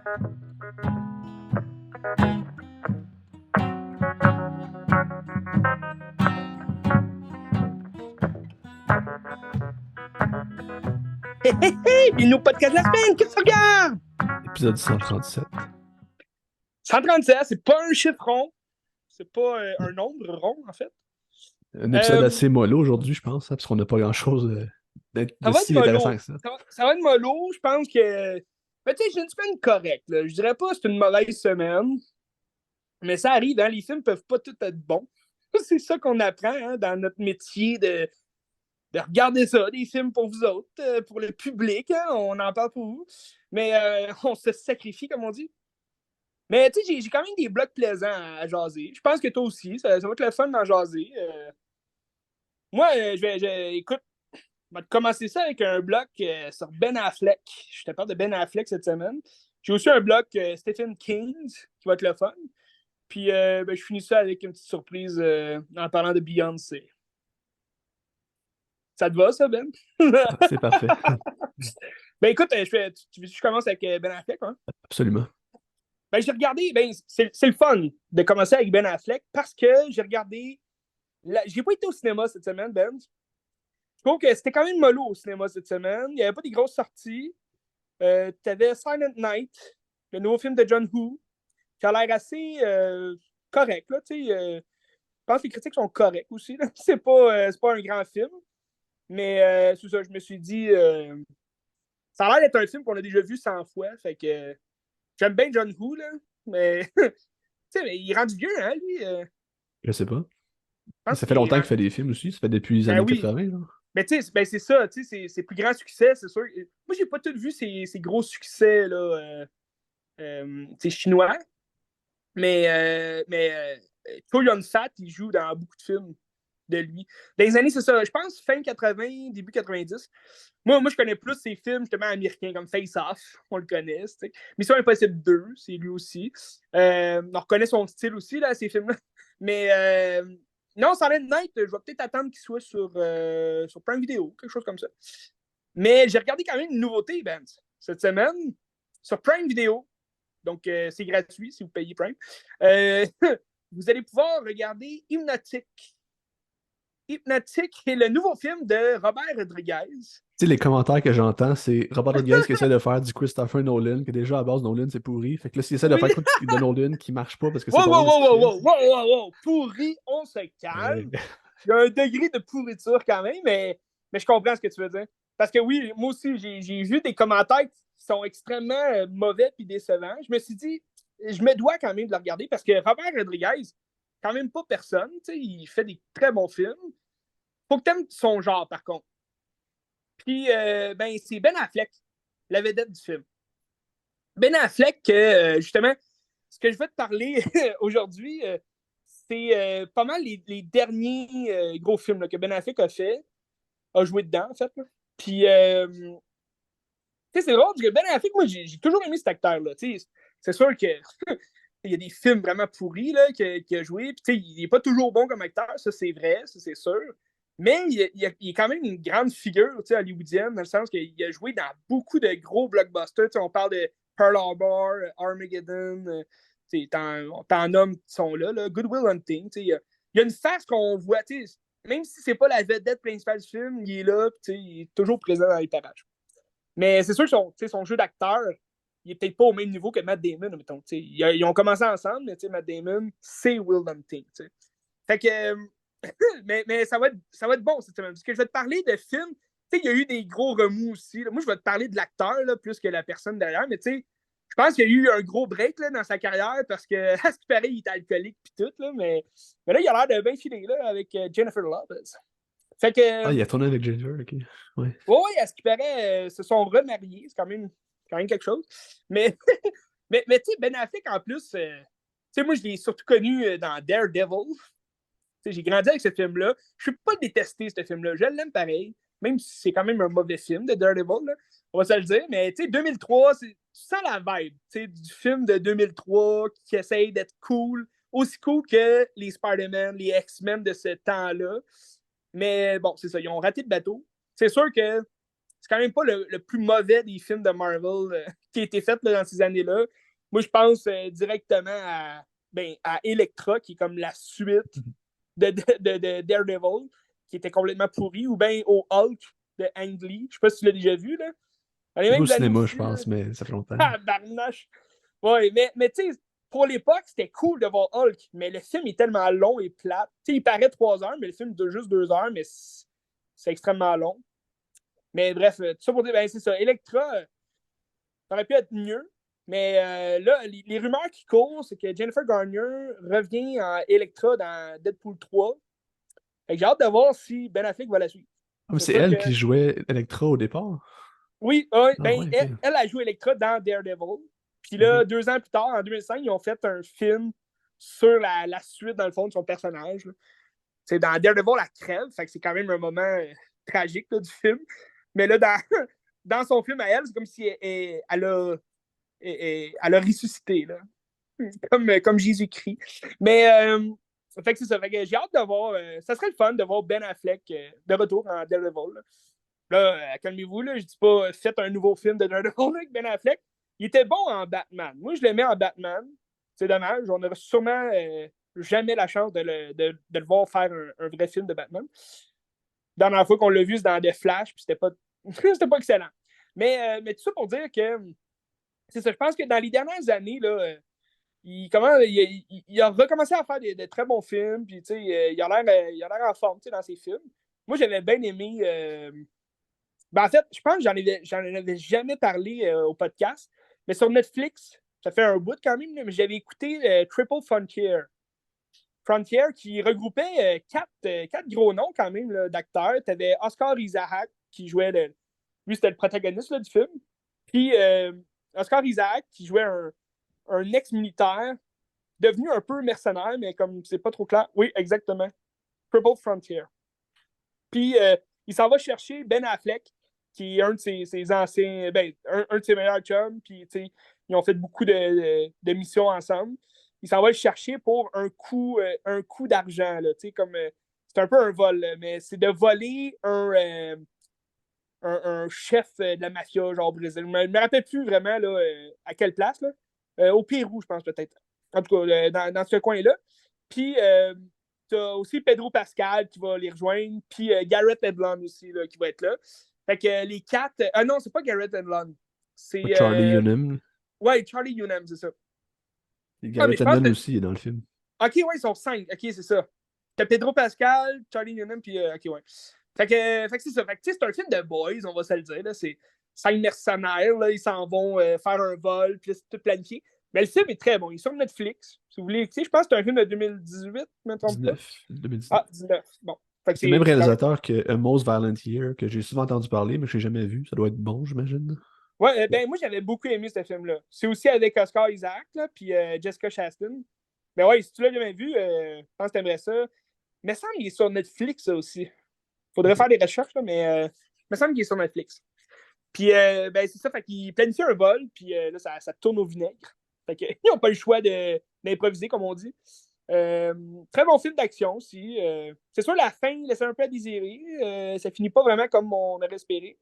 Hé, hé, hé! Bienvenue au podcast de la semaine! Qu'est-ce que tu regardes? Épisode 137. 137, c'est pas un chiffre rond. C'est pas un nombre rond, en fait. Un épisode Euh, assez mollo aujourd'hui, je pense, hein, parce qu'on n'a pas grand-chose de Ça va être si intéressant mollo. que ça. Ça va être mollo. Je pense que. Mais tu sais, j'ai une semaine correcte, là. Je dirais pas que c'est une mauvaise semaine. Mais ça arrive, hein. Les films peuvent pas tous être bons. C'est ça qu'on apprend, hein, dans notre métier de regarder ça, des films pour vous autres, pour le public, hein. On en parle pour vous. Mais on se sacrifie, comme on dit. Mais tu sais, j'ai quand même des blocs plaisants à jaser. Je pense que toi aussi, ça va être le fun d'en jaser. Moi, écoute, je vais commencer ça avec un bloc sur Ben Affleck. Je te parle de Ben Affleck cette semaine. J'ai aussi un bloc Stephen King qui va être le fun. Puis je finis ça avec une petite surprise en parlant de Beyoncé. Ça te va, ça, Ben? C'est parfait. Ben écoute, tu veux que je commence avec Ben Affleck, hein? Absolument. Ben j'ai regardé, ben c'est le fun de commencer avec Ben Affleck parce que j'ai regardé. J'ai pas été au cinéma cette semaine, Ben. Je trouve que c'était quand même mollo au cinéma cette semaine. Il n'y avait pas des grosses sorties. Tu avais Silent Night, le nouveau film de John Woo, qui a l'air assez correct. Là, je pense que les critiques sont correctes aussi. Là. C'est pas un grand film. Mais c'est ça, je me suis dit. Ça a l'air d'être un film qu'on a déjà vu 100 fois. Fait que j'aime bien John Woo, là. Mais, mais il est rendu vieux, hein, lui. Je sais pas. Je pense Ça fait qu'il est longtemps qu'il rendu. fait des films aussi. Ça fait depuis les Ben années oui. 80. Là. Mais tu sais, ben c'est ça, tu sais, ses plus grands succès, c'est sûr. Moi, j'ai pas tout vu ses gros succès là, chinois, mais Chow Yun-fat, il joue dans beaucoup de films de lui. Dans les années, c'est ça, je pense fin 80, début 90. Moi, je connais plus ses films justement américains comme Face Off, on le connaît. Tu sais. Mission Impossible 2, c'est lui aussi. On reconnaît son style aussi, là, ces films-là. Mais non, Silent Night, je vais peut-être attendre qu'il soit sur Prime Video, quelque chose comme ça. Mais j'ai regardé quand même une nouveauté, Ben, cette semaine, sur Prime Video. Donc, c'est gratuit si vous payez Prime. Euh, vous allez pouvoir regarder Hypnotic. Hypnotic est le nouveau film de Robert Rodriguez. Tu sais, les commentaires que j'entends, c'est Robert Rodriguez qui essaie de faire du Christopher Nolan, que déjà à base Nolan c'est pourri. Fait que là, s'il essaie de Oui. faire quoi de Nolan qui marche pas parce que c'est Wow, pas wow, bon ce wow, qu'il wow, fait. wow, wow, wow, wow. Pourri, on se Euh, calme. Il y a un degré de pourriture quand même, mais je comprends ce que tu veux dire. Parce que oui, moi aussi, j'ai vu des commentaires qui sont extrêmement mauvais et décevants. Je me suis dit, je me dois quand même de le regarder parce que Robert Rodriguez, quand même pas personne, il fait des très bons films. Faut que tu aimes son genre, par contre. Puis, ben, c'est Ben Affleck, la vedette du film. Ben Affleck, justement, ce que je vais te parler aujourd'hui, c'est pas mal les derniers gros films là, que Ben Affleck a joué dedans, en fait. Là. Puis, c'est drôle, parce que Ben Affleck, moi, j'ai toujours aimé cet acteur-là. C'est sûr que il y a des films vraiment pourris là, qu'il a joué. Puis, il n'est pas toujours bon comme acteur, ça, c'est vrai, ça, c'est sûr. Mais il est quand même une grande figure hollywoodienne, dans le sens qu'il a joué dans beaucoup de gros blockbusters. On parle de Pearl Harbor, Armageddon, t'en nommes qui sont là, Good Will Hunting. Il y a une face qu'on voit, même si c'est pas la vedette principale du film, il est là, il est toujours présent dans les parages. Mais c'est sûr que son jeu d'acteur, il est peut-être pas au même niveau que Matt Damon, mettons. Ils ont commencé ensemble, mais Matt Damon, c'est Will Hunting. Fait que, mais ça va être bon cette semaine. Parce que je vais te parler de films. Tu sais, il y a eu des gros remous aussi. Là. Moi, je vais te parler de l'acteur là, plus que la personne derrière. Mais tu sais, je pense qu'il y a eu un gros break là, dans sa carrière parce que, à ce qui paraît, il est alcoolique et tout. Là, mais là, il a l'air de bien filer là, avec Jennifer Lopez. Fait que, Ah, il a tourné avec Jennifer, ok. Ouais. oui, à ce qui paraît, se sont remariés. C'est quand même quelque chose. Mais, mais tu sais, Ben Affleck, en plus, tu sais, moi, je l'ai surtout connu dans Daredevil. J'ai grandi avec ce film-là. Je ne suis pas détesté, ce film-là. Je l'aime pareil, même si c'est quand même un mauvais film de Daredevil. Là. On va se le dire. Mais 2003, c'est ça la vibe du film de 2003 qui essaye d'être cool, aussi cool que les Spider-Man, les X-Men de ce temps-là. Mais bon, c'est ça. Ils ont raté le bateau. C'est sûr que c'est quand même pas le plus mauvais des films de Marvel qui a été fait là, dans ces années-là. Moi, je pense directement à Elektra, qui est comme la suite de Daredevil, qui était complètement pourri, ou bien au Hulk de Ang Lee. Je sais pas si tu l'as déjà vu, là. Dans les J'ai vu au mêmes années cinéma, je aussi, là. pense, mais ça fait longtemps. Ah, barnache! Ouais, mais tu sais, pour l'époque, c'était cool de voir Hulk, mais le film est tellement long et plate. Tu sais, il paraît 3 heures, mais le film dure juste 2 heures, mais c'est extrêmement long. Mais bref, tout ça pour dire, ben c'est ça. Electra, ça aurait pu être mieux. Mais là, les rumeurs qui courent, c'est que Jennifer Garner revient en Electra dans Deadpool 3. Fait que j'ai hâte de voir si Ben Affleck va la suivre. Ah, mais C'est c'est sûr que elle qui jouait Electra au départ? oui, Ah ben, ouais, ok. elle a joué Electra dans Daredevil. Puis là, Ok. 2 ans plus tard, en 2005, ils ont fait un film sur la suite, dans le fond, de son personnage. C'est dans Daredevil, la crève. Fait que c'est quand même un moment tragique là, du film. Mais là, dans son film à elle, c'est comme si elle a ressuscité, là. Comme Jésus-Christ. Mais, fait que c'est ça. Fait que j'ai hâte de voir. Ça serait le fun de voir Ben Affleck de retour en Daredevil. Là, calmez-vous, là, je dis pas faites un nouveau film de Daredevil avec Ben Affleck. Il était bon en Batman. Moi, je l'aimais en Batman. C'est dommage. On n'aura sûrement jamais la chance de le voir faire un vrai film de Batman. La dernière fois qu'on l'a vu, c'est dans The Flash, puis c'était pas excellent. Mais tout ça pour dire que c'est ça. Je pense que dans les dernières années, là, il a recommencé à faire de très bons films, puis il a l'air en forme dans ses films. Moi, j'avais bien aimé. Ben, en fait, je pense que j'en avais jamais parlé au podcast, mais sur Netflix, ça fait un bout quand même, là, mais j'avais écouté Triple Frontier. Frontier qui regroupait quatre gros noms quand même d'acteurs. Tu avais Oscar Isaac qui jouait lui, c'était le protagoniste là, du film. Puis Oscar Isaac qui jouait un ex-militaire devenu un peu mercenaire, mais comme c'est pas trop clair. Oui, exactement. Triple Frontier. Puis il s'en va chercher Ben Affleck, qui est un de ses anciens, ben, un de ses meilleurs chums. Puis ils ont fait beaucoup de missions ensemble. Il s'en va le chercher pour un coup d'argent. Là, comme, c'est un peu un vol, mais c'est de voler un chef de la mafia, genre au Brésil. Je ne me rappelle plus vraiment là, à quelle place. Là. Au Pérou, je pense peut-être. En tout cas, dans ce coin-là. Puis, tu as aussi Pedro Pascal qui va les rejoindre. Puis, Garrett Edlund aussi là, qui va être là. Fait que les quatre. Ah non, c'est pas Garrett Edlund. C'est. Charlie Hunnam. Ouais, Charlie Hunnam, c'est ça. Et Ah, mais Garrett je pense Hedlund que. aussi est dans le film. Ok, ouais, ils sont cinq. Ok, c'est ça. T'as Pedro Pascal, Charlie Hunnam, puis. Ok, ouais. Fait que c'est ça. Fait que c'est un film de boys, on va se le dire. Là. C'est 5 mercenaires, là, ils s'en vont faire un vol, puis c'est tout planifié. Mais le film est très bon. Il est sur Netflix. Si vous voulez écouter, je pense que c'est un film de 2018, je ne me trompe pas. 2019. Ah, 19. Bon. Fait que C'est le même c'est quand même. réalisateur que A Most Violent Year, que j'ai souvent entendu parler, mais que je n'ai jamais vu. Ça doit être bon, j'imagine. Ouais, ben moi j'avais beaucoup aimé ce film-là. C'est aussi avec Oscar Isaac, là, puis Jessica Chastain. Mais ouais, si tu l'as jamais vu, je pense que t'aimerais ça. Il me semble qu'il est sur Netflix ça aussi. Faudrait Ok. faire des recherches, là, mais il me semble qu'il est sur Netflix. Puis, ben, c'est ça, fait qu'ils planifient un vol, puis là, ça tourne au vinaigre. Fait qu'ils n'ont pas le choix d'improviser, comme on dit. Euh, Très bon film d'action aussi. C'est sûr, la fin laissait un peu à désirer. Ça finit pas vraiment comme on aurait espéré.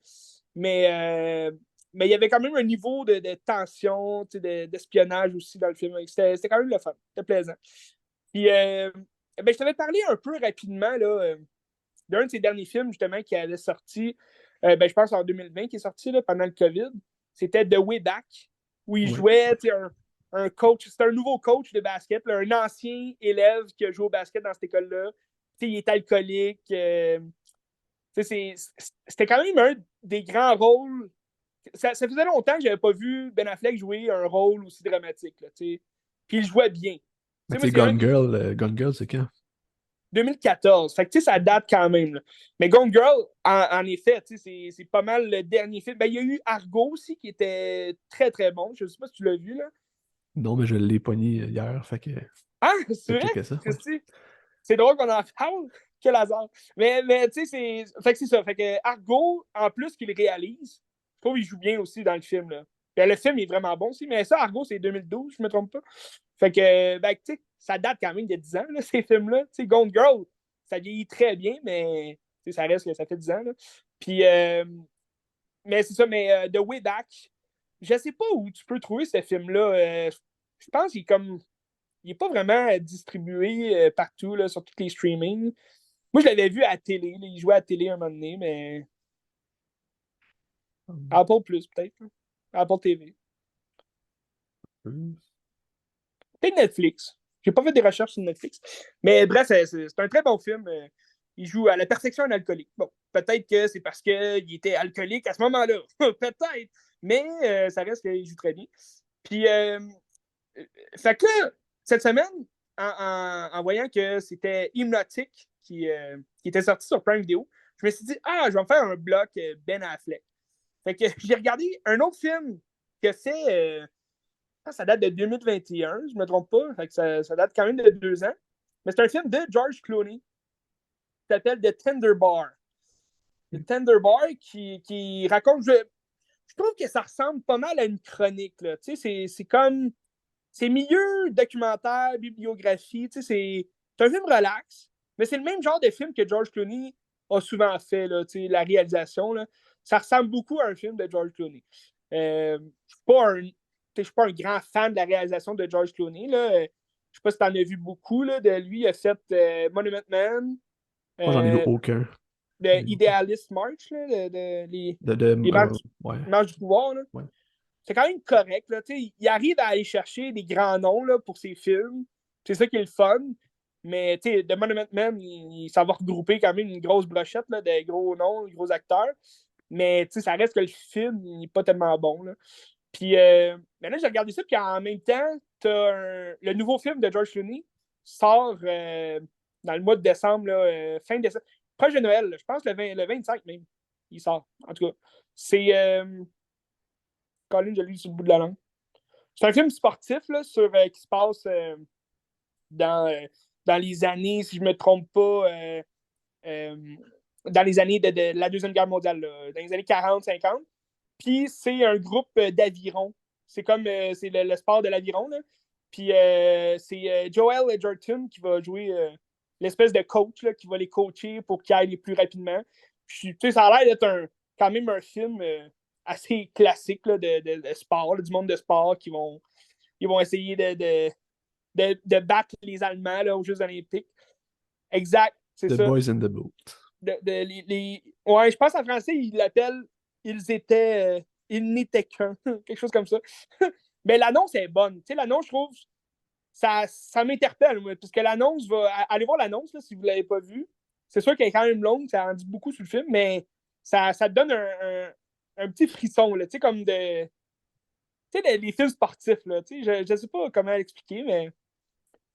Mais, mais il y avait quand même un niveau de tension, d'espionnage aussi dans le film. C'était quand même le fun. C'était plaisant. Puis, ben, je t'avais parlé un peu rapidement là, d'un de ses derniers films, justement, qui avait sorti, ben, je pense en 2020, qui est sorti là, pendant le COVID. C'était The Way Back, où il Oui. jouait un coach. C'était un nouveau coach de basket, là, un ancien élève qui a joué au basket dans cette école-là. Il est alcoolique. C'était quand même un des grands rôles. Ça faisait longtemps que je n'avais pas vu Ben Affleck jouer un rôle aussi dramatique. Là, puis il jouait bien. Mais tu Moi, sais, c'est un Gone Girl, c'est quand? 2014. Fait que, ça date quand même. Là. Mais Gone Girl, en effet, c'est pas mal le dernier film. Ben, il y a eu Argo aussi qui était très, très bon. Je sais pas si tu l'as vu, là. Non, mais je l'ai pogné hier, fait que Ah, j'ai c'est vrai, checké ça. Ouais. Christy? C'est drôle qu'on en parle. Quel hasard. Mais tu sais, fait que c'est ça. Fait que Argo, en plus qu'il réalise, je trouve qu'il joue bien aussi dans le film, là. Ben, le film est vraiment bon aussi, mais ça, Argo, c'est 2012, je me trompe pas. Fait que, ben, tu sais, ça date quand même de 10 ans, là, ces films-là. Tu sais, Gone Girl, ça vieillit très bien, mais ça reste que ça fait 10 ans, là. Puis, Mais c'est ça, mais The Way Back, je sais pas où tu peux trouver ce film-là. Je pense qu'il est comme. Il est pas vraiment distribué partout, là, sur tous les streamings. Moi, je l'avais vu à la télé. Là. Il jouait à la télé un moment donné, mais. Apple Plus, peut-être. Là. Apple TV. Peut-être Netflix. J'ai pas fait des recherches sur Netflix. Mais bref, c'est un très bon film. Il joue à la perfection un alcoolique. Bon, peut-être que c'est parce qu'il était alcoolique à ce moment-là. Peut-être. Mais ça reste qu'il joue très bien. Puis, fait que là, cette semaine, en voyant que c'était Hypnotic qui était sorti sur Prime Video, je me suis dit, ah, je vais me faire un bloc Ben Affleck. Fait que j'ai regardé un autre film que c'est. Ça date de 2021, je ne me trompe pas. Fait que ça date quand même de 2 ans. Mais c'est un film de George Clooney qui s'appelle The Tender Bar. The Tender Bar qui raconte. Je trouve que ça ressemble pas mal à une chronique. Là. C'est comme. C'est milieu documentaire, bibliographie. C'est un film relax, mais c'est le même genre de film que George Clooney a souvent fait, là, la réalisation. Là. Ça ressemble beaucoup à un film de George Clooney. Je ne suis pas un grand fan de la réalisation de George Clooney. Là. Je ne sais pas si tu en as vu beaucoup là, de lui. Il a fait Monument Man, Moi, j'en ai vu euh, aucun. The Idealist March, là, les Ouais. marches du pouvoir. Là. Ouais. C'est quand même correct. Là. Il arrive à aller chercher des grands noms là, pour ses films. C'est ça qui est le fun. Mais The Monument Man, ça va regrouper quand même une grosse brochette là, de gros noms, de gros acteurs. Mais ça reste que le film n'est pas tellement bon. Là. Puis mais là, j'ai regardé ça, puis en même temps, le nouveau film de George Clooney sort dans le mois de décembre, là, fin décembre. Proche de Noël, là, je pense le 25 même. Il sort, en tout cas. C'est. Colin, je l'ai sur le bout de la langue. C'est un film sportif là, qui se passe dans, dans les années, si je ne me trompe pas, dans les années de la Deuxième Guerre mondiale, là, dans les années 40-50. Puis c'est un groupe d'aviron. C'est comme c'est le sport de l'aviron. Là. Puis c'est Joel Edgerton qui va jouer l'espèce de coach là, qui va les coacher pour qu'ils aillent plus rapidement. Puis, ça a l'air d'être quand même un film assez classique là, de sport, là, du monde de sport ils vont essayer de battre les Allemands là, aux Jeux Olympiques. Exact, c'est The ça. Boys in the Boat. Ouais, je pense en français, ils l'appellent Ils n'étaient qu'un, quelque chose comme ça. Mais l'annonce est bonne. Tu sais, l'annonce, je trouve, ça m'interpelle, moi, parce que l'annonce allez voir l'annonce, là, si vous ne l'avez pas vue. C'est sûr qu'elle est quand même longue, ça en dit beaucoup sur le film, mais ça te donne un petit frisson, là, tu sais, comme de. Tu sais, les films sportifs, là. Tu sais, je ne sais pas comment l'expliquer, mais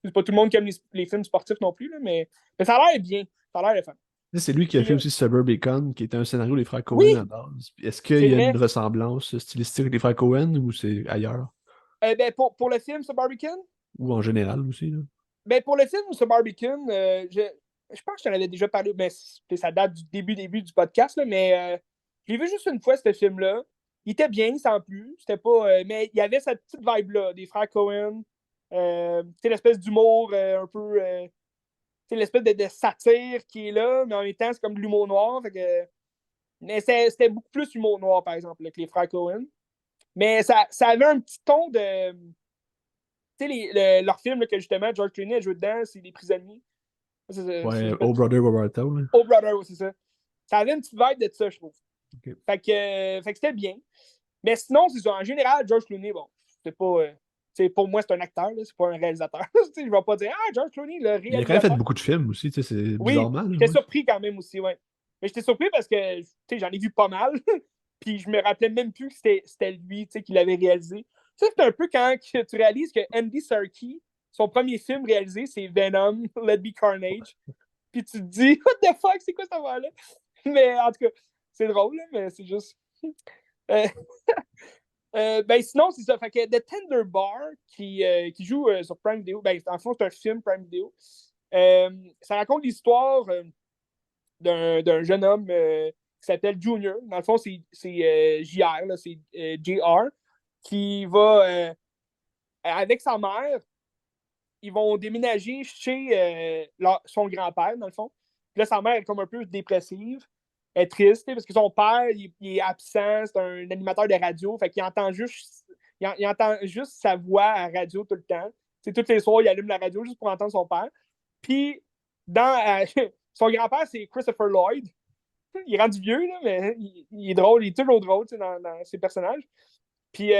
c'est pas tout le monde qui aime les films sportifs non plus, là, mais ça a l'air bien. Ça a l'air fun. C'est lui qui a Puis, fait aussi Suburbicon, qui était un scénario des frères Coen à oui, base. Est-ce qu'il c'est y a une vrai. ressemblance stylistique avec les frères Coen ou c'est ailleurs? Ben, pour le film Suburbicon, Ou en général aussi, là? ben, pour le film Suburbicon, je pense que je t'en avais déjà parlé, mais ça date du début du podcast, là, mais je l'ai vu juste une fois, ce film-là. Il était bien, sans plus. C'était pas. Mais il y avait cette petite vibe-là, des frères Cohen. L'espèce d'humour un peu. L'espèce de satire qui est là, mais en même temps, c'est comme de l'humour noir. Mais c'était beaucoup plus humour noir, par exemple, là, que les frères Cohen. Mais ça avait un petit ton de. Leur film là, que justement George Clooney a joué dedans, c'est Les Prisonniers. Ouais, Oh Brother, Where Art Thou, là. Oh Brother, c'est ça. Ça avait une petite vibe de ça, je trouve. Ok. Fait que c'était bien. Mais sinon, c'est ça. En général, George Clooney, bon, c'est pas. Pour moi, c'est un acteur, là, c'est pas un réalisateur. Je vais pas dire Ah, George Clooney, le Il a quand même fait réalisateur. beaucoup de films aussi, tu sais, c'est Oui, bizarrement, là, j'étais ouais. surpris quand même aussi, ouais. Mais j'étais surpris parce que j'en ai vu pas mal. Puis je me rappelais même plus que c'était lui qui l'avait réalisé. Ça, c'est un peu quand tu réalises que Andy Serkis, son premier film réalisé, c'est Venom, Let Be Carnage. Puis tu te dis, what the fuck, c'est quoi cette affaire-là? Mais en tout cas, c'est drôle, là, mais c'est juste. Euh, ben sinon, c'est ça. Fait que The Tender Bar, qui joue sur Prime Video, ben en fond, c'est un film Prime Video. Ça raconte l'histoire d'un jeune homme qui s'appelle Junior. Dans le fond, c'est JR, là, c'est JR, qui va, avec sa mère, ils vont déménager chez son grand-père, dans le fond. Puis là, sa mère est comme un peu dépressive. est triste, parce que son père, il est absent, c'est un animateur de radio, fait qu'il entend il entend juste sa voix à la radio tout le temps. Tous les soirs, il allume la radio juste pour entendre son père. Puis, son grand-père, c'est Christopher Lloyd. Il est rendu vieux, là, mais il est drôle, il est toujours drôle dans ses personnages. Puis,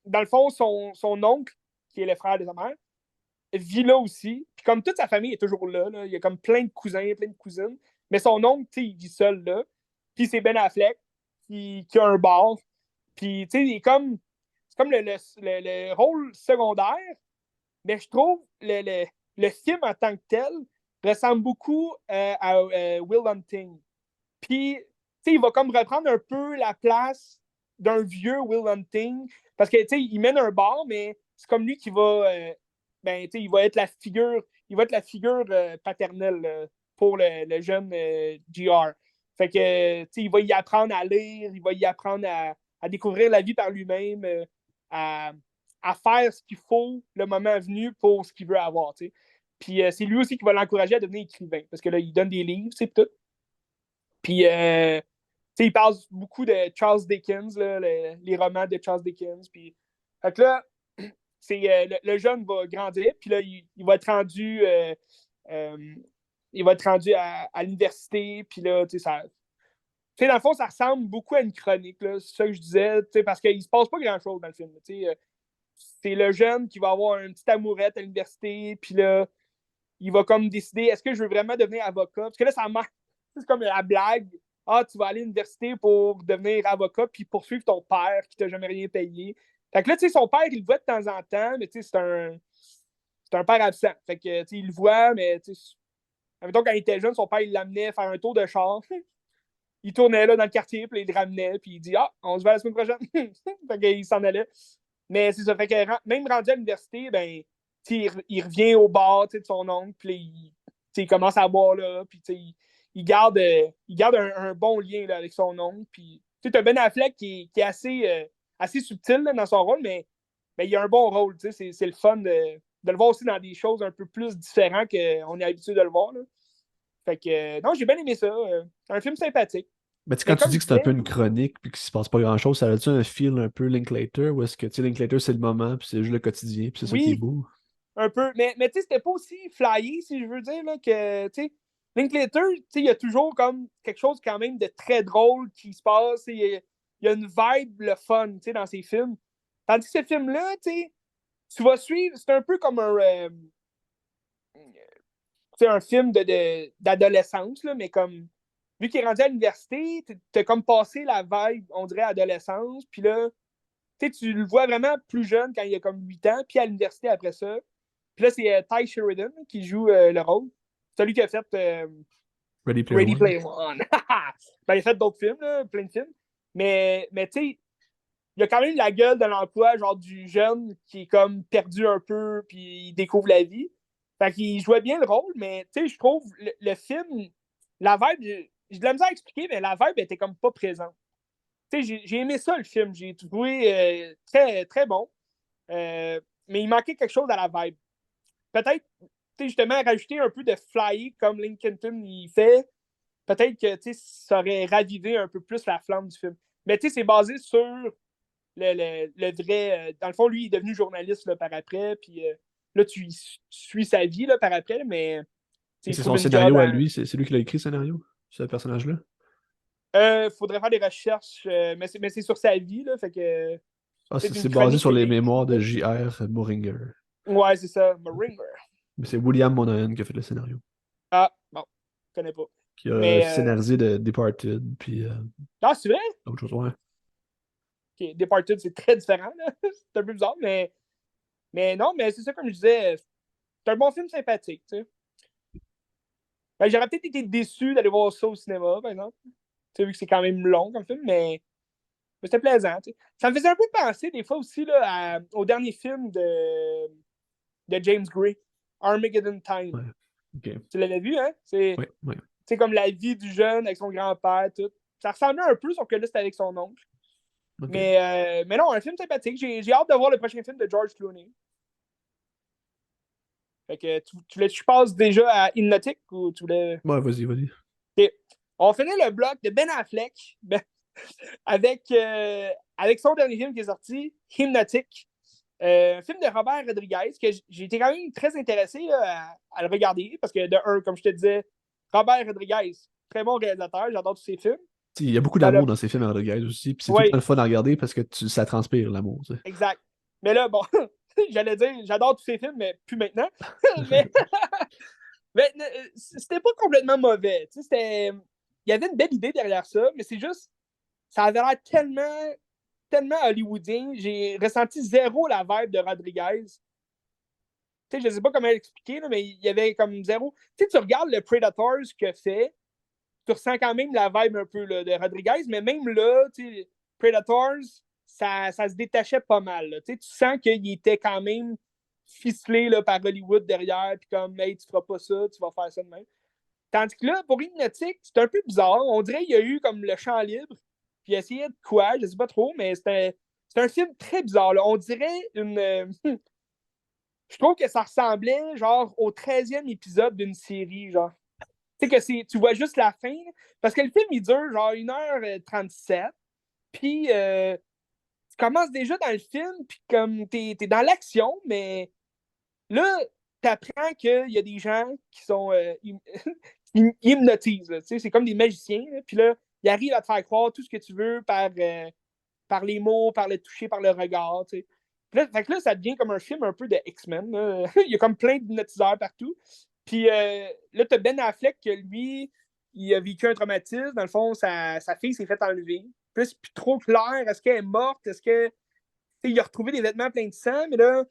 dans le fond, son oncle, qui est le frère de sa mère, vit là aussi. Puis comme toute sa famille est toujours là, il y a comme plein de cousins, plein de cousines. Mais son oncle, il vit seul là. Puis c'est Ben Affleck qui a un bar. Puis, tu sais, c'est comme le rôle secondaire. Mais je trouve le film en tant que tel ressemble beaucoup à Will Hunting. Puis, tu sais, il va comme reprendre un peu la place d'un vieux Will Hunting. Parce que, tu sais, il mène un bar, mais c'est comme lui qui va... il va être la figure, paternelle pour le jeune GR. Fait que, il va y apprendre à lire, il va y apprendre à découvrir la vie par lui-même, à faire ce qu'il faut le moment venu pour ce qu'il veut avoir. T'sais. Puis c'est lui aussi qui va l'encourager à devenir écrivain, parce que là, il donne des livres, c'est tout. Puis, il parle beaucoup de Charles Dickens, là, les romans de Charles Dickens. Puis, fait que là, le jeune va grandir, puis là, il va être rendu à l'université, puis là, tu sais, dans le fond, ça ressemble beaucoup à une chronique, là, c'est ça que je disais, parce qu'il se passe pas grand-chose dans le film. C'est le jeune qui va avoir une petite amourette à l'université, puis là, il va comme décider, est-ce que je veux vraiment devenir avocat? Parce que là, ça marche. C'est comme la blague. Ah, tu vas aller à l'université pour devenir avocat, puis poursuivre ton père qui t'a jamais rien payé. Fait que là, tu sais, son père, il le voit de temps en temps, mais tu sais, c'est un père absent. Fait que, tu sais, il le voit, mais tu sais, admettons, quand il était jeune, son père, il l'amenait faire un tour de char. Il tournait là dans le quartier, puis il le ramenait, puis il dit ah, on se voit la semaine prochaine. Fait qu'il s'en allait. Mais c'est ça. Fait que même rendu à l'université, ben, il revient au bar de son oncle, puis il commence à boire là, puis il garde un bon lien là, avec son oncle. Puis tu as Ben Affleck qui est assez subtil là, dans son rôle, mais il a un bon rôle. C'est le fun de le voir aussi dans des choses un peu plus différentes qu'on est habitué de le voir. Là. Fait que, non, j'ai bien aimé ça. C'est un film sympathique. Mais tu sais, Mais quand tu comme dis je que c'est un disais, peu une chronique puis qu'il se passe pas grand-chose, ça a-tu un feel un peu Linklater ou est-ce que tu sais, Linklater c'est le moment puis c'est juste le quotidien puis c'est ça qui est oui, beau? un peu. Mais tu sais, c'était pas aussi flyé, si je veux dire, là, que, tu sais, Linklater, tu sais, il y a toujours comme quelque chose quand même de très drôle qui se passe. Il y a une vibe, le fun, tu sais, dans ses films. Tandis que ce film-là, tu sais, tu vas suivre, c'est un peu comme un film d'adolescence, là, mais comme, vu qu'il est rendu à l'université, t'as comme passé la vibe, on dirait, adolescence, puis là, tu le vois vraiment plus jeune quand il a comme 8 ans, puis à l'université après ça. Puis là, c'est Ty Sheridan qui joue le rôle. C'est lui qui a fait Ready Player Ready One. Player One. Ben, il a fait d'autres films, là, plein de films. Mais tu sais, il a quand même la gueule de l'emploi, genre du jeune qui est comme perdu un peu, puis il découvre la vie. Fait qu'il jouait bien le rôle, mais tu sais, je trouve le film, la vibe, j'ai de la misère à expliquer, mais la vibe était comme pas présente. Tu sais, j'ai aimé ça, le film. J'ai trouvé très, très bon. Mais il manquait quelque chose à la vibe. Peut-être, tu sais, justement, rajouter un peu de flying comme Lincoln il fait, peut-être que, tu sais, ça aurait ravivé un peu plus la flamme du film. Mais, tu sais, c'est basé sur le vrai... dans le fond, lui, il est devenu journaliste là, par après, puis là, tu suis sa vie là, par après, mais Et il c'est son trouve une job scénario à à... lui, c'est lui qui l'a écrit le scénario, ce personnage-là. Faudrait faire des recherches, mais c'est sur sa vie, là, fait que Ah, c'est une c'est basé chronique sur qu'il les a mémoires écrite. de J.R. Moringer. Ouais, c'est ça, Maringer. Mais c'est William Monahan qui a fait le scénario, Ah, bon, je connais pas. qui a Mais, scénarisé de Departed, puis ah, c'est vrai? autre chose. Ouais. Okay. Departed, c'est très différent, là. C'est un peu bizarre, mais non, mais c'est ça, comme je disais, c'est un bon film sympathique, tu sais. Ben, j'aurais peut-être été déçu d'aller voir ça au cinéma, par exemple. Tu sais, vu que c'est quand même long comme film, mais c'était plaisant, tu sais. Ça me faisait un peu penser, des fois aussi, là, au dernier film de James Gray, Armageddon Time. Ouais. OK. Tu l'avais vu, hein? C'est Ouais, ouais. comme la vie du jeune avec son grand-père, tout. Ça ressemblait un peu, sauf que là, c'était avec son oncle. OK. Mais non, un film sympathique. J'ai hâte de voir le prochain film de George Clooney. Fait que tu passe déjà à Hypnotic ou tu voulais. Ouais, vas-y, vas-y. Okay. On finit le bloc de Ben Affleck avec son dernier film qui est sorti, Hypnotic. Un film de Robert Rodriguez que j'ai été quand même très intéressé là, à le regarder parce que, de un, comme je te disais, Robert Rodriguez, très bon réalisateur, j'adore tous ses films. Il y a beaucoup Ça l'a- d'amour dans ces films à Rodriguez aussi, puis c'est tout le temps Oui, le fun à regarder parce que ça transpire l'amour. Tu sais. exact. Mais là, bon, j'allais dire, j'adore tous ses films, mais plus maintenant. mais c'était pas complètement mauvais. Il y avait une belle idée derrière ça, mais c'est juste, ça avait l'air tellement hollywoodien. J'ai ressenti zéro la vibe de Rodriguez. Je ne sais pas comment l'expliquer, mais il y avait comme zéro. Tu regardes le Predators que fait, tu ressens quand même la vibe un peu là, de Rodriguez, mais même là, Predators, ça se détachait pas mal. Là. Tu sens qu'il était quand même ficelé là, par Hollywood derrière, puis comme, hey, tu feras pas ça, tu vas faire ça de même. Tandis que là, pour Hypnotic, c'est un peu bizarre. On dirait qu'il y a eu comme le champ libre, puis il a essayé de quoi, je sais pas trop, mais c'est un film très bizarre. Là. On dirait une. Je trouve que ça ressemblait genre au 13e épisode d'une série, genre. Tu sais que tu vois juste la fin, parce que le film, il dure genre 1h37, puis tu commences déjà dans le film, puis comme t'es dans l'action, mais là, t'apprends qu'il y a des gens qui sont ils hypnotisent, tu sais, c'est comme des magiciens, là, puis là, ils arrivent à te faire croire tout ce que tu veux par les mots, par le toucher, par le regard, tu sais. Fait que là, ça devient comme un film un peu de X-Men. Il y a comme plein d'hypnotiseurs partout. Puis là, t'as Ben Affleck que lui, il a vécu un traumatisme. Dans le fond, sa fille s'est fait enlever. Puis c'est plus trop clair. Est-ce qu'elle est morte? Est-ce que. Il a retrouvé des vêtements pleins de sang, mais là,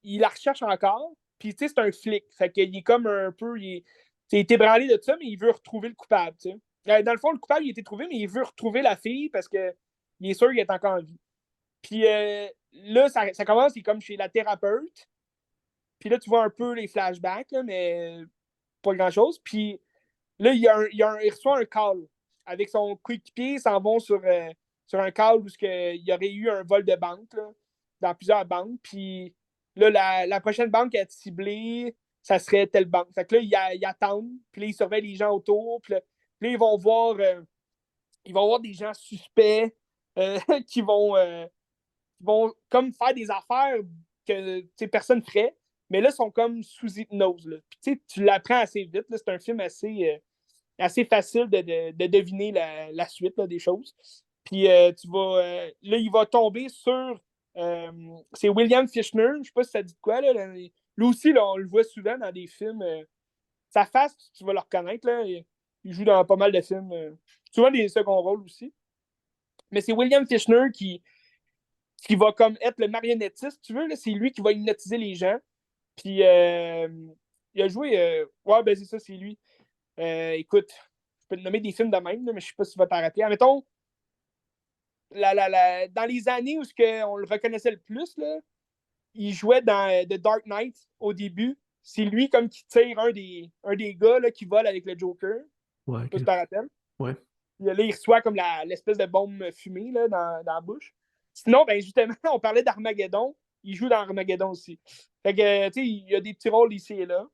il la recherche encore. Puis tu sais, c'est un flic. Fait qu'il est comme un peu. Il est ébranlé de ça, mais il veut retrouver le coupable. Tu sais. Dans le fond, le coupable, il a été trouvé, mais il veut retrouver la fille parce que il est sûr qu'il est encore en vie. Puis là, ça commence, c'est comme chez la thérapeute. Puis là, tu vois un peu les flashbacks, là, mais pas grand-chose. Puis là, il reçoit un call. Avec son coéquipier, ils s'en vont sur un call où il y aurait eu un vol de banque là, dans plusieurs banques. Puis là, la prochaine banque à être ciblée, ça serait telle banque. Fait que là, ils attendent. Puis là, ils surveillent les gens autour. Puis là, ils vont voir des gens suspects qui vont comme faire des affaires que personne ferait, mais là, ils sont comme sous hypnose. Là. Puis, tu l'apprends assez vite. Là. C'est un film assez facile de deviner la suite là, des choses. Puis, là, il va tomber sur. C'est William Fichtner. Je ne sais pas si ça dit de quoi. Là, lui aussi, là, on le voit souvent dans des films. Sa face, tu vas le reconnaître. Là, il joue dans pas mal de films. Souvent des seconds rôles aussi. Mais c'est William Fichtner qui va comme être le marionnettiste, tu veux, là, c'est lui qui va hypnotiser les gens. Puis il a joué. Ouais, ben c'est ça, c'est lui. Écoute, je peux te nommer des films de même, là, mais je sais pas si tu vas t'en rappeler. Admettons, dans les années où on le reconnaissait le plus, là, il jouait dans The Dark Knight au début. C'est lui comme qui tire un des gars là, qui vole avec le Joker. Ouais, Je sais pas ok. si tu t'en rappelles. Ouais. Là, il reçoit comme l'espèce de bombe fumée là, dans la bouche. Sinon, ben justement, on parlait d'Armageddon. Il joue dans Armageddon aussi. Fait que, tu sais, il y a des petits rôles ici et là.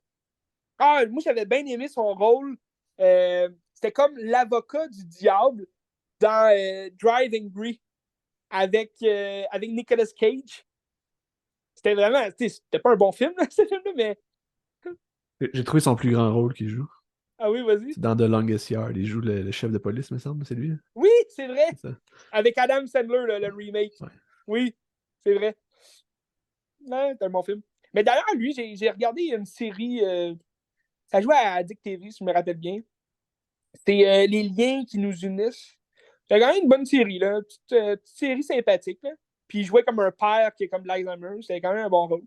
Ah, moi, j'avais bien aimé son rôle. C'était comme l'avocat du diable dans Drive Angry avec Nicolas Cage. C'était vraiment, tu sais, c'était pas un bon film, là, ce film-là, mais. J'ai trouvé son plus grand rôle qu'il joue. Ah oui, vas-y. C'est dans The Longest Yard. Il joue le chef de police, me semble. C'est lui. Hein? Oui, c'est vrai. C'est ça. Avec Adam Sandler, le remake. Ouais. Oui, c'est vrai. Ouais, c'est un bon film. Mais d'ailleurs, lui, j'ai regardé une série. Ça jouait à Addict TV, si je me rappelle bien. C'est Les liens qui nous unissent. C'est quand même une bonne série, là. Petite série sympathique, là. Puis il jouait comme un père qui est comme de l'Alzheimer. C'était quand même un bon rôle.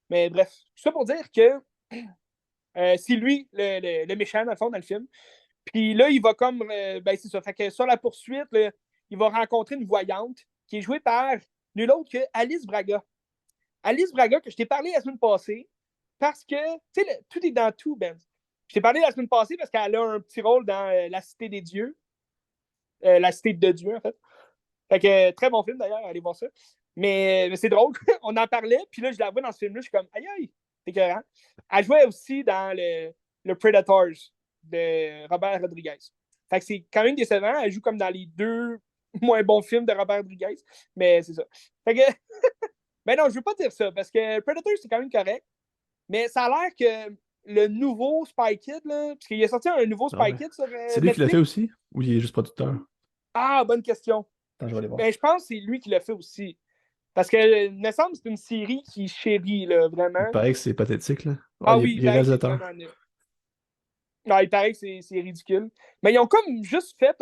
Mais bref, tout ça pour dire que c'est lui, le méchant, dans le fond, dans le film. Puis là, il va comme. Ben, c'est ça. Fait que sur la poursuite, là, il va rencontrer une voyante qui est jouée par nul autre que Alice Braga. Alice Braga, que je t'ai parlé la semaine passée, parce que, tu sais, tout est dans tout, Ben. Je t'ai parlé la semaine passée parce qu'elle a un petit rôle dans La Cité des Dieux. La Cité de Dieu, en fait. Fait que, très bon film, d'ailleurs, allez voir ça. Mais c'est drôle, on en parlait, puis là, je la vois dans ce film-là, je suis comme, aïe, aïe, c'est écœurant. Elle jouait aussi dans le Predators de Robert Rodriguez. Fait que c'est quand même décevant. Elle joue comme dans les deux moins bons films de Robert Rodriguez. Mais c'est ça. Fait que. Mais non, je veux pas dire ça, parce que Predator, c'est quand même correct. Mais ça a l'air que le nouveau Spy Kid, là, parce qu'il a sorti un nouveau Ah Spy ouais. Kid sur C'est lui qui l'a fait Netflix. aussi? Ou il est juste producteur? Ah, bonne question. Attends, je vais aller voir. Ben, je pense que c'est lui qui l'a fait aussi. Parce que, il me semble que c'est une série qui chérit, là, Il vraiment. paraît que c'est pathétique, là. Ah, Ah oui, il il est paraît que c'est réalisateur. vraiment nul. Non, il paraît que c'est ridicule. Mais ils ont comme juste fait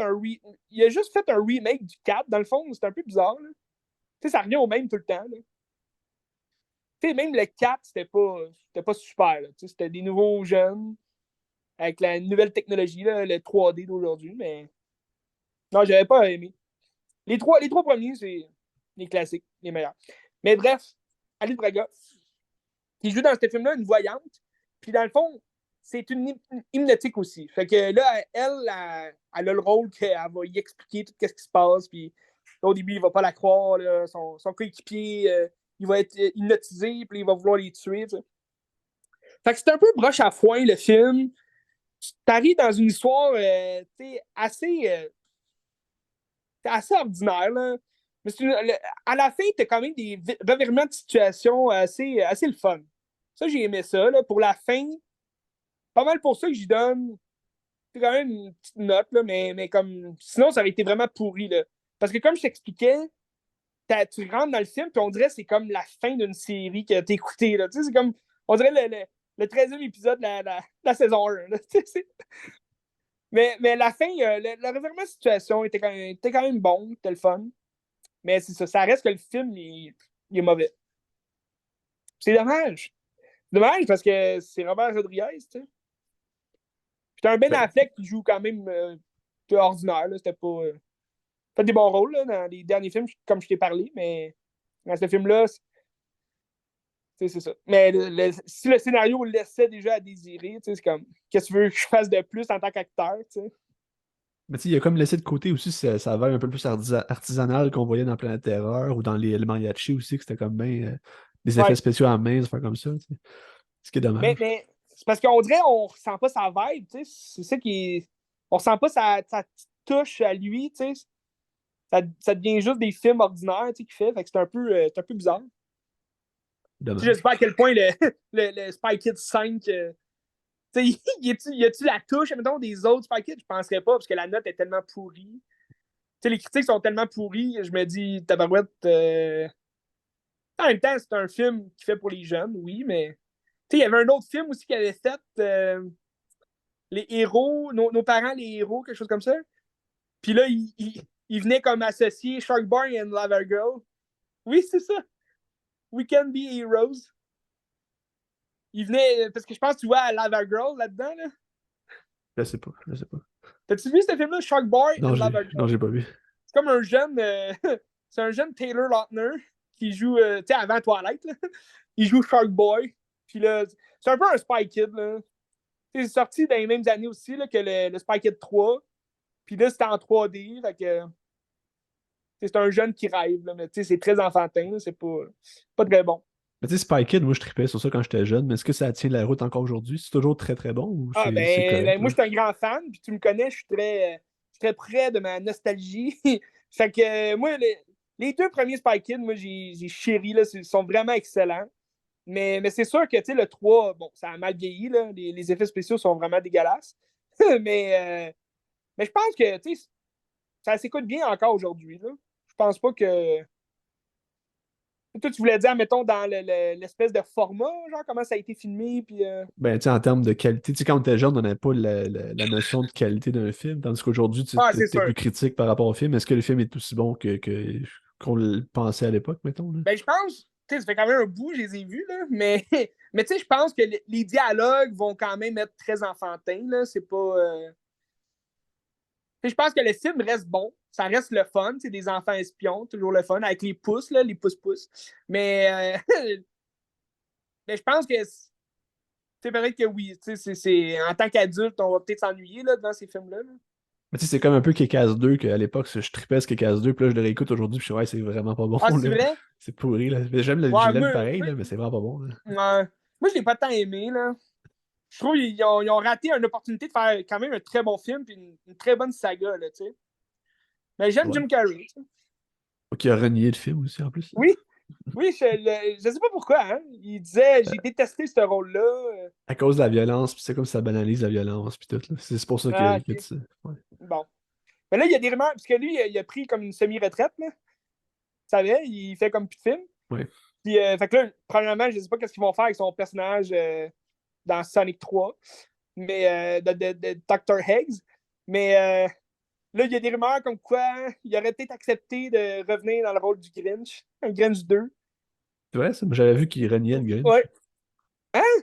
il a juste fait un remake du 4, dans le fond. C'est un peu bizarre, là. Tu sais, ça revient au même tout le temps, là. Tu sais, même le 4, c'était pas super, là. Tu sais, c'était des nouveaux jeunes avec la nouvelle technologie, là, le 3D d'aujourd'hui, mais non, j'avais pas aimé. Les trois premiers, c'est les classiques, les meilleurs. Mais bref, Alice Braga, qui joue dans ce film-là une voyante, puis dans le fond, c'est une hypnotique aussi. Fait que là, elle a le rôle qu'elle va y expliquer tout ce qui se passe, puis là, au début, il va pas la croire, là, son coéquipier, il va être hypnotisé, puis il va vouloir les tuer, tu sais. Fait que c'est un peu broche à foin, le film. Tu t'arrives dans une histoire assez ordinaire. Là. Mais à la fin, tu as quand même des revirements de situation assez le fun. Ça, j'ai aimé ça. Là. Pour la fin, pas mal pour ça que j'y donne. C'est quand même une petite note, là, mais comme. Sinon, ça aurait été vraiment pourri. Là. Parce que comme je t'expliquais, tu rentres dans le film, puis on dirait que c'est comme la fin d'une série que tu écoutée. Là. C'est comme. On dirait le 13e épisode de la saison 1. Là. Mais la fin, le revirement de situation était quand même bon, c'était le fun. Mais c'est ça, ça reste que le film, il est mauvais. C'est dommage. Dommage parce que c'est Robert Rodriguez, tu sais. Puis t'as un Ben Ben, Affleck qui joue quand même ordinaire, là. C'était pas. Fait des bons rôles là, dans les derniers films, comme je t'ai parlé, mais dans ce film-là, c'est ça. Mais si le scénario le laissait déjà à désirer, c'est comme, qu'est-ce que tu veux que je fasse de plus en tant qu'acteur, tu sais? mais tu sais, il a comme laissé de côté aussi ça avait un peu plus artisanal qu'on voyait dans Planète Terreur ou dans le Mariachi aussi, que c'était comme bien des effets Ouais. spéciaux à main, des affaires comme ça. Tu sais. Ce qui est dommage. Mais c'est parce qu'on dirait qu'on ressent pas sa vibe, tu sais. C'est ça qui est. On ressent pas sa petite touche à lui, tu sais. Ça devient juste des films ordinaires, tu sais, qu'il fait. Fait que c'est un peu bizarre. Tu sais, je sais Dommage. pas à quel point le Spy Kids 5, tu sais, y a-tu la touche, mettons, des autres Spy Kids? Je penserais pas, parce que la note est tellement pourrie. Tu sais, les critiques sont tellement pourries, je me dis, tabarouette. En même temps, c'est un film qui fait pour les jeunes, oui, mais. Tu sais, il y avait un autre film aussi qui avait fait. Les héros, nos parents, les héros, quelque chose comme ça. Puis là, il venait comme associé Shark Boy et Lava Girl. Oui, c'est ça. We Can Be Heroes. Il venait, parce que je pense que tu vois Lava Girl là-dedans. Là. Je sais pas, je sais pas. T'as-tu vu ce film-là, Shark Boy and Non, Lava non, Girl? j'ai pas vu. C'est comme un jeune, c'est un jeune Taylor Lautner qui joue, tu sais, avant Twilight, là. Il joue Shark Boy. Puis là, c'est un peu un Spy Kid, là. C'est sorti dans les mêmes années aussi là, que le Spy Kid 3. Puis là, c'était en 3D. Fait que c'est un jeune qui rêve, là, mais c'est très enfantin, là, c'est pas très bon. Mais tu sais, Spy Kid, moi je tripais sur ça quand j'étais jeune, mais est-ce que ça tient la route encore aujourd'hui? C'est toujours très très bon ou Ah c'est correct, moi là? je suis un grand fan, puis tu me connais, je suis très près de ma nostalgie. Fait que moi, les deux premiers Spy Kids, moi j'ai chéri, là, ils sont vraiment excellents. Mais c'est sûr que le 3, bon, ça a mal vieilli, là, les effets spéciaux sont vraiment dégueulasses. mais, mais je pense que ça s'écoute bien encore aujourd'hui. Là. Je pense pas que. Toi, tu voulais dire, mettons, dans l'espèce de format, genre, comment ça a été filmé, puis. Ben, tu sais, en termes de qualité, tu sais, quand on était jeune, on n'avait pas la notion de qualité d'un film, tandis qu'aujourd'hui, tu Ah, c'est es sûr. plus critique par rapport au film. Est-ce que le film est aussi bon qu'on le pensait à l'époque, mettons, là? Ben, je pense, ça fait quand même un bout, je les ai vus, là, mais, mais tu sais, je pense que les dialogues vont quand même être très enfantins, là, c'est pas. Je pense que le film reste bon, ça reste le fun, c'est des enfants espions, toujours le fun, avec les pouces, là, les pouces-pouces. Mais, mais je pense que c'est peut-être que oui, en tant qu'adulte, on va peut-être s'ennuyer là, devant ces films-là. Là. Mais tu sais, c'est comme un peu Kick-Ass 2, qu'à l'époque, je tripais ce Kick-Ass 2, puis là, je le réécoute aujourd'hui, puis je suis ouais, c'est vraiment pas bon, Ah, c'est là. vrai? C'est pourri, là. Mais je Ouais, l'aime pareil, moi, là, mais c'est vraiment pas bon, là. moi, je l'ai pas tant aimé, là. je trouve qu'ils ont raté une opportunité de faire quand même un très bon film et une très bonne saga, là, tu sais. Mais j'aime Ouais. Jim Carrey. Qui a renié le film aussi, en plus. Oui, oui, je sais pas pourquoi, hein. Il disait, j'ai détesté ce rôle-là. À cause de la violence, puis c'est comme ça banalise la violence, puis tout. Là. C'est pour ça Ah, qu'il a ok. dit ça. Ouais. Bon. Mais là, il y a des rumeurs, parce que lui, il a pris comme une semi-retraite, là. Tu savais, il fait comme plus de films. Ouais. Puis, fait que là, premièrement, je sais pas qu'est-ce qu'ils vont faire avec son personnage dans Sonic 3, mais de Dr. Higgs. Mais là, il y a des rumeurs comme quoi il aurait peut-être accepté de revenir dans le rôle du Grinch, un Grinch 2. C'est vrai, ça? Moi, j'avais vu qu'il reniait le Grinch. Ouais. Hein? Oui,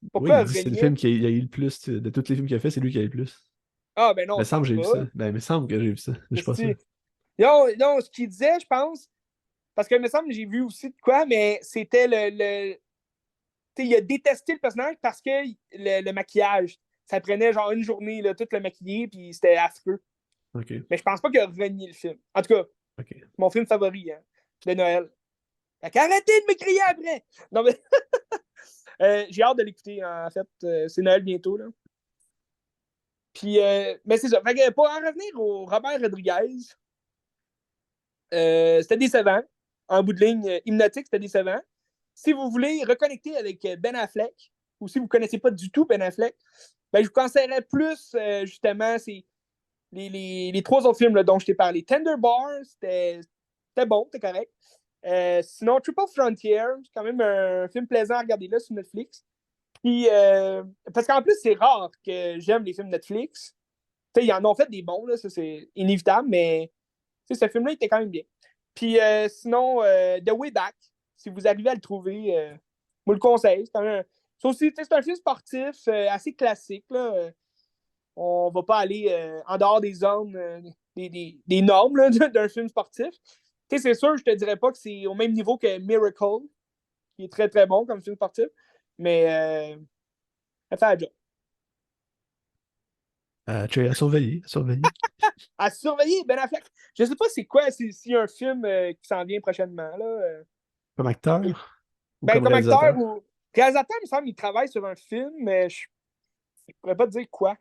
il Pourquoi dit que c'est le renier? film il a eu le plus. De tous les films qu'il a fait, c'est lui qui a eu le plus. Ah, ben Il me non, je semble pense que j'ai vu ça. pas. Ben, il me semble que j'ai vu ça. Je suis pas sûr. Si. Non, non, ce qu'il disait, je pense, parce que il me semble que j'ai vu aussi de quoi, mais c'était il a détesté le personnage parce que le maquillage, ça prenait genre une journée, là, tout le maquillé, puis c'était affreux. Ok. Mais je pense pas qu'il a renié le film. En tout cas, Ok. mon film favori, hein, de Noël. Fait qu'arrêtez de me crier après! Non, mais j'ai hâte de l'écouter, en fait. C'est Noël bientôt, là. Puis, mais c'est ça. Fait que pour en revenir au Robert Rodriguez, c'était décevant. En bout de ligne, hypnotique, c'était décevant. Si vous voulez reconnecter avec Ben Affleck, ou si vous ne connaissez pas du tout Ben Affleck, ben, je vous conseillerais plus, justement, les trois autres films là, dont je t'ai parlé. Tender Bar, c'était bon, c'était correct. Sinon, Triple Frontier, c'est quand même un film plaisant à regarder là sur Netflix. Puis, parce qu'en plus, c'est rare que j'aime les films Netflix. Ils en ont fait des bons, là, ça c'est inévitable, mais ce film-là était quand même bien. Puis sinon, The Way Back, si vous arrivez à le trouver, moi le conseille. C'est un film sportif assez classique. Là. On va pas aller en dehors des zones, des normes là, d'un film sportif. C'est sûr, je te dirais pas que c'est au même niveau que Miracle, qui est très très bon comme film sportif, mais ça fait la job. À surveiller, à surveiller. À surveiller, Ben Affleck. Je sais pas c'est quoi, s'il y a un film qui s'en vient prochainement. Là, Comme acteur ou ben, comme comme acteur réalisateur? ou réalisateur, il me semble qu'il travaille sur un film, mais je ne pourrais pas te dire quoi.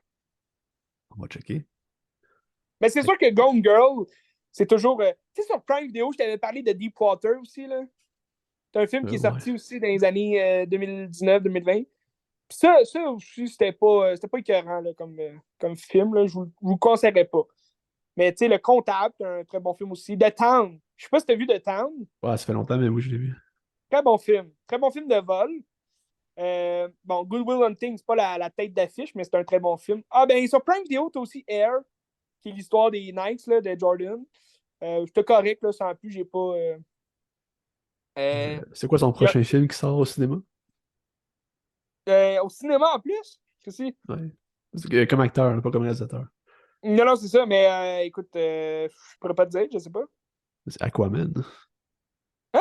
On va checker. Mais c'est sûr que Gone Girl, c'est toujours. Tu sais, sur Prime Video, je t'avais parlé de Deepwater aussi. Là. C'est un film qui est Ouais. sorti aussi dans les années 2019-2020. Puis ça aussi, c'était pas écœurant là, comme film. Là. Je vous le conseillerais pas. Mais tu sais, Le Comptable, c'est un très bon film aussi. The Town. Je sais pas si tu as vu The Town. Ouais, ça fait longtemps, mais oui, je l'ai vu. Très bon film. Très bon film de vol. Bon, Good Will Hunting, c'est pas la tête d'affiche, mais c'est un très bon film. Ah, ben, sur Prime Video, t'as aussi Air, qui est l'histoire des Knights là, de Jordan. Je te correct, là, sans plus, j'ai pas. C'est quoi son Y a- prochain film qui sort au cinéma? au cinéma en plus? Ouais. Comme acteur, pas comme réalisateur. Non, non, c'est ça, mais écoute, je pourrais pas te dire, je sais pas. C'est Aquaman. Hein?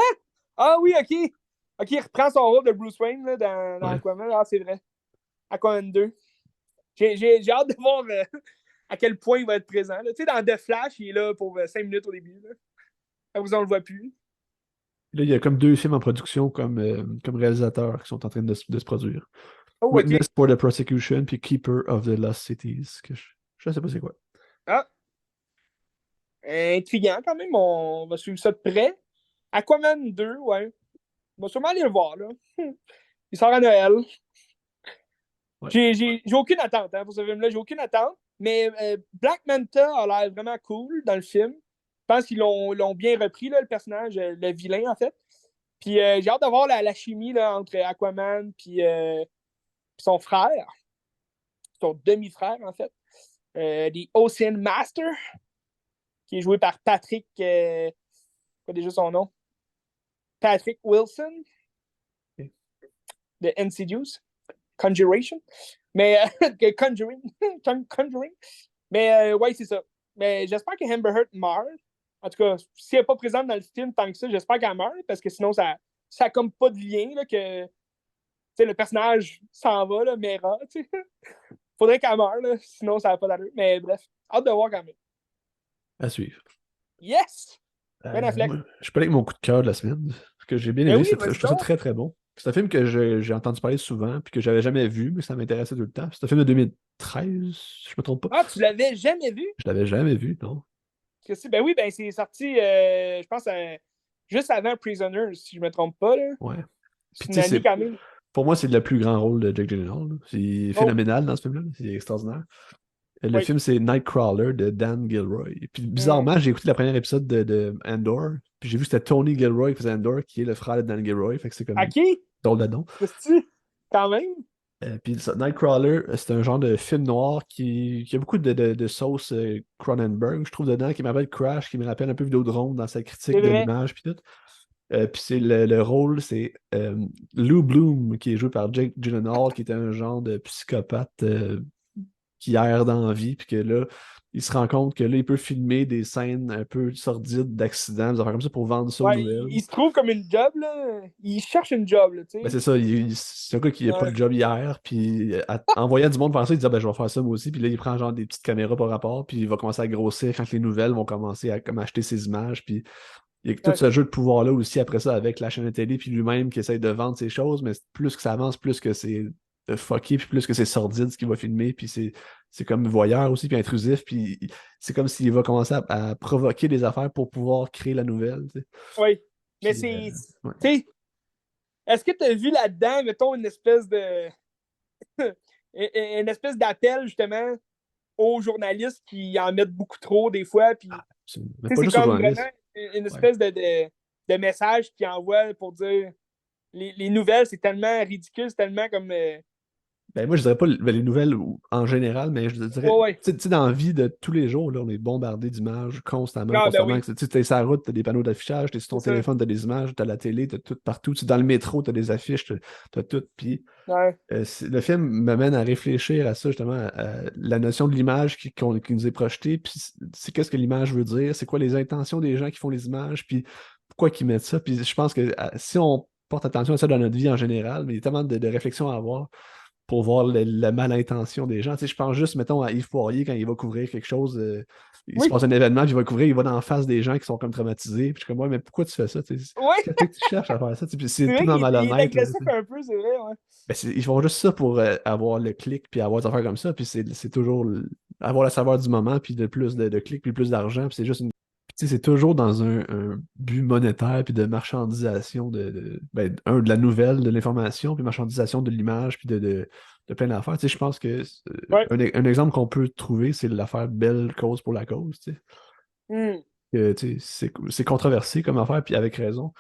Ah oui, ok. Ok, il reprend son rôle de Bruce Wayne là, dans Ouais. Aquaman. Ah, c'est vrai. Aquaman 2. J'ai hâte de voir à quel point il va être présent. Tu sais, dans The Flash, il est là pour 5 minutes au début. Là. Après, on le voit plus. Là, il y a comme deux films en production comme réalisateurs qui sont en train de se produire. Oh, ok. Witness for the Prosecution puis Keeper of the Lost Cities. Que je sais pas c'est quoi. Ah, intriguant quand même. On va suivre ça de près. Aquaman 2, ouais. On va sûrement aller le voir, là. Il sort à Noël. Ouais. J'ai aucune attente hein, pour ce film-là. J'ai aucune attente. Mais Black Manta a l'air vraiment cool dans le film. Je pense qu'ils l'ont bien repris, là, le personnage, le vilain, en fait. Puis j'ai hâte de voir la chimie là, entre Aquaman et son frère, son demi-frère, en fait. The Ocean Master, qui est joué par Patrick. Quoi déjà son nom? Patrick Wilson Ok. de Insidious. Conjuration. Mais Conjuring. Conjuring. Mais ouais, c'est ça. Mais j'espère que Amber Heard meurt. En tout cas, si elle n'est pas présente dans le film tant que ça, j'espère qu'elle meurt parce que sinon, ça n'a comme pas de lien là, que le personnage s'en va, là, Mera. Faudrait qu'elle meure, là, sinon ça n'a pas d'allure. Mais bref, hâte de voir quand même. À suivre. Yes! Ben Affleck. Moi, je peux aller avec mon coup de cœur de la semaine. Ce que j'ai bien Ben aimé, oui, je vas-y trouve ça donc. très très bon. C'est un film que j'ai entendu parler souvent, puis que j'avais jamais vu, mais ça m'intéressait tout le temps. C'est un film de 2013, si je me trompe pas. Ah, tu l'avais jamais vu? Je l'avais jamais vu, non? Ben oui, ben c'est sorti, je pense, juste avant Prisoners, si je me trompe pas, là. Ouais. Puis C'est tu une sais, année quand même. pour moi, c'est le plus grand rôle de Jake Gyllenhaal, là. C'est Oh, phénoménal dans ce film-là. C'est extraordinaire. Le oui. film, c'est Nightcrawler de Dan Gilroy. Et puis, Hmm. bizarrement, j'ai écouté le premier épisode de Andor. Puis j'ai vu que c'était Tony Gilroy qui faisait Andor, qui est le frère de Dan Gilroy. Fait que c'est comme OK, drôle dedans. c'est-tu? Quand même. Puis ça, Nightcrawler, c'est un genre de film noir qui a beaucoup de sauce Cronenberg, je trouve, dedans, qui m'appelle Crash, qui me rappelle un peu Vidéodrome dans sa C'est critique de vrai. l'image, puis tout. Puis c'est le rôle, c'est Lou Bloom, qui est joué par Jake Gyllenhaal, qui était un genre de psychopathe qui erre dans la vie, puis que là, il se rend compte que là, il peut filmer des scènes un peu sordides d'accidents, des affaires comme ça pour vendre ça aux Ouais, nouvelles. il se trouve comme une job, là. Il cherche une job, là, tu Ben sais. c'est ça, c'est un gars qui n'a pas Ouais, de job hier, puis en voyant du monde faire ça, il dit ah, ben, je vais faire ça moi aussi, puis là il prend genre des petites caméras par rapport, puis il va commencer à grossir quand les nouvelles vont commencer à comme, acheter ses images, puis il y a tout ouais, ce jeu de pouvoir-là aussi après ça avec la chaîne de télé, puis lui-même qui essaye de vendre ses choses, mais plus que ça avance, plus que c'est fucké, puis plus que c'est sordide ce qu'il va filmer, puis c'est comme voyeur aussi, puis intrusif, puis c'est comme s'il va commencer à provoquer des affaires pour pouvoir créer la nouvelle, tu sais. ouais. Mais Puis, ouais. tu sais, est-ce que tu as vu là-dedans, mettons, une espèce de. Une espèce d'appel, justement, aux journalistes qui en mettent beaucoup trop des fois. Puis, Mais tu sais, pas c'est juste aux comme vraiment journalistes. une Ouais. espèce de message qu'ils envoient pour dire les nouvelles, c'est tellement ridicule, c'est tellement comme. Ben moi, je dirais pas les nouvelles en général, mais je dirais, Ouais, ouais. tu sais, dans la vie de tous les jours, là, on est bombardé d'images constamment, Ah, ben constamment. oui, Tu sais, t'es sur la route, t'as des panneaux d'affichage, t'es sur c'est ton ça. téléphone, t'as des images, t'as la télé, t'as tout partout. Tu sais, dans le métro, t'as des affiches, t'as tout. Puis Ouais. le film m'amène à réfléchir à ça, justement, à la notion de l'image qui nous est projetée, puis c'est qu'est-ce que l'image veut dire, c'est quoi les intentions des gens qui font les images, puis pourquoi ils mettent ça. Puis je pense que si on porte attention à ça dans notre vie en général, mais il y a tellement de réflexions à avoir pour voir la malintention des gens. Tu sais, je pense juste, mettons, à Yves Poirier quand il va couvrir quelque chose, il se Oui, passe un événement, puis il va couvrir, il va dans la face des gens qui sont comme traumatisés. Puis je suis comme, ouais, mais pourquoi tu fais ça? Tu sais, oui. qu'est-ce que tu cherches à faire ça? Tu sais, puis c'est C'est tout vrai dans qu'il est malhonnête. Là, tu agressif sais. un peu, c'est vrai, ouais. Ben, ils font juste ça pour avoir le clic, puis avoir des affaires comme ça. Puis c'est toujours avoir la saveur du moment, puis de plus de clics, puis plus d'argent. Puis c'est juste une. Tu sais, c'est toujours dans un but monétaire, puis de marchandisation ben, de la nouvelle, de l'information, puis marchandisation de l'image, puis de plein d'affaires. Tu sais, je pense que Ouais. un exemple qu'on peut trouver, c'est l'affaire Belle Cause pour la cause. Tu sais. Hmm. Tu sais, c'est controversé comme affaire, puis avec raison.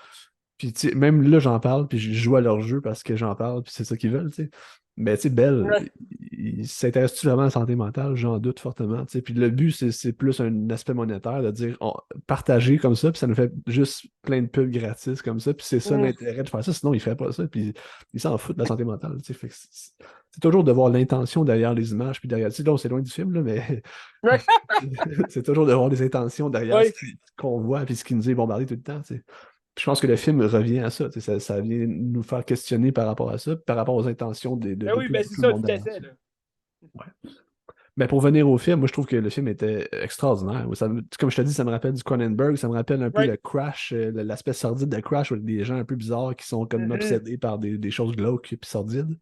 Puis tu sais, même là, j'en parle, puis je joue à leur jeu parce que j'en parle, puis c'est ça qu'ils veulent, tu sais. Mais tu sais, Belle, Ouais. il s'intéresse-tu vraiment à la santé mentale? J'en doute fortement, tu sais. Puis le but, c'est plus un aspect monétaire, de dire, partager comme ça, puis ça nous fait juste plein de pubs gratis comme ça, puis c'est ça Hmm. l'intérêt de faire ça, sinon il ferait pas ça, puis il s'en fout de la santé mentale, tu sais. Fait que c'est toujours de voir l'intention derrière les images, puis derrière, tu sais, là, c'est loin du film, là, mais Ouais. c'est toujours de voir les intentions derrière Ouais. qu'on voit, puis ce qui nous est bombardé tout le temps, tu sais. Je pense que le film revient à ça, tu sais, ça vient nous faire questionner par rapport à ça, par rapport aux intentions Ben oui, ben de c'est tout le ça, monde tout à derrière fait, ça. là. Ouais. Mais pour venir au film, moi je trouve que le film était extraordinaire. Comme je te dis, ça me rappelle du Cronenberg, ça me rappelle un peu Ouais. le Crash, l'aspect sordide de Crash avec des gens un peu bizarres qui sont comme Mhm. obsédés par des choses glauques et sordides.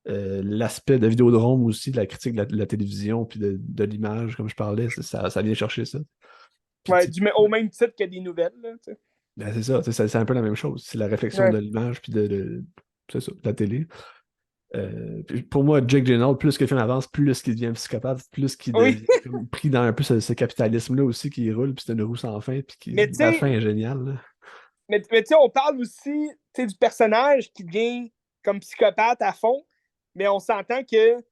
L'aspect de Vidéodrome aussi, de la critique de la télévision puis de l'image, comme je parlais, ça vient chercher ça. Puis Ouais, au même titre que des nouvelles, là, tu sais. ben, c'est ça, c'est un peu la même chose. C'est la réflexion Ouais. de l'image puis c'est ça, de la télé. Puis pour moi, Jake Gyllenhaal, plus que le film avance, plus qu'il devient psychopathe, plus qu'il Oui. devient comme pris dans un peu ce capitalisme-là aussi qui roule, puis c'est une roue sans fin, puis Mais tu la fin sais, est géniale. Là. mais tu sais, on parle aussi, tu sais, du personnage qui devient comme psychopathe à fond, mais on s'entend que, tu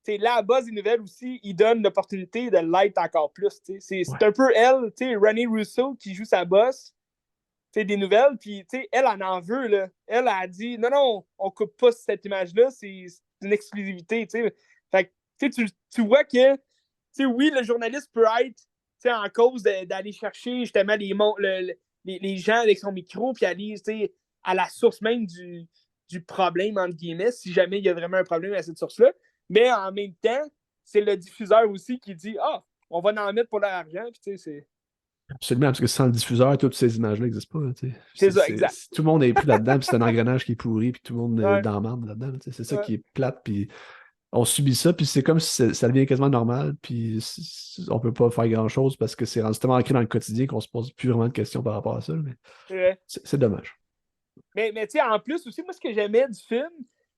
sais, là, à base des nouvelles aussi, il donne l'opportunité de l'être encore plus, tu sais. C'est Ouais. un peu elle, tu sais, Renée Russo qui joue sa boss, tu sais, des nouvelles, puis, tu sais, elle en veut, là. Elle a dit, non, non, on coupe pas cette image-là, c'est une exclusivité, tu sais. Fait que, tu vois que, tu sais, oui, le journaliste peut être, tu sais, en cause d'aller chercher, justement, les gens avec son micro, puis aller, tu sais, à la source même du problème, entre guillemets, si jamais il y a vraiment un problème à cette source-là. Mais en même temps, c'est le diffuseur aussi qui dit, ah, on va en mettre pour l'argent, puis, tu sais, c'est. Absolument, parce que sans le diffuseur, toutes ces images-là n'existent pas. Tu sais. C'est ça, exact. Tout le monde est pris là-dedans, puis c'est un engrenage qui est pourri, puis tout le monde est Ouais, dans la marde là-dedans. Tu sais. C'est ça ouais. qui est plate, puis on subit ça, puis c'est comme si ça devient quasiment normal, puis on peut pas faire grand-chose parce que c'est rendu tellement ancré dans le quotidien qu'on se pose plus vraiment de questions par rapport à ça. Mais C'est vrai. c'est dommage. Mais tu sais, en plus aussi, moi, ce que j'aimais du film,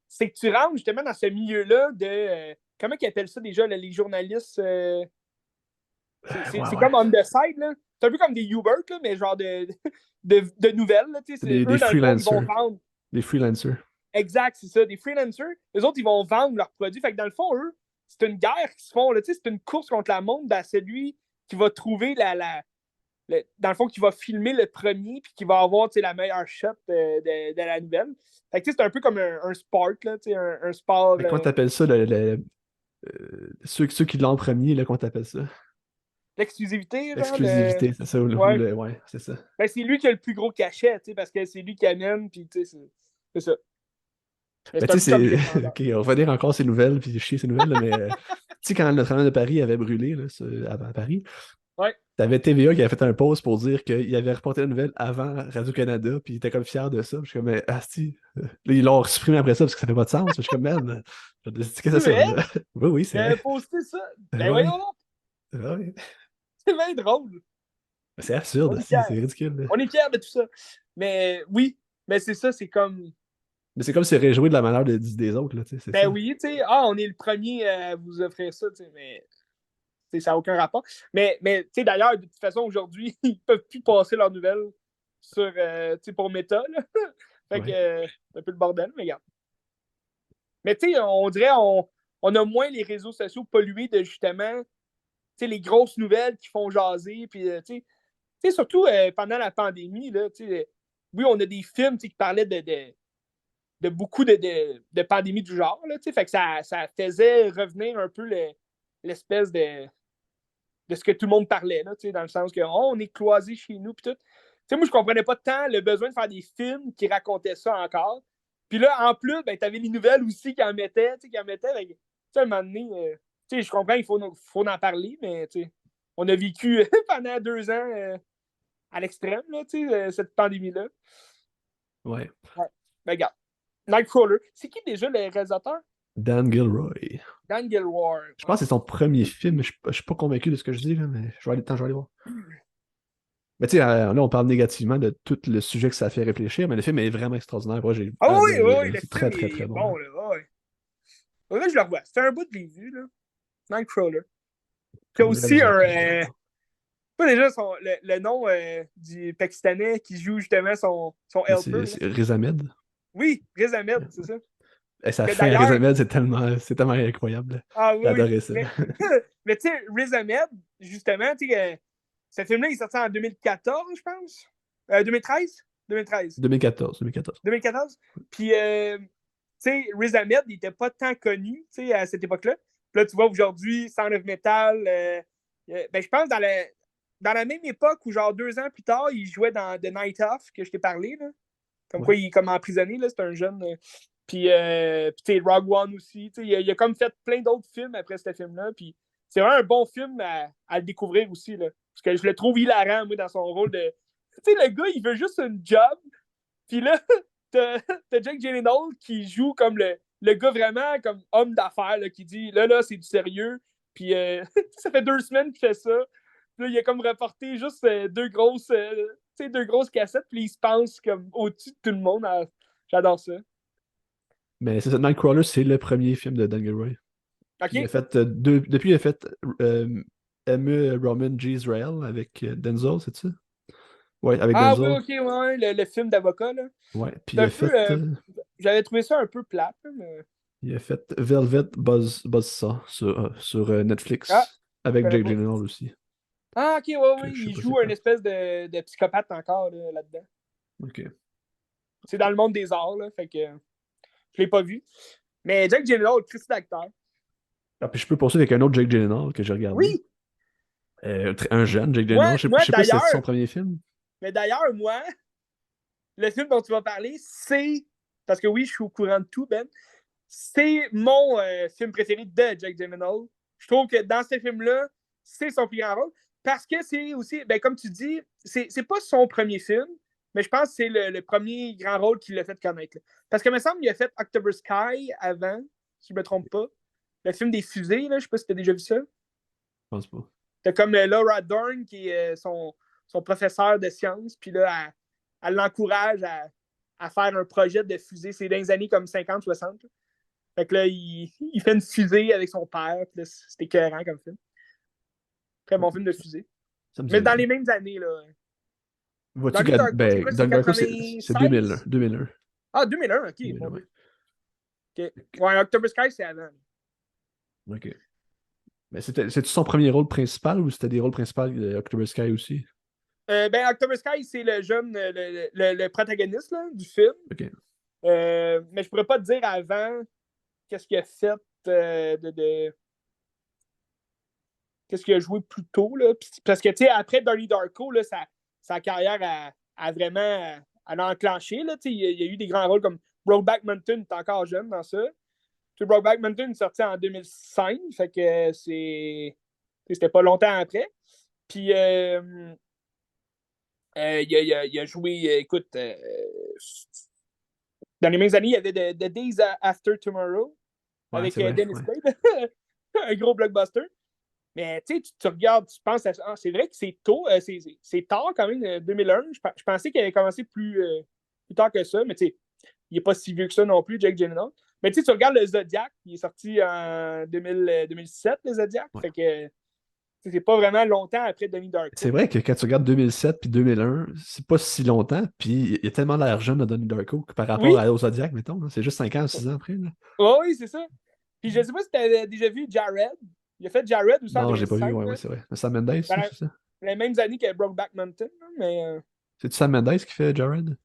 c'est que tu rentres justement dans ce milieu-là de. Comment ils appellent ça déjà, là, les journalistes Ouais, c'est ouais. comme on the side, là. C'est un peu comme des Uber, là, mais genre de nouvelles, là. Tu sais, Des eux, dans le fond, ils vont freelancers. vendre. Des freelancers. Exact, c'est ça, des freelancers. Les autres, ils vont vendre leurs produits. Fait que dans le fond, eux, c'est une guerre qui se font, là. Tu sais, c'est une course contre la montre à celui qui va trouver dans le fond, qui va filmer le premier puis qui va avoir la meilleure shot de la nouvelle. Fait que, c'est un peu comme un sport, là, un sport. Mais comment t'appelles ça, ceux qui l'ont en premier, là, comment t'appelles ça? L'exclusivité, genre. L'exclusivité, c'est ça. Ouais. Ouais, c'est ça. Ben, c'est lui qui a le plus gros cachet, parce que c'est lui qui amène, puis c'est ça. Mais Mais c'est un tu peu comme sais, les c'est. vendeurs. Ok, on va dire encore ces nouvelles, puis chier ces nouvelles, là, mais tu sais, quand Notre-Dame de Paris avait brûlé là, à Paris, Ouais. t'avais TVA qui avait fait un post pour dire qu'il avait reporté la nouvelle avant Radio-Canada, puis il était comme fier de ça. Puis je suis comme, mais asti. Là, ils l'ont supprimé après ça parce que ça fait pas de sens. Puis je suis comme, man, qu'est-ce que ça C'est vrai? sonne là? Oui, oui, c'est Il avait vrai. posté ça. Ben Oui, voyons donc, oui. c'est bien drôle. C'est On absurde, est c'est fiers. ridicule. Là. On est fiers de tout ça. Mais oui, mais c'est ça, c'est comme. Mais c'est comme se réjouir de la manière des autres, là, tu sais, c'est Ben ça. oui, tu sais, on est le premier à vous offrir ça, tu sais, mais ça n'a aucun rapport. Mais tu sais, d'ailleurs, de toute façon, aujourd'hui, ils ne peuvent plus passer leurs nouvelles sur, pour Meta, là. Fait que Ouais. c'est un peu le bordel, mais regarde. Mais tu sais, on dirait on a moins les réseaux sociaux pollués de justement les grosses nouvelles qui font jaser. Puis, surtout pendant la pandémie, là, oui, on a des films qui parlaient de beaucoup de pandémies du genre. Là, fait que ça faisait revenir un peu l'espèce de ce que tout le monde parlait, là, dans le sens que on est cloisé chez nous. Puis tout. Moi, je comprenais pas tant le besoin de faire des films qui racontaient ça encore. Puis là, en plus, ben, tu avais les nouvelles aussi qui en mettaient. Ben, à un moment donné, je comprends, faut en parler, mais on a vécu pendant 2 ans à l'extrême, là, cette pandémie-là. Ouais. Ouais. Ben, regarde. Nightcrawler. C'est qui déjà le réalisateur? Dan Gilroy. Dan Gilroy. Je pense Ouais. que c'est son premier film, mais je suis pas convaincu de ce que je dis, là, mais je vais aller voir. Mais tu sais, là, on parle négativement de tout le sujet que ça fait réfléchir, mais le film est vraiment extraordinaire. Moi, j'ai Ah oui, oui, adoré, oui, là. le C'est très, film très, est très bon. Là. bon, là. Ouais. Là, je le revois. C'était un bout de l'ai vu, là. Nightcrawler. Puis il y a Comme aussi un. réalisateur. Pas déjà le nom du Pakistanais qui joue justement son Mais helper. Là. c'est Riz Ahmed. Oui, Riz Ahmed, c'est ça. Et sa Mais fin à d'ailleurs, Riz Ahmed, c'est tellement incroyable. Là. ah J'ai oui, oui. adoré ça. Mais tu sais, Riz Ahmed, justement, ce film-là, il est sorti en 2014, je pense. 2013? 2013. 2014, 2014. 2014. Puis, tu sais, Riz Ahmed, il n'était pas tant connu, tu sais, à cette époque-là. Puis là, tu vois, aujourd'hui, Sound of Metal, ben, je pense dans la même époque où, genre, 2 ans plus tard, il jouait dans The Night Off, que je t'ai parlé, là. Comme quoi, Ouais. il est comme emprisonné, là, c'est un jeune. Puis, tu sais, Rogue One aussi. Tu sais, il a comme fait plein d'autres films après ce film-là. Puis, c'est vraiment un bon film à le découvrir aussi, là. Parce que je le trouve hilarant, moi, dans son rôle de. Tu sais, le gars, il veut juste un job. Puis là, t'as Jake Gyllenhaal qui joue comme le gars vraiment comme homme d'affaires, là, qui dit là, c'est du sérieux. Puis ça fait 2 semaines qu'il fait ça. Puis là, il a comme reporté juste deux grosses cassettes. Puis il se pense comme au-dessus de tout le monde. J'adore ça. Mais c'est ça, Nightcrawler, c'est le premier film de Dan Gilroy. Puis il a OK? fait depuis il a fait M. Roman G. Israel avec Denzel, c'est ça? Ouais, avec Ah oui, Denzel. OK, ouais, le film d'avocat, là. Ouais, puis C'est un peu. J'avais trouvé ça un peu plate, mais. il a fait Velvet Buzzsaw sur Ah, Netflix je avec connais Jake pas. Gyllenhaal aussi. Ah, OK, ouais, Que oui. je sais Il pas c'est joue un quoi. espèce de psychopathe encore là-dedans. Ok. C'est dans le monde des arts, là. Fait que je l'ai pas vu. Mais Jack Gyllenhaal, Christy d'acteur. Ah, puis je peux poursuivre avec un autre Jake Gyllenhaal que j'ai regardé. Oui! Un jeune Jake Moi, Gyllenhaal. moi Je sais pas si c'est son premier film. moi, le film dont tu vas parler, c'est. Parce que oui, je suis au courant de tout, Ben. C'est mon film préféré de Jack Gyllenhaal. Je trouve que dans ce film-là, c'est son plus grand rôle. parce que c'est aussi, ben, comme tu dis, c'est pas son premier film, mais je pense que c'est le premier grand rôle qui l'a fait connaître. Là. Parce que, il me semble qu'il a fait October Sky avant, si je me trompe pas. Le film des fusées, là, je sais pas si t'as déjà vu ça. Je pense pas. T'as comme Laura Dern, qui est son professeur de sciences, puis là, elle l'encourage à faire un projet de fusée. C'est dans les années comme 50-60. Fait que là, il fait une fusée avec son père, puis là, c'était écœurant comme film. Très bon film de fusée. Ça me dit Mais dans rien. les mêmes années, là. Vois-tu, Donnie Darko, c'est ben, quoi? C'est Donnie Darko, c'est 2001. 96? 2001. Ah, 2001, ok, 2001, mon ouais. Dieu. Okay. Ouais, October Sky, c'est avant. OK. Mais c'est-tu son premier rôle principal ou c'était des rôles principaux de October Sky aussi? Ben, October Sky, c'est le jeune, le protagoniste là, du film. OK. Mais je pourrais pas te dire avant qu'est-ce qu'il a fait qu'est-ce qu'il a joué plus tôt. Là. Parce que, tu sais, après Donnie Darko, là, sa carrière a vraiment a enclenché. Là, il y a eu des grands rôles comme Brokeback Mountain, il est encore jeune dans ça. Puis Brokeback Mountain est sorti en 2005, fait que c'était pas longtemps après. Puis il a joué, écoute, dans les mêmes années, il y avait The Days After Tomorrow Ouais, avec c'est vrai. Dennis Ouais. Quaid, un gros blockbuster. Mais tu sais, tu regardes, tu penses, c'est vrai que c'est tôt, c'est tard quand même, 2001. Je pensais qu'il avait commencé plus tard que ça, mais tu sais, il n'est pas si vieux que ça non plus, Jake Gyllenhaal. Mais tu sais, tu regardes le Zodiac, il est sorti en 2007, le Zodiac. Ouais. Fait que c'est pas vraiment longtemps après Donnie C'est Darko. vrai que quand tu regardes 2007 puis 2001, c'est pas si longtemps, puis il a tellement l'air jeune de Donnie Darko que par rapport Oui, au Zodiac, mettons. Là. C'est juste 5 ans, 6 ans après. Là. oh, oui, c'est ça. Puis je sais pas si tu avais déjà vu Jared. Il a fait Jared aussi en Non, j'ai pas vu. 2005, Ouais, ouais, là, c'est vrai. Sam Mendes, ça, dans c'est ça? les mêmes années que Brokeback Mountain. Là, mais C'est-tu Sam Mendes qui fait Jared?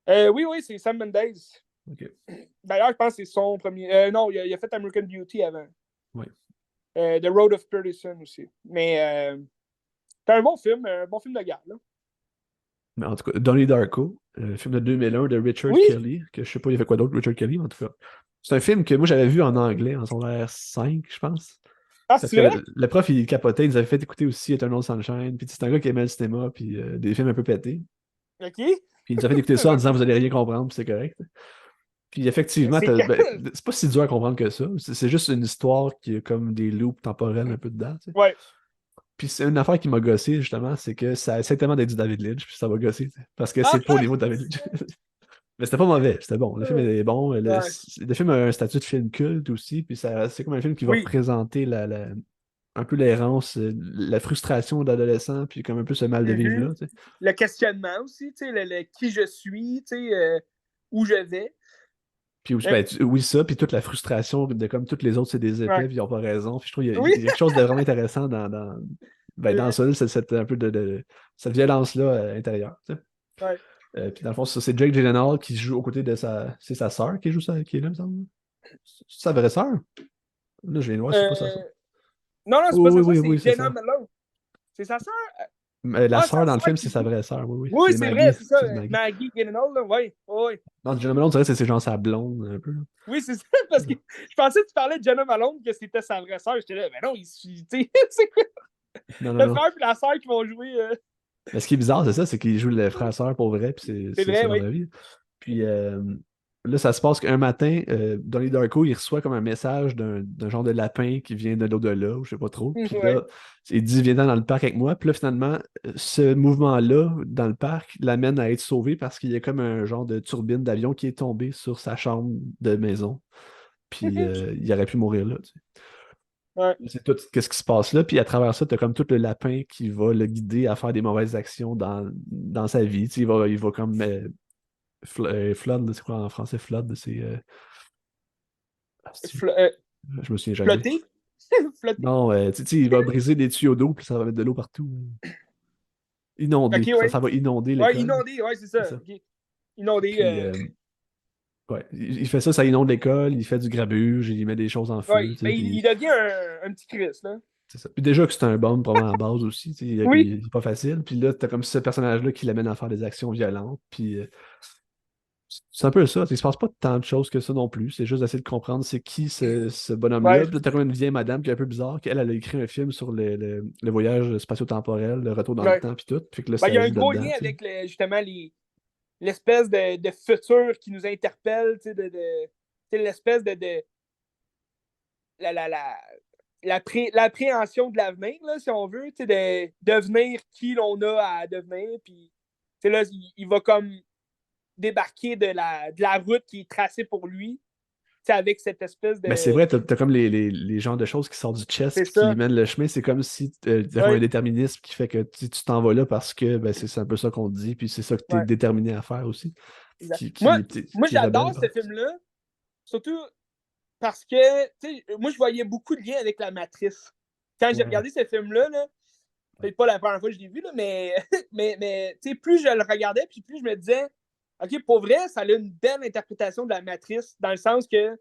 oui, oui, c'est Sam Mendes. OK. D'ailleurs, je pense que c'est son premier. Non, il a fait American Beauty avant. Ouais. The Road of Perdition aussi. Mais c'est un bon film de guerre. Là. Mais en tout cas, Donnie Darko, film de 2001 de Richard Oui! Kelly, que je sais pas, il y avait quoi d'autre, Richard Kelly, mais en tout cas. C'est un film que moi j'avais vu en anglais, en secondaire 5, je pense. Ah, Parce c'est que vrai? le prof, il capotait, il nous avait fait écouter aussi Eternal Sunshine, puis c'est un gars qui aimait le cinéma, puis des films un peu pétés. OK. Puis il nous a fait écouter ça en disant vous allez rien comprendre, puis c'est correct. Puis effectivement, C'est ben, c'est pas si dur à comprendre que ça. C'est juste une histoire qui a comme des loops temporels un peu dedans. Tu sais. Ouais. Puis c'est une affaire qui m'a gossé, justement, c'est que ça essaie tellement d'être du David Lynch, puis ça m'a gossé, tu sais, parce que Ah, c'est pas au niveau de David Lynch. Mais c'était pas mauvais, c'était bon. Le film est bon. ouais. Le film a un statut de film culte aussi, puis c'est comme un film qui va Oui. représenter un peu l'errance, la frustration d'adolescent, puis comme un peu ce mal de vivre Mhm. là. Tu sais. Le questionnement aussi, tu sais, le qui je suis, tu sais, où je vais. Puis aussi, Euh, ben, oui, ça, puis toute la frustration de comme toutes les autres, c'est des épais, ouais. puis ils n'ont pas raison. Puis je trouve qu'il y, Oui. il y a quelque chose de vraiment intéressant dans ça, c'est un peu cette violence-là intérieure. Tu sais. Ouais. Puis dans le fond, c'est Jake Gyllenhaal qui joue aux côtés de c'est sa sœur qui joue ça, qui est là, me semble. C'est sa vraie sœur? Là, je viens de voir, c'est pas sa sœur. Euh, non, non, c'est pas Oui, sa oui, soeur, oui, c'est oui, c'est Jenna ça. Malone. C'est sa soeur? Mais la Ah, sœur sa dans le soeur film, c'est qui sa joue. vraie sœur, oui, oui. Oui, C'est c'est vrai, Maggie. c'est ça. C'est Maggie. Maggie Gyllenhaal, là. Oui, oui. Non, Jenna Malone, c'est vrai, c'est genre sa blonde, un peu. Là. Oui, c'est ça, parce que je pensais que tu parlais de Jenna Malone, que c'était sa vraie sœur. J'étais là, mais non, c'est quoi? Non, non, Le non. frère et la sœur qui vont jouer. Mais ce qui est bizarre, c'est ça, c'est qu'il joue le frère-sœur pour vrai, puis C'est c'est vrai, dans oui. la vie. Puis là, ça se passe qu'un matin, Donnie Darko, il reçoit comme un message d'un genre de lapin qui vient de l'au-delà, ou je sais pas trop. Puis Ouais. là, il dit, viens dans le parc avec moi. Puis là, finalement, ce mouvement-là, dans le parc, l'amène à être sauvé parce qu'il y a comme un genre de turbine d'avion qui est tombée sur sa chambre de maison. Puis il aurait pu mourir là. Tu sais. Ouais. C'est tout qu'est-ce qui se passe là. Puis à travers ça, tu as comme tout le lapin qui va le guider à faire des mauvaises actions dans sa vie. Tu sais, il va comme flood, c'est quoi en français flood? C'est. Fl- euh, Je me souviens jamais. Flotter? Flotter? Non, tu sais, il va briser des tuyaux d'eau, puis ça va mettre de l'eau partout. Ok, Inonder. Ça, ouais. ça va inonder Ouais, l'école. inondé, ouais, c'est C'est ça. ça. Ok. Inondé. Puis, ouais, il fait ça, ça inonde l'école, il fait du grabuge, il met des choses en feu. Ouais, Tu ben, sais, puis, il devient un petit Chris, là. c'est ça. Puis déjà que c'est un bombe, probablement à base aussi. Tu sais, Oui. il est pas facile. Puis là, t'as comme ce personnage-là qui l'amène à faire des actions violentes. Puis C'est un peu ça. Il se passe pas tant de choses que ça non plus. C'est juste d'essayer de comprendre c'est qui ce bonhomme-là. Ouais, Puis là, t'as comme une vieille madame qui est un peu bizarre, qu'elle elle a écrit un film sur le voyage spatio-temporel, le retour dans le ouais. temps, puis tout. Puis que là, Ben, il y ça a un joue gros là-dedans, lien tu sais. avec justement l'espèce de futur qui nous interpelle, tu sais, tu sais, l'espèce de la, la, la, l'appréhension de l'avenir, là, si on veut, tu sais, de devenir qui l'on a à devenir. Puis, tu sais, là, il va comme débarquer de la route qui est tracée pour lui, tu sais, avec cette espèce Mais c'est de. vrai, t'as comme les genres de choses qui sortent du chest C'est puis qui lui ça. mènent le chemin. C'est comme si t'as comme un Ouais, déterminisme qui fait que tu t'en vas là parce que ben, c'est un peu ça qu'on te dit, puis c'est ça que t'es ouais. déterminé à faire aussi, Exact. Moi, qui est rebelle. j'adore ce film-là, surtout parce que, tu sais, moi, je voyais beaucoup de liens avec la Matrice. Quand j'ai Ouais. regardé ce film-là, là, peut-être pas la première fois que je l'ai vu, là, mais, mais tu sais, plus je le regardais, puis plus je me disais, OK, pour vrai, ça a une belle interprétation de la Matrice, dans le sens que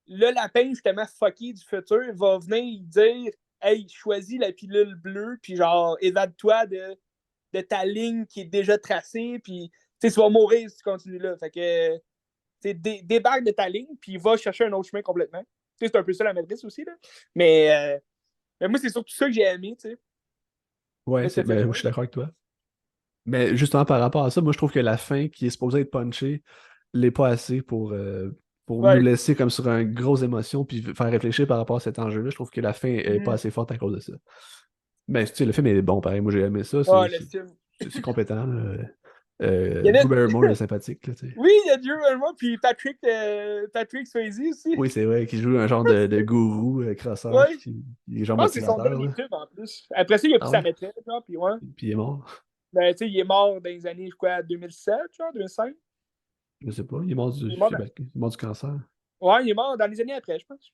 le lapin, justement, fucké du futur, va venir dire, hey, choisis la pilule bleue, puis genre, évade-toi de ta ligne qui est déjà tracée, puis tu sais, tu vas mourir si tu continues là. Fait que, tu sais, débarque de ta ligne, puis va chercher un autre chemin complètement. Tu sais, c'est un peu ça la matrice aussi, là. Mais moi, c'est surtout ça que j'ai aimé, tu sais, Ouais, de ce ben, je film-là. suis d'accord avec toi. Mais justement, par rapport à ça, moi, je trouve que la fin qui est supposée être punchée l'est pas assez pour nous Ouais. laisser comme sur une grosse émotion puis faire réfléchir par rapport à cet enjeu-là. Je trouve que la fin est pas Mhm. assez forte à cause de ça. Mais tu sais, le film est bon, pareil. Moi, j'ai aimé ça. Ah, le film. C'est compétent, là. Il y en a... Drew Barrymore est sympathique, là, tu sais. Oui, il y a Drew Barrymore, puis Patrick Swayze aussi. Oui, c'est vrai, qui joue un genre de gourou crosseur Ouais. qui est Je genre pense que c'est son motivateur, dernier là. film en plus. Après ça, il a pris Ah sa ouais? retraite, genre, puis ouais. Puis il est mort. Ben, tu sais, il est mort dans les années, quoi, 2007, genre, 2005. Je sais pas, il est mort Il du, est je mort sais pas, il est mort du cancer. Ouais, il est mort dans les années après, je pense.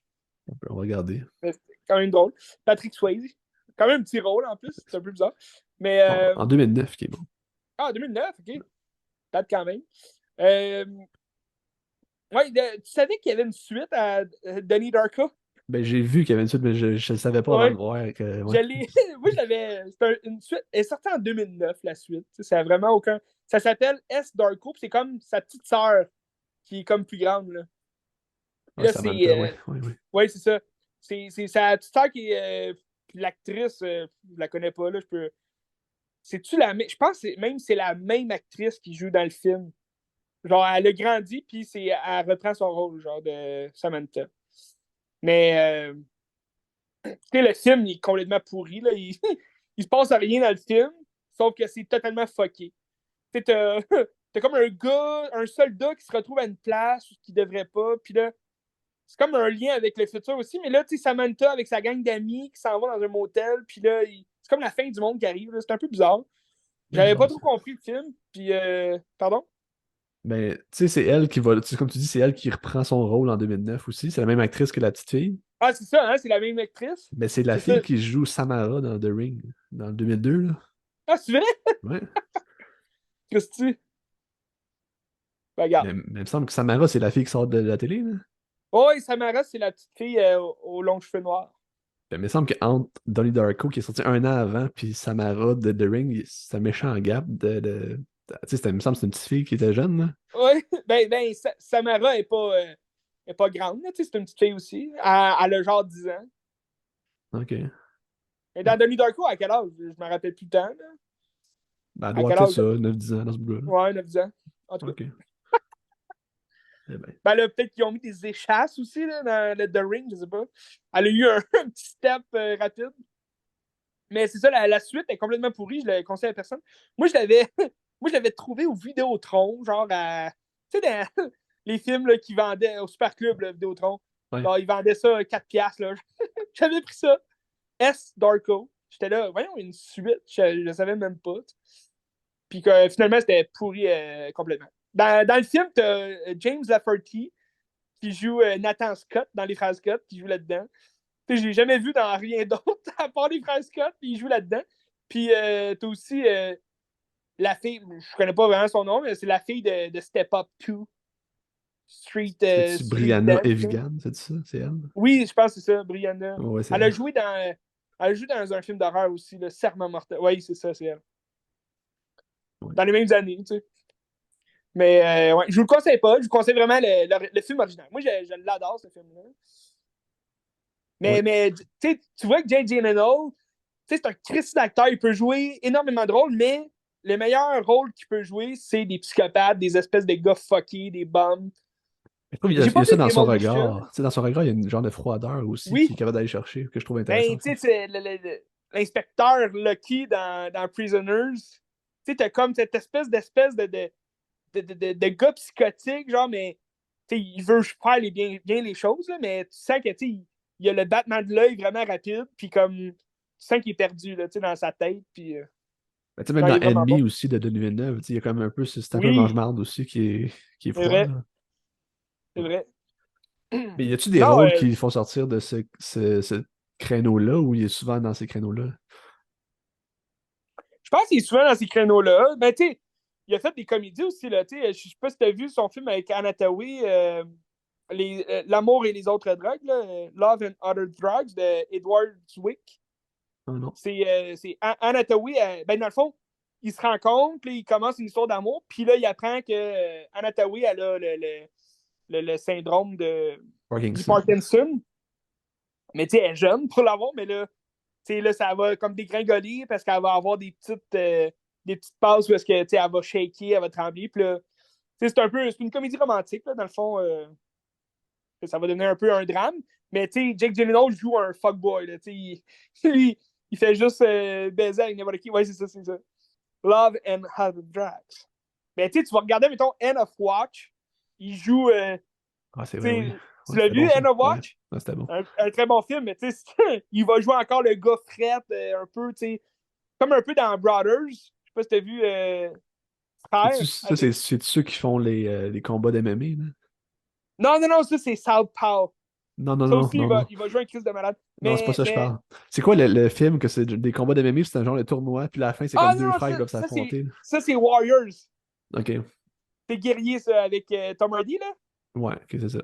On va regarder. Mais c'était quand même drôle. Patrick Swayze. Quand même un petit rôle en plus, c'est un peu bizarre. Mais En 2009 qui est mort. 2009, ok. Date quand même. Euh, ouais, tu savais qu'il y avait une suite à Donnie Darko? Ben, j'ai vu qu'il y avait une suite, mais je ne le savais pas avant de Ouais. voir que, Je ouais. l'ai. Moi, j'avais. Une suite. Elle est sortie en 2009, la suite. Tu sais, ça a vraiment aucun. Ça s'appelle S. Darko, puis c'est comme sa petite sœur qui est comme plus grande, là. Puis Ah, là, c'est. Samantha, ouais, ouais, ouais. Ouais, c'est ça. C'est sa petite sœur qui est. Puis l'actrice, je la connais pas, là. Je peux. C'est-tu la même. Je pense que même c'est la même actrice qui joue dans le film. Genre, elle a grandi, puis elle reprend son rôle, genre, de Samantha. Mais, tu sais, le film, il est complètement pourri, là. Il se passe rien dans le film, sauf que c'est totalement fucké. Tu sais, t'as comme un gars, un soldat qui se retrouve à une place où il devrait pas, puis là, c'est comme un lien avec le futur aussi, mais là, tu sais, Samantha avec sa gang d'amis qui s'en va dans un motel, puis là, c'est comme la fin du monde qui arrive, là. C'est un peu bizarre. C'est J'avais pas bizarre, trop ça. compris le film, puis, pardon? Mais, tu sais, c'est elle qui va, comme tu dis, c'est elle qui reprend son rôle en 2009 aussi. C'est la même actrice que la petite fille. Ah, c'est ça, hein, c'est la même actrice. Mais c'est la C'est ça. fille qui joue Samara dans The Ring, dans le 2002, là. Ah, c'est vrai? Ouais. Christy? Ben, regarde. Mais il me semble que Samara, c'est la fille qui sort de la télé, là. Oh, et Samara, c'est la petite fille aux longs cheveux noirs. Ben, il me semble qu'entre Donnie Darko, qui est sorti un an avant, puis Samara de The Ring, c'est un méchant gap tu sais, il me semble que c'est une petite fille qui était jeune, là. Oui, ben Samara est pas grande, là, tu sais, c'est une petite fille aussi. Elle a genre 10 ans. OK. Et dans Bon. Donnie Darko, à quel âge? Je me rappelle plus le temps, là. Ben, elle À doit avoir quel peut-être âge? ça, 9-10 ans dans ce bout-là, là. Ouais, 9 ans. En tout cas. OK. Eh ben. Ben là, peut-être qu'ils ont mis des échasses aussi, là, dans le The Ring, je sais pas. Elle a eu un, un petit step rapide. Mais c'est ça, la suite est complètement pourrie, je le conseille à personne. Moi, je l'avais, moi, je l'avais trouvé au Vidéotron, genre à. Tu sais, dans les films là, qui vendaient au Super Club, le Vidéotron. Ouais. Genre, ils vendaient ça à 4 piastres, là. J'avais pris ça. S. Darko. J'étais là, voyons, une suite, je le savais même pas. Puis que finalement, c'était pourri complètement. Dans le film, t'as James Lafferty qui joue Nathan Scott dans Les Frères Scott, qui joue là-dedans. Tu sais, je l'ai jamais vu dans rien d'autre à part Les Frères Scott, puis il joue là-dedans. Puis t'as aussi la fille, je connais pas vraiment son nom, mais c'est la fille de Step Up 2, C'est-tu Street Brianna Dance, là. Evigan, c'est ça? C'est elle? Oui, je pense que c'est ça, Brianna. Ouais, c'est Elle a elle. joué dans, elle a joué dans un film d'horreur aussi, le Serment mortel. Oui, c'est ça, c'est elle. Ouais. Dans les mêmes années, tu sais. Mais ouais, je vous le conseille pas. Je vous conseille vraiment le film original. Moi, je l'adore, ce film-là. Oui. Mais tu vois que Jake Gyllenhaal, c'est un Christ d'acteur. Il peut jouer énormément de rôles, mais le meilleur rôle qu'il peut jouer, c'est des psychopathes, des espèces de gars fuckés, des bums. Je trouve J'ai il y pas a ça vu dans son Demolition. regard. Tu sais, dans son regard, il y a une genre de froideur aussi qui Oui, est capable d'aller chercher, que je trouve ben, intéressante. tu sais, c'est l'inspecteur Lucky dans Prisoners. Tu sais, t'as comme cette d'espèce de gars psychotique, genre, mais tu sais, il veut faire bien les choses, là, mais tu sens que, tu sais, il a le battement de l'œil vraiment rapide, puis comme, tu sens qu'il est perdu, là, tu sais, dans sa tête, puis Ben, tu sais, même non, il dans est vraiment Enemy bon. aussi de Denis Villeneuve, tu sais, il y a quand même un peu, c'est un peu un Oui, mange-marde aussi qui est c'est froid, vrai, là. c'est vrai. Mais y a-tu des Non, rôles qui font sortir de ce créneau-là ou il est souvent dans ces créneaux-là? je pense qu'il est souvent dans ces créneaux-là. Ben, tu sais, il a fait des comédies aussi, là, tu sais, je sais pas si t'as vu son film avec Anna Thaoué, L'amour et les autres drogues, là, Love and Other Drugs, de Edward Zwick. Ah non. C'est Anna Thaoué, ben, dans le fond, ils se rencontrent, puis ils commencent une histoire d'amour, puis là, il apprend que Anna Thaoué, elle a le syndrome du Parkinson. Parkinson. Mais tu sais, elle est jeune pour l'avoir, mais là, tu sais, là, ça va comme dégringoler parce qu'elle va avoir des petites passes où est-ce que, tu sais, elle va shaker, elle va trembler. Puis là, tu sais, c'est une comédie romantique, là, dans le fond. Ça va devenir un peu un drame. Mais tu sais, Jake Gyllenhaal joue un fuckboy, là. Tu sais, il fait juste baiser avec n'importe qui. Ouais, c'est ça, c'est ça. Love and Other Drugs. Mais tu sais, tu vas regarder, mettons, End of Watch. Il joue, Ah, c'est vrai, oui. tu sais, tu Ouais, l'as c'était vu, bon ça. End of Ouais, Watch? ouais, c'était bon. Un très bon film, mais tu sais, il va jouer encore le gars fret, un peu, tu sais, comme un peu dans Brothers. Je sais pas si t'as vu Frère. Ça, c'est ceux qui font les combats d'MMA, là? Non, non, non, ça c'est Southpaw. Non, non, Ça non, aussi, non, non. il va jouer un Christ de malade. Non, c'est pas ça que je Mais. parle. C'est quoi le film que c'est des combats d'MMA, c'est un genre de tournoi, puis à la fin, c'est Ah comme non, deux non, frères qui doivent s'affronter, là? ça c'est Warriors. Ok. C'est guerrier, ça, avec Tom Hardy, là. Ouais, ok, c'est ça.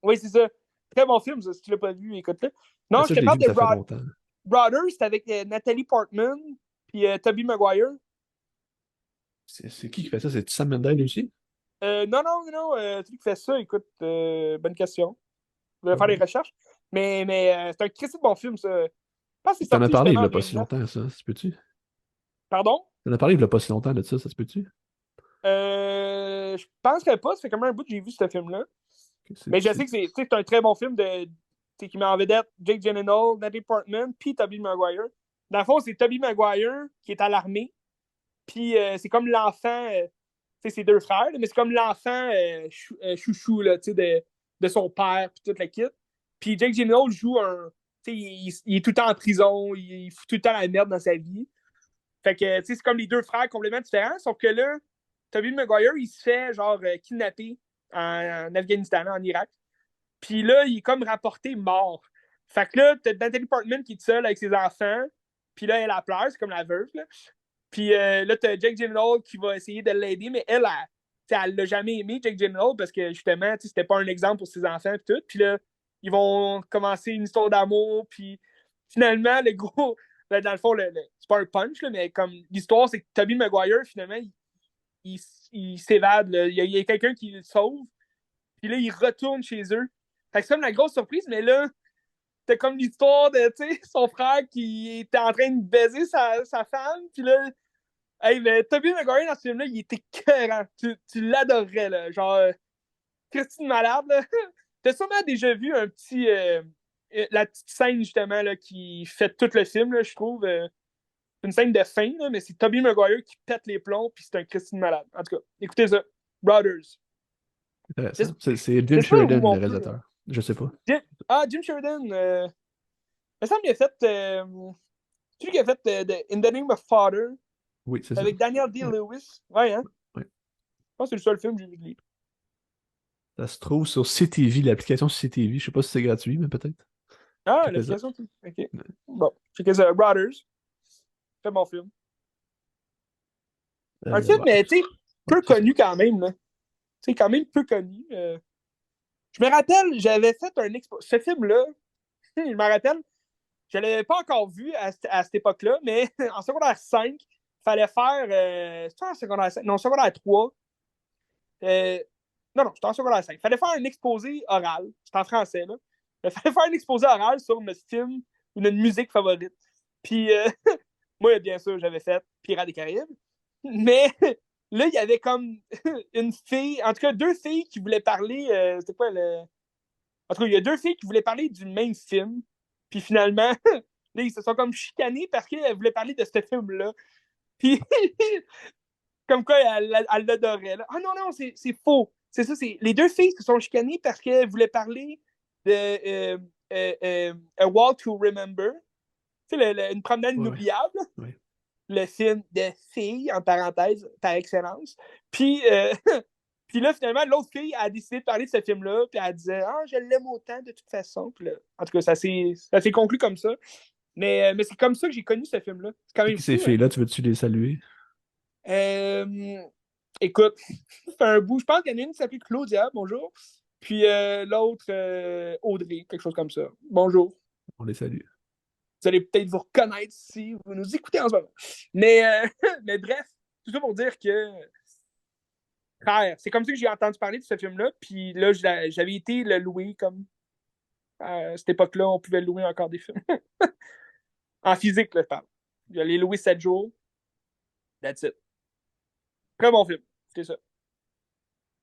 Oui, c'est ça. Très bon film, ça, si tu l'as pas vu, écoute-le. Mais Non, ça, je je te l'ai vu, parle mais de ça fait longtemps. Brothers, c'est avec Nathalie Portman, puis Tobey Maguire. C'est qui fait ça? C'est Sam Mendes aussi? Non, non, non, celui qui fait ça, écoute, bonne question. Je vais faire des Ouais. recherches. Mais c'est un Christy de bon film, ça. Je pense que c'est T'en as sorti parlé il justement y en a pas si 2009. longtemps, ça se peut-tu? Pardon? T'en as parlé il y a pas si longtemps de ça se peut-tu? Je penserais pas, ça fait quand même un bout que j'ai vu ce film-là. Ok, Mais je sais que c'est un très bon film qui met en vedette Jake Gyllenhaal, Natalie Portman, puis Tobey Maguire. Dans le fond, c'est Tobey Maguire qui est à l'armée, puis c'est comme l'enfant, c'est deux frères, mais c'est comme l'enfant chouchou là, de son père, puis toute la kit. Puis Jake Gyllenhaal joue il est tout le temps en prison, il fout tout le temps la merde dans sa vie. Fait que, c'est comme les deux frères complètement différents, sauf que là, Tobey Maguire, il se fait, genre, kidnapper en Afghanistan, en Irak. Puis là, il est comme rapporté mort. Fait que là, t'as Natalie Portman qui est seule avec ses enfants. Puis là, elle a pleure, c'est comme la veuve, là. Puis là, t'as Jake Gyllenhaal qui va essayer de l'aider, mais elle l'a jamais aimé, Jake Gyllenhaal, parce que justement, c'était pas un exemple pour ses enfants, puis tout. Puis là, ils vont commencer une histoire d'amour, puis finalement, le gros, ben, dans le fond, c'est pas un punch, là, mais comme l'histoire, c'est que Tobey Maguire, finalement, il s'évade. Il y a quelqu'un qui le sauve, puis là, il retourne chez eux. Fait que c'est comme la grosse surprise, mais là, c'était comme l'histoire de son frère qui était en train de baiser sa femme, puis là, hey, mais Tobey Maguire dans ce film-là, il était écœurant. Tu l'adorerais, là. Genre, Christine Malade, là. T'as sûrement déjà vu la petite scène, justement, là, qui fait tout le film, là, je trouve. Une scène de fin, là, mais c'est Tobey Maguire qui pète les plombs, puis c'est un Christine Malade. En tout cas, écoutez ça. Brothers. Je Intéressant. C'est Jim sais pas Sheridan, où le on peut. réalisateur. Je sais pas. Jim Sheridan. Il me semble qu'il a fait. C'est lui qui a fait In the Name of Father Oui, c'est ça. avec Daniel Ouais, Day-Lewis. Ouais, hein? ouais. Je pense que c'est le seul film que j'ai vu de lui. Ça se trouve sur CTV, l'application CTV. Je sais pas si c'est gratuit, mais peut-être. Ah, Checkez ça. l'application, tu. Ok. Bon, checkez ça. Brothers. Très bon film. Un film, Ouais, mais tu sais, ouais, peu c'est ça. connu quand même. Tu sais, quand même peu connu. Je me rappelle, j'avais fait un expo. Ce film-là, je me rappelle, je ne l'avais pas encore vu à cette époque-là, mais en secondaire 5, il fallait faire. C'était en secondaire 5? Non, secondaire 3. Non, j'étais en secondaire 5. Il fallait faire un exposé oral. C'était en français, là. Il fallait faire un exposé oral sur notre film ou notre musique favorite. Puis, moi, bien sûr, j'avais fait Pirates des Caraïbes. Mais là, il y avait comme une fille, en tout cas, deux filles qui voulaient parler. C'était quoi le. En tout cas, il y a deux filles qui voulaient parler du même film. Puis finalement, là, ils se sont comme chicanés parce qu'elles voulaient parler de ce film-là. Puis, comme quoi, elle l'adorait. Là. Ah non, non, c'est faux. C'est ça, c'est. Les deux filles se sont chicanées parce qu'elles voulaient parler de A Walk to Remember. Tu sais, une promenade Ouais, ouais. inoubliable. Ouais. Le film de filles, en parenthèse, par excellence. Puis, puis là, finalement, l'autre fille a décidé de parler de ce film-là, puis elle disait Ah, je l'aime autant de toute façon. Puis là, en tout cas, ça s'est conclu comme ça. Mais c'est comme ça que j'ai connu ce film-là. C'est quand C'est même qui ces fou, hein? filles-là? Tu veux-tu les saluer? Euh, Écoute, ça fait un bout. Je pense qu'il y en a une qui s'appelle Claudia, bonjour. Puis l'autre, Audrey, quelque chose comme ça. Bonjour. On les salue. Vous allez peut-être vous reconnaître si vous nous écoutez en ce moment. Mais, mais bref, tout ça pour dire que frère, c'est comme ça que j'ai entendu parler de ce film-là. Puis là, j'avais été le louer comme à cette époque-là, on pouvait louer encore des films. En physique, là, je parle. J'allais louer 7 jours. That's it. Très bon film. C'est ça.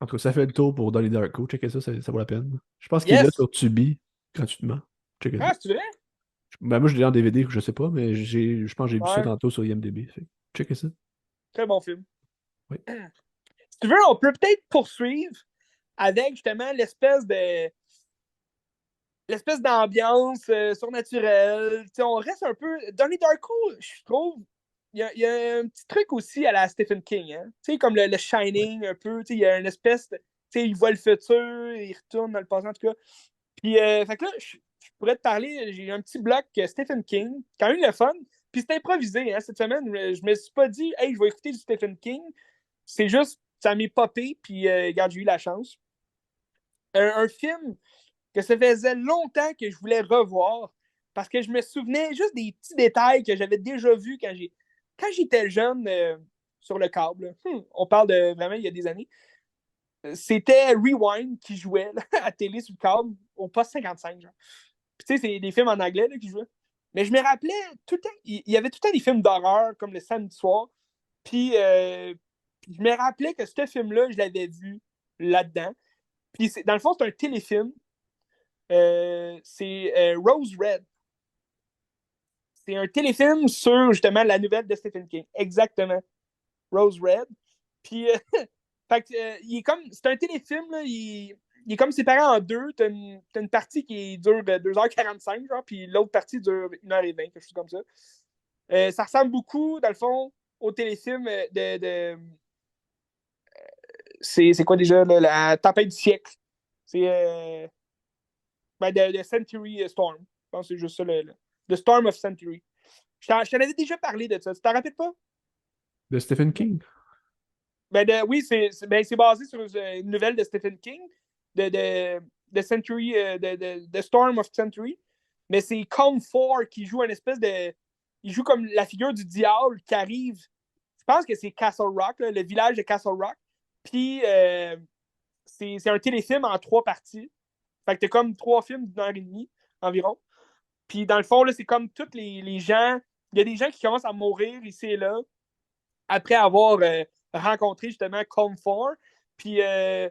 En tout cas, ça fait le tour pour Donnie Darko. Checkez ça, ça vaut la peine. Je pense qu'il est là Yes! sur Tubi, gratuitement. Checkez ça. Ah, c'est vrai? Ben, moi, je l'ai en DVD, je sais pas, mais je pense que j'ai vu ça Ouais. tantôt sur IMDb. Fait que checkez ça. Très bon film. Oui. Si tu veux, on peut peut-être poursuivre avec justement l'espèce d'ambiance surnaturelle. T'sais, on reste un peu. Donnie Darko, je trouve, il y a un petit truc aussi à la Stephen King. Hein? Comme le Ouais. Shining, un peu. Il y a une espèce de. Il voit le futur, il retourne dans le passé, en tout cas. Puis, fait que là, je pourrais te parler. J'ai un petit bloc Stephen King, quand même le fun. Puis c'est improvisé, hein, cette semaine. Je me suis pas dit, hey, je vais écouter du Stephen King. C'est juste, ça m'est popé, puis regarde, j'ai eu la chance. Un film que ça faisait longtemps que je voulais revoir parce que je me souvenais juste des petits détails que j'avais déjà vus quand j'étais jeune sur le câble. On parle de vraiment il y a des années. C'était Rewind qui jouait là, à télé sur le câble au poste 55. Genre. Puis, tu sais, c'est des films en anglais là, qui jouaient. Mais je me rappelais tout le temps, il y avait tout le temps des films d'horreur comme le samedi soir. Puis je me rappelais que ce film-là, je l'avais vu là-dedans. Puis dans le fond, c'est un téléfilm. C'est Rose Red. C'est un téléfilm sur justement la nouvelle de Stephen King. Exactement. Rose Red. Puis, fait que, c'est un téléfilm, là, il est comme séparé en deux. T'as une partie qui dure 2h45, genre, puis l'autre partie dure 1h20, quelque chose comme ça. Ça ressemble beaucoup, dans le fond, au téléfilm c'est quoi déjà, là, la tempête du siècle. C'est ben, de Century Storm. Je pense que c'est juste ça, The Storm of Century. Je t'en avais déjà parlé de ça. Tu t'en rappelles pas? De Stephen King? Oui, c'est basé sur une nouvelle de Stephen King, de Century, de Storm of Century. Mais c'est Calm 4 qui joue une espèce de. Il joue comme la figure du diable qui arrive. Je pense que c'est Castle Rock, là, le village de Castle Rock. Puis c'est un téléfilm en 3 parties. Fait que t'as comme 3 films d'1h30 environ. Puis dans le fond, là, c'est comme tous les gens. Il y a des gens qui commencent à mourir ici et là après avoir rencontré justement Comfort. Puis là,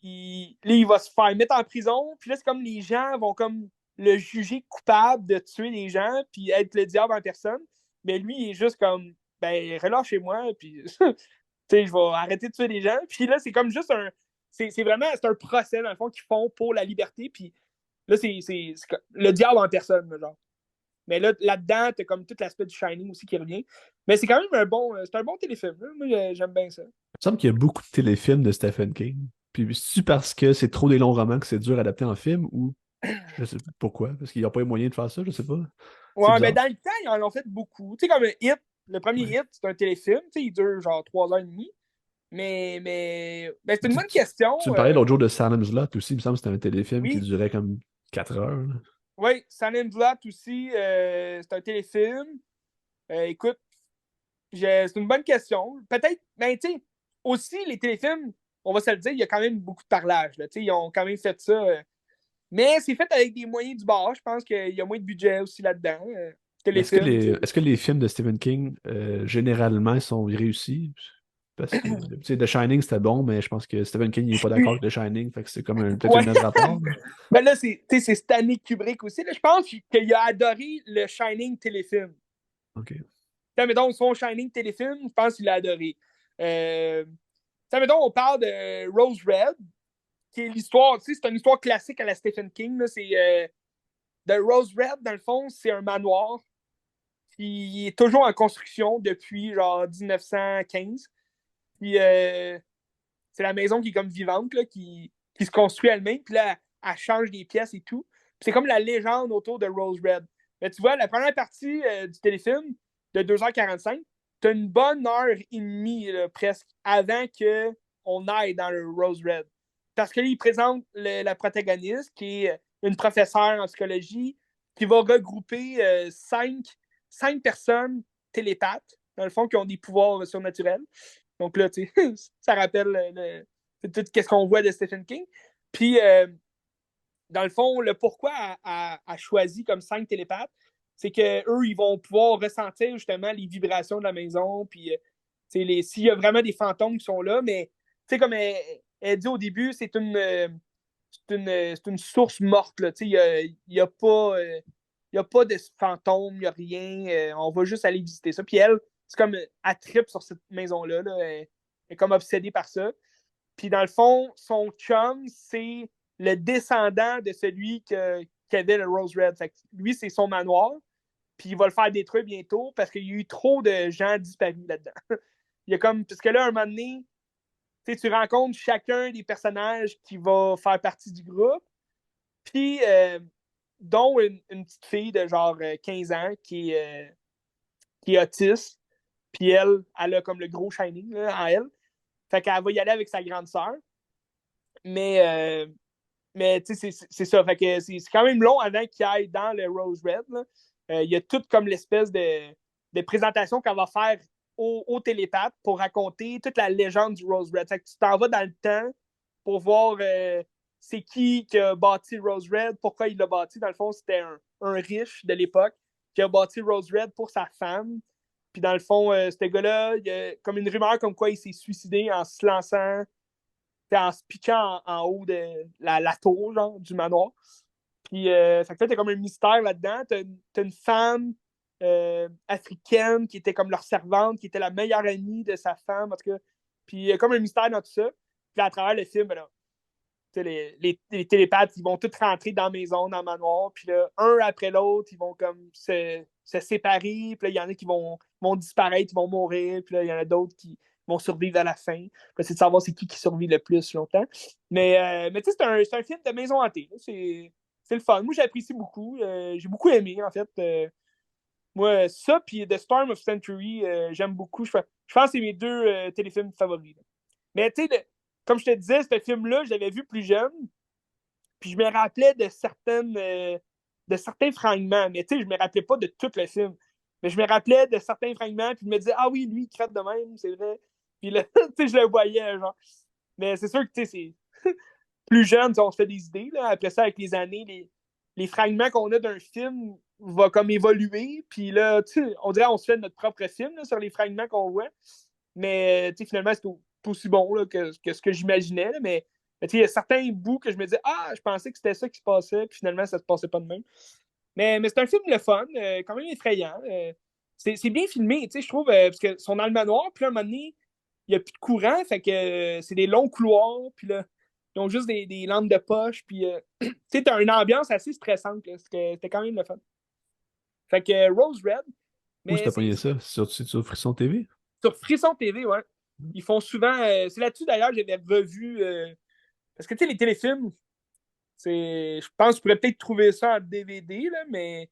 il va se faire mettre en prison. Puis là, c'est comme les gens vont comme le juger coupable de tuer les gens puis être le diable en personne. Mais lui, il est juste comme ben relâchez-moi puis je vais arrêter de tuer les gens. Puis là, c'est comme juste un. C'est vraiment c'est un procès, dans le fond, qu'ils font pour la liberté. Puis là, c'est le diable en personne, genre. Mais là-dedans, t'as comme tout l'aspect du Shining aussi qui revient. Mais c'est quand même c'est un bon téléfilm. Là. Moi, j'aime bien ça. Il me semble qu'il y a beaucoup de téléfilms de Stephen King. Puis c'est parce que c'est trop des longs romans que c'est dur à adapter en film ou je sais pas pourquoi, parce qu'il n'y a pas eu moyen de faire ça, je sais pas. C'est Ouais, mais bizarre. dans le temps, ils en ont fait beaucoup. Tu sais, comme le Hit, le premier Ouais. Hit, c'est un téléfilm. Tu sais, il dure genre 3h30. Mais c'est une Tu, bonne tu- question. tu me parlais l'autre jour de Salem's Lot aussi, il me semble que c'était un téléfilm qui Oui, durait comme 4 heures, là. oui, Silent Lot aussi, c'est un téléfilm. Écoute, c'est une bonne question. Peut-être, mais tu sais, aussi, les téléfilms, on va se le dire, il y a quand même beaucoup de parlage. Là. Ils ont quand même fait ça. Mais c'est fait avec des moyens du bord. Je pense qu'il y a moins de budget aussi là-dedans que Mais les films. est-ce que les films de Stephen King, généralement, sont réussis? Parce que, tu sais, The Shining, c'était bon, mais je pense que Stephen King n'est pas d'accord avec The Shining, fait que c'est comme peut-être Ouais. un autre rapport. Ben là, c'est Stanley Kubrick aussi. Là. Je pense qu'il a adoré le Shining téléfilm. OK. Mettons, son Shining téléfilm, je pense qu'il l'a adoré. Mettons, on parle de Rose Red, qui est l'histoire, c'est une histoire classique à la Stephen King. Là, c'est de Rose Red, dans le fond, c'est un manoir qui est toujours en construction depuis genre 1915. Puis c'est la maison qui est comme vivante, là, qui se construit elle-même. Puis là, elle change des pièces et tout. Puis c'est comme la légende autour de Rose Red. Mais tu vois, la première partie du téléfilm, de 2h45, t'as une bonne heure et demie, là, presque, avant qu'on aille dans le Rose Red. Parce que là, il présente la protagoniste, qui est une professeure en psychologie, qui va regrouper cinq personnes télépathes, dans le fond, qui ont des pouvoirs surnaturels. Donc là, tu sais, ça rappelle tout ce qu'on voit de Stephen King. Puis, dans le fond, le pourquoi a choisi comme 5 télépathes, c'est qu'eux, ils vont pouvoir ressentir justement les vibrations de la maison. Puis, s'il y a vraiment des fantômes qui sont là, mais, tu sais, comme elle dit au début, c'est une source morte. Il n'y a pas. Il n'y a pas de fantômes, il n'y a rien. On va juste aller visiter ça. Puis elle, c'est comme, elle tripe sur cette maison-là. Là. Elle est comme obsédée par ça. Puis dans le fond, son chum, c'est le descendant de celui qui avait le Rose Red. Fait que lui, c'est son manoir. Puis il va le faire détruire bientôt parce qu'il y a eu trop de gens disparus là-dedans. Il y a comme. Parce que là, un moment donné, tu rencontres chacun des personnages qui va faire partie du groupe. Puis, dont une petite fille de genre 15 ans qui est autiste. Puis elle a comme le gros Shining là, en elle. Fait qu'elle va y aller avec sa grande sœur. Mais, tu sais, c'est ça. Fait que c'est quand même long avant qu'il aille dans le Rose Red. Il y a tout comme l'espèce de présentation qu'elle va faire au télépathe pour raconter toute la légende du Rose Red. Fait que tu t'en vas dans le temps pour voir c'est qui a bâti le Rose Red, pourquoi il l'a bâti. Dans le fond, c'était un riche de l'époque qui a bâti le Rose Red pour sa femme. Puis dans le fond, ce gars-là, il y a comme une rumeur comme quoi il s'est suicidé en se lançant, en se pitchant en haut de la tour genre, du manoir. Puis, fait que là, t'as comme un mystère là-dedans. T'as une femme africaine qui était comme leur servante, qui était la meilleure amie de sa femme, en tout cas. Puis, il y a comme un mystère dans tout ça. Puis, à travers le film, ben là, les télépathes, ils vont tous rentrer dans la maison, dans le manoir. Puis là, un après l'autre, ils vont comme se séparer. Puis là, il y en a qui vont disparaître, ils vont mourir. Puis là, il y en a d'autres qui vont survivre à la fin. Puis c'est de savoir c'est qui survit le plus longtemps. Mais tu sais, c'est un film de maison hantée. C'est le fun. Moi, j'apprécie beaucoup. J'ai beaucoup aimé, en fait. Moi, ça, puis The Storm of Century, j'aime beaucoup. Je pense que c'est mes deux téléfilms favoris. Là. Mais tu sais, comme je te disais, ce film-là, je l'avais vu plus jeune. Puis je me rappelais de certains fragments. Mais tu sais, je me rappelais pas de tout le film. Mais je me rappelais de certains fragments. Puis je me disais, ah oui, lui, il crête de même, c'est vrai. Puis là, tu sais, je le voyais, genre. Mais c'est sûr que, tu sais, c'est plus jeune, on se fait des idées. Là. Après ça, avec les années, les fragments qu'on a d'un film vont comme évoluer. Puis là, on dirait qu'on se fait notre propre film là, sur les fragments qu'on voit. Mais finalement, c'est aussi bon là, que ce que j'imaginais. Là, mais il y a certains bouts que je me disais, ah, je pensais que c'était ça qui se passait. Puis finalement, ça se passait pas de même. Mais c'est un film le fun, quand même effrayant. C'est bien filmé, je trouve, parce qu'ils sont dans le manoir. Puis là, à un moment donné, il n'y a plus de courant. Fait que c'est des longs couloirs. Puis là, ils ont juste des lampes de poche. Puis, tu as une ambiance assez stressante. C'était quand même le fun. Fait que Rose Red, Où mais t'as c'est pogné ça? Sur Frisson TV? sur Frisson TV, ouais. Ils font souvent. C'est là-dessus d'ailleurs que j'avais revu. Parce que tu sais, les téléfilms, je pense que tu pourrais peut-être trouver ça en DVD, là, mais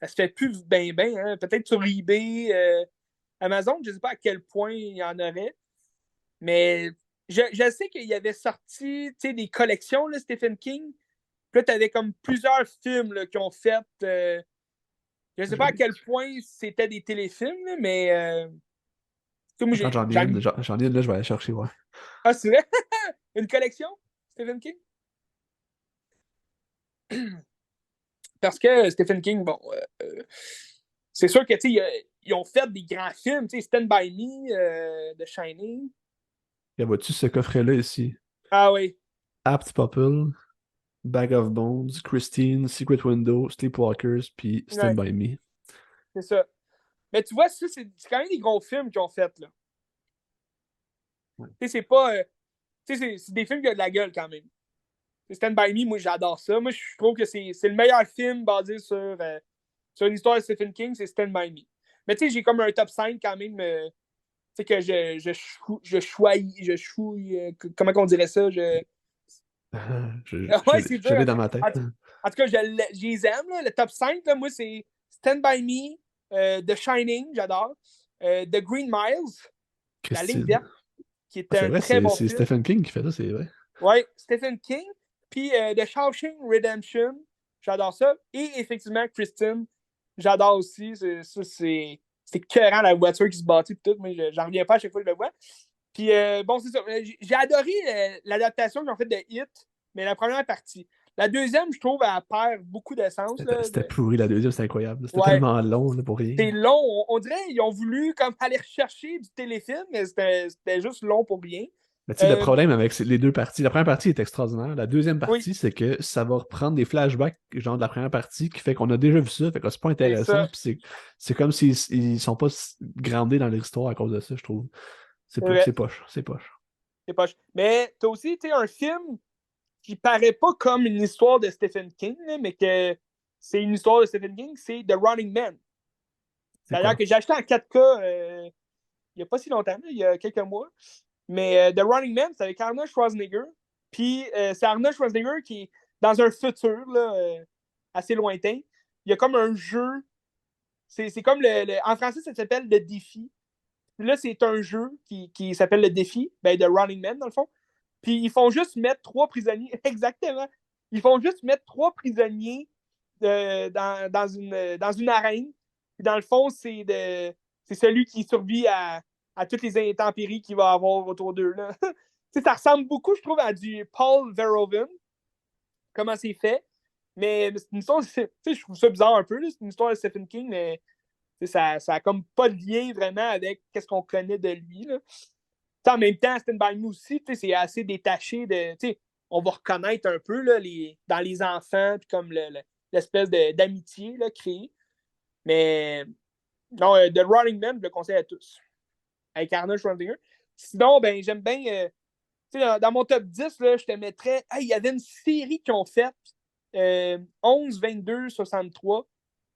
ça se fait plus bien, bien. Hein. Peut-être sur eBay, Amazon, je ne sais pas à quel point il y en aurait. Mais je sais qu'il y avait sorti des collections, là, Stephen King. Puis là, tu avais comme plusieurs films là, qui ont fait. Je ne sais pas à quel point c'était des téléfilms, là, mais moi, Attends, j'en ai une, là, je vais aller chercher, ouais. Ah, c'est vrai? Une collection, Stephen King? Parce que Stephen King, bon, c'est sûr que, tu sais, ils ont fait des grands films, tu sais, Stand By Me, The Shining. Et vois-tu ce coffret-là ici? Ah oui, Apt Pupple, Bag of Bones, Christine, Secret Window, Sleepwalkers, puis Stand ouais, By Me. c'est ça. Mais tu vois, ça, c'est quand même des gros films qu'ils ont fait, là. Ouais. Tu sais, c'est pas. Tu sais, c'est des films qui ont de la gueule quand même. Stand By Me, moi, j'adore ça. Moi, je trouve que c'est le meilleur film basé sur une histoire de Stephen King, c'est Stand By Me. Mais tu sais, j'ai comme un top 5 quand même. Tu sais, que je chouille, comment on dirait ça? Ouais, c'est Je dur. l'ai dans ma tête. En tout cas, je les aime. Là. Le top 5, là, moi, c'est Stand By Me, The Shining, j'adore. The Green Miles, La Ligne Christine. verte, qui est Ah, c'est un vrai, très bon c'est film. Stephen King qui fait ça, c'est vrai. Ouais, Stephen King. Puis The Shawshank Redemption, j'adore ça. Et effectivement, Christine, j'adore aussi. C'est écœurant la voiture qui se bâtit et tout, mais j'en reviens pas à chaque fois que je le vois. Puis bon, c'est ça. J'ai adoré l'adaptation qu'ils ont faite de Hit, mais la première partie. La deuxième, je trouve, elle perd beaucoup d'essence. C'était pourri la deuxième, c'était incroyable. C'était Ouais, tellement long là, pour rien. c'est long. On dirait qu'ils ont voulu comme aller rechercher du téléfilm, mais c'était juste long pour rien. Mais tu sais, le Euh, problème avec les deux parties, la première partie est extraordinaire. La deuxième oui, partie, c'est que ça va reprendre des flashbacks, genre de la première partie, qui fait qu'on a déjà vu ça, fait que c'est pas c'est intéressant. ça. Puis c'est comme s'ils ils sont pas grandés dans l'histoire à cause de ça, je trouve. C'est vrai. C'est poche, c'est poche. C'est poche. Mais t'as aussi un film qui paraît pas comme une histoire de Stephen King, là, mais que c'est une histoire de Stephen King, c'est The Running Man. C'est D'ailleurs, quoi? que j'ai acheté en 4K il n'y a pas si longtemps, là, il y a quelques mois. Mais The Running Man, c'est avec Arnold Schwarzenegger. Puis c'est Arnold Schwarzenegger qui est dans un futur là, assez lointain. Il y a comme un jeu. C'est comme en français, ça s'appelle Le Défi. Puis là, c'est un jeu qui s'appelle Le Défi, ben, The Running Man, dans le fond. Puis ils font juste mettre trois prisonniers. Exactement. Ils font juste mettre trois prisonniers dans une arène. Puis dans le fond, c'est celui qui survit à toutes les intempéries qu'il va avoir autour d'eux. Là. Ça ressemble beaucoup, je trouve, à du Paul Verhoeven, comment c'est fait. Mais c'est une histoire, je trouve ça bizarre un peu. C'est une histoire de Stephen King, mais ça a comme pas de lien vraiment avec ce qu'on connaît de lui. Là. En même temps, Stand By Me aussi, c'est assez détaché de. On va reconnaître un peu là, dans les enfants, puis comme l'espèce d'amitié créée. Mais non, The Running Man, je le conseille à tous. Avec Arnold Schwarzenegger. Sinon, ben, j'aime bien. Dans mon top 10, là, je te mettrais. Il y avait une série qu'ils ont faite 11, 22, 63,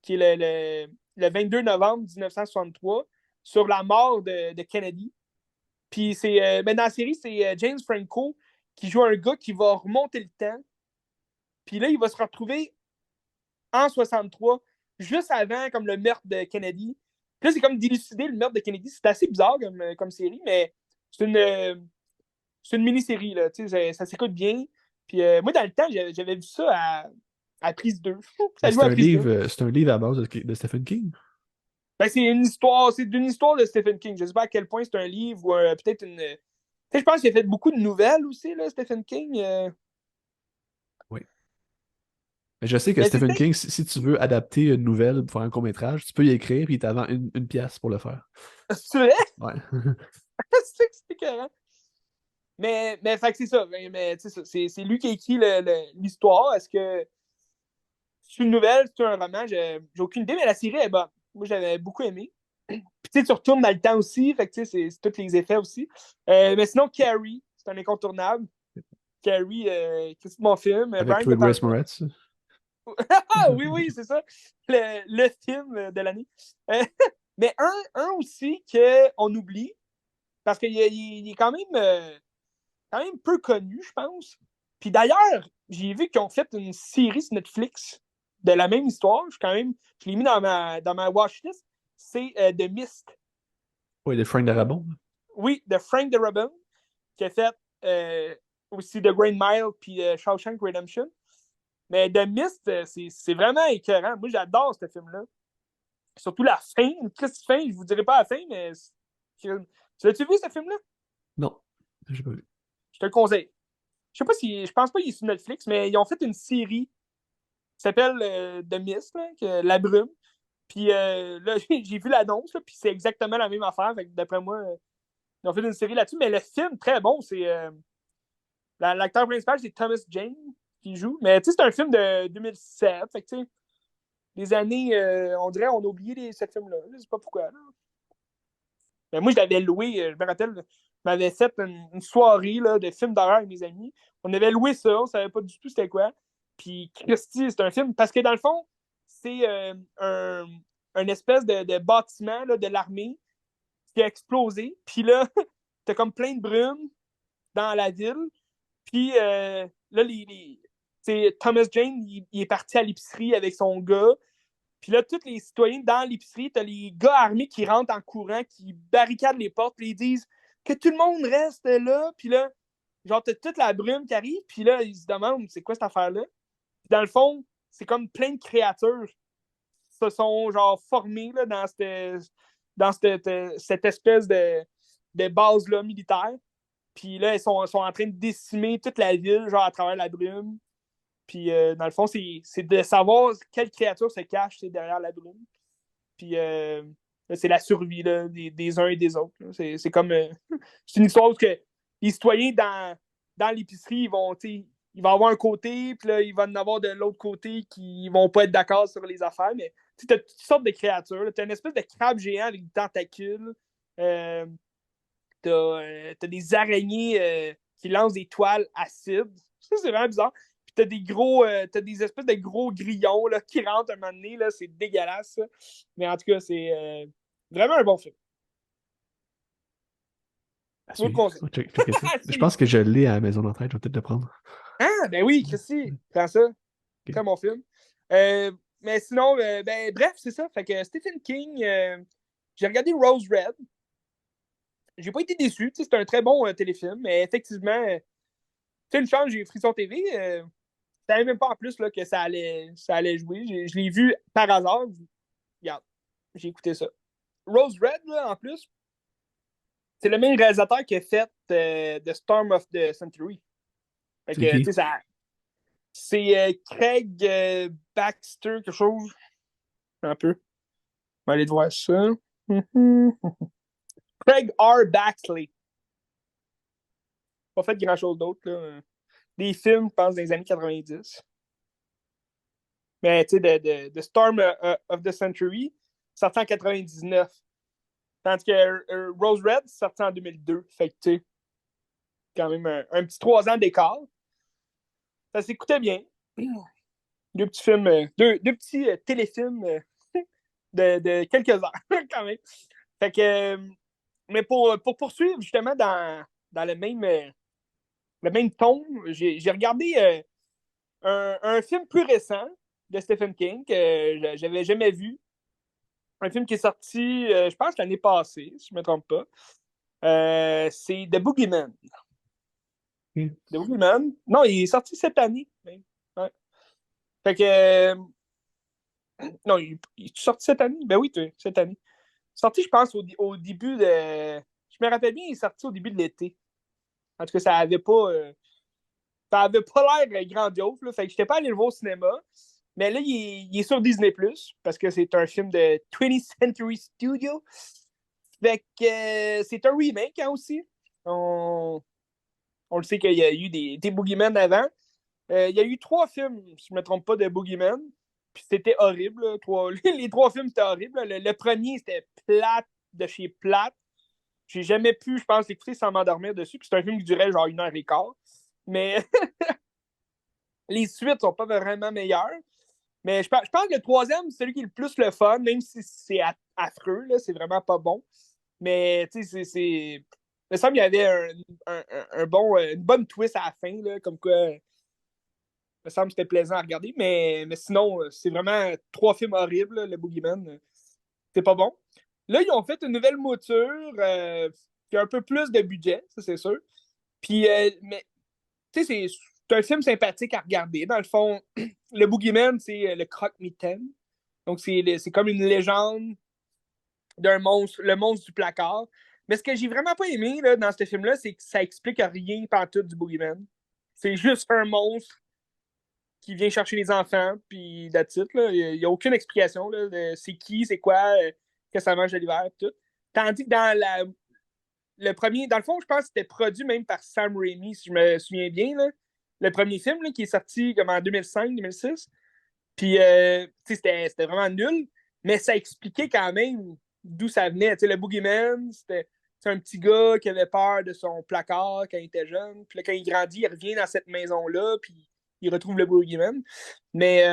qui est le 22 novembre 1963, sur la mort de Kennedy. Puis ben dans la série, c'est James Franco qui joue un gars qui va remonter le temps. Puis là, il va se retrouver en 63, juste avant comme le meurtre de Kennedy. Puis là, c'est comme d'élucider le meurtre de Kennedy. C'est assez bizarre comme série, mais c'est une mini-série. Là, ça s'écoute bien. Puis moi, dans le temps, j'avais vu ça à prise 2. Mais Ça jouait à prise 2. c'est un livre à base de Stephen King. Ben, c'est d'une histoire de Stephen King. Je ne sais pas à quel point c'est un livre ou peut-être une. Je pense qu'il a fait beaucoup de nouvelles aussi, là, Stephen King. Oui. Mais je sais que Mais Stephen c'était. King, si tu veux adapter une nouvelle pour faire un court-métrage, tu peux y écrire, puis il t'avant une pièce pour le faire. C'est vrai? Ouais. C'est carré. Mais fait que c'est ça. Mais, c'est lui qui a écrit l'histoire. Est-ce que c'est une nouvelle, c'est un roman? J'ai aucune idée, mais la série est bonne. Moi, j'avais beaucoup aimé. Puis tu retournes dans le temps aussi. Fait que c'est tous les effets aussi. Mais sinon, Carrie, c'est un incontournable. Carrie, c'est mon film. Avec Brian Chloé De Grace Palma. Moretz. Ah oui, oui, c'est ça. Le film de l'année. Euh, mais un aussi qu'on oublie, parce qu'il est quand même peu connu, je pense. Puis d'ailleurs, j'ai vu qu'ils ont fait une série sur Netflix de la même histoire. Je l'ai mis dans ma watchlist. C'est The Mist. Oui, de Frank Darabont. Oui, de Frank Darabont, qui a fait aussi The Green Mile puis Shawshank Redemption. Mais The Mist, c'est vraiment écœurant. Moi, j'adore ce film-là. Surtout la fin. Une triste fin, je vous dirai pas la fin, mais. Tu l'as-tu vu, ce film-là? Non, j'ai pas vu. te le conseille. Je pense pas qu'il est sur Netflix, mais ils ont fait une série qui s'appelle The Mist, là, La Brume. Puis là, j'ai vu l'annonce, puis c'est exactement la même affaire. Fait que d'après moi, ils ont fait une série là-dessus. Mais le film, très bon, c'est. L'acteur principal, c'est Thomas Jane qui joue. Mais tu sais, c'est un film de 2007. Fait que tu sais, des années, on dirait, on a oublié ce film-là. Je sais pas pourquoi. Là. Mais moi, je l'avais loué, je me rappelle, je m'avais fait une soirée là, de films d'horreur avec mes amis. On avait loué ça, on savait pas du tout c'était quoi. Puis Christy, c'est un film, parce que dans le fond, c'est un espèce de bâtiment là, de l'armée qui a explosé. Puis là, t'as comme plein de brume dans la ville. Puis là, Thomas Jane, il est parti à l'épicerie avec son gars. Puis là, tous les citoyens dans l'épicerie, t'as les gars armés qui rentrent en courant, qui barricadent les portes, puis ils disent que tout le monde reste là. Puis là, genre, t'as toute la brume qui arrive, puis là, ils se demandent c'est quoi cette affaire-là. Puis dans le fond, c'est comme plein de créatures qui se sont, genre, formées là, cette espèce de base-là militaire. Puis là, ils sont en train de décimer toute la ville, genre, à travers la brume. Puis, dans le fond, c'est de savoir quelle créature se cache derrière la brume. Puis, c'est la survie là, des uns et des autres. C'est comme. C'est une histoire où que les citoyens dans l'épicerie, ils vont avoir un côté, puis là, il va en avoir de l'autre côté qui vont pas être d'accord sur les affaires. Mais tu as toutes sortes de créatures. Tu as une espèce de crabe géant avec des tentacules. T'as des araignées qui lancent des toiles acides. Ça, c'est vraiment bizarre. Puis t'as des espèces de gros grillons là, qui rentrent un moment donné. Là, c'est dégueulasse. Ça. Mais en tout cas, c'est vraiment un bon film. À Je vous le suivre. conseille. Checker ça. Je pense que je l'ai à la maison d'entraide, je vais peut-être le prendre. Ah, ben oui, Christy, prends ça. Ok. Très bon film. Mais sinon, bref, c'est ça. Fait que Stephen King, j'ai regardé Rose Red. J'ai pas été déçu. C'est un très bon téléfilm, mais effectivement, une chance, j'ai Frisson TV. Je savais même pas en plus là, que ça allait jouer. Je l'ai vu par hasard. Regarde, j'ai écouté ça. Rose Red, là, en plus, c'est le même réalisateur qui a fait The Storm of the Century. Fait C'est que, tu qui? sais, c'est Craig Baxter, quelque chose. Un peu. On va aller voir ça. Craig R. Baxley. Pas fait grand-chose d'autre. Là. Des films, je pense, dans les années 90. Mais tu sais, de Storm of the Century, sorti en 99. Tandis que Rose Red, sorti en 2002. Fait que tu sais, quand même un petit 3 ans d'écart. Ça s'écoutait bien. Deux petits films, deux petits téléfilms de quelques heures, quand même. Fait que, mais pour poursuivre justement dans le même ton, j'ai regardé un film plus récent de Stephen King que j'avais jamais vu. Un film qui est sorti, je pense, l'année passée, si je ne me trompe pas. C'est The Boogeyman. Ok. The Boogeyman. Non, il est sorti cette année. Même. Ouais. Fait que. Non, il est sorti cette année? Ben oui, cette année. Sorti, je pense, au début de. Je me rappelle bien, il est sorti au début de l'été. En tout cas, ça avait pas l'air grandiose. Là. Fait que j'étais pas allé le voir au cinéma. Mais là, il est sur Disney+, parce que c'est un film de 20th Century Studio. Fait que c'est un remake hein, aussi. On le sait qu'il y a eu des Boogeyman avant. Il y a eu 3 films, si je ne me trompe pas, de Boogeyman. Puis c'était horrible. Les 3 films, c'était horrible. Le premier, c'était plate de chez plate. J'ai jamais pu, je pense, l'écouter sans m'endormir dessus. Puis c'est un film qui durait genre 1h15. Mais les suites sont pas vraiment meilleures. Mais je pense que le troisième, c'est celui qui est le plus le fun, même si c'est affreux. Là, c'est vraiment pas bon. Mais tu sais, il me semble qu'il y avait une bonne twist à la fin, là, comme quoi il me semble que c'était plaisant à regarder. Mais sinon, c'est vraiment 3 films horribles, là, le Boogeyman. C'est pas bon. Là, ils ont fait une nouvelle mouture qui a un peu plus de budget, ça c'est sûr. Puis, mais tu sais, c'est un film sympathique à regarder. Dans le fond, le Boogeyman, c'est le croque-mitaine. Donc, c'est comme une légende d'un monstre, le monstre du placard. Mais ce que j'ai vraiment pas aimé là, dans ce film-là, c'est que ça explique rien pantoute du Boogeyman. C'est juste un monstre qui vient chercher les enfants, puis that's it, là. Il n'y a aucune explication là, de c'est qui, c'est quoi, que ça mange de l'hiver, tout. Tandis que dans le premier, dans le fond, je pense que c'était produit même par Sam Raimi, si je me souviens bien, là. Le premier film là, qui est sorti comme en 2005-2006. Puis, c'était vraiment nul, mais ça expliquait quand même d'où ça venait. Le Boogeyman, c'était un petit gars qui avait peur de son placard quand il était jeune. Puis là, quand il grandit, il revient dans cette maison-là, puis il retrouve le Boogeyman. Mais,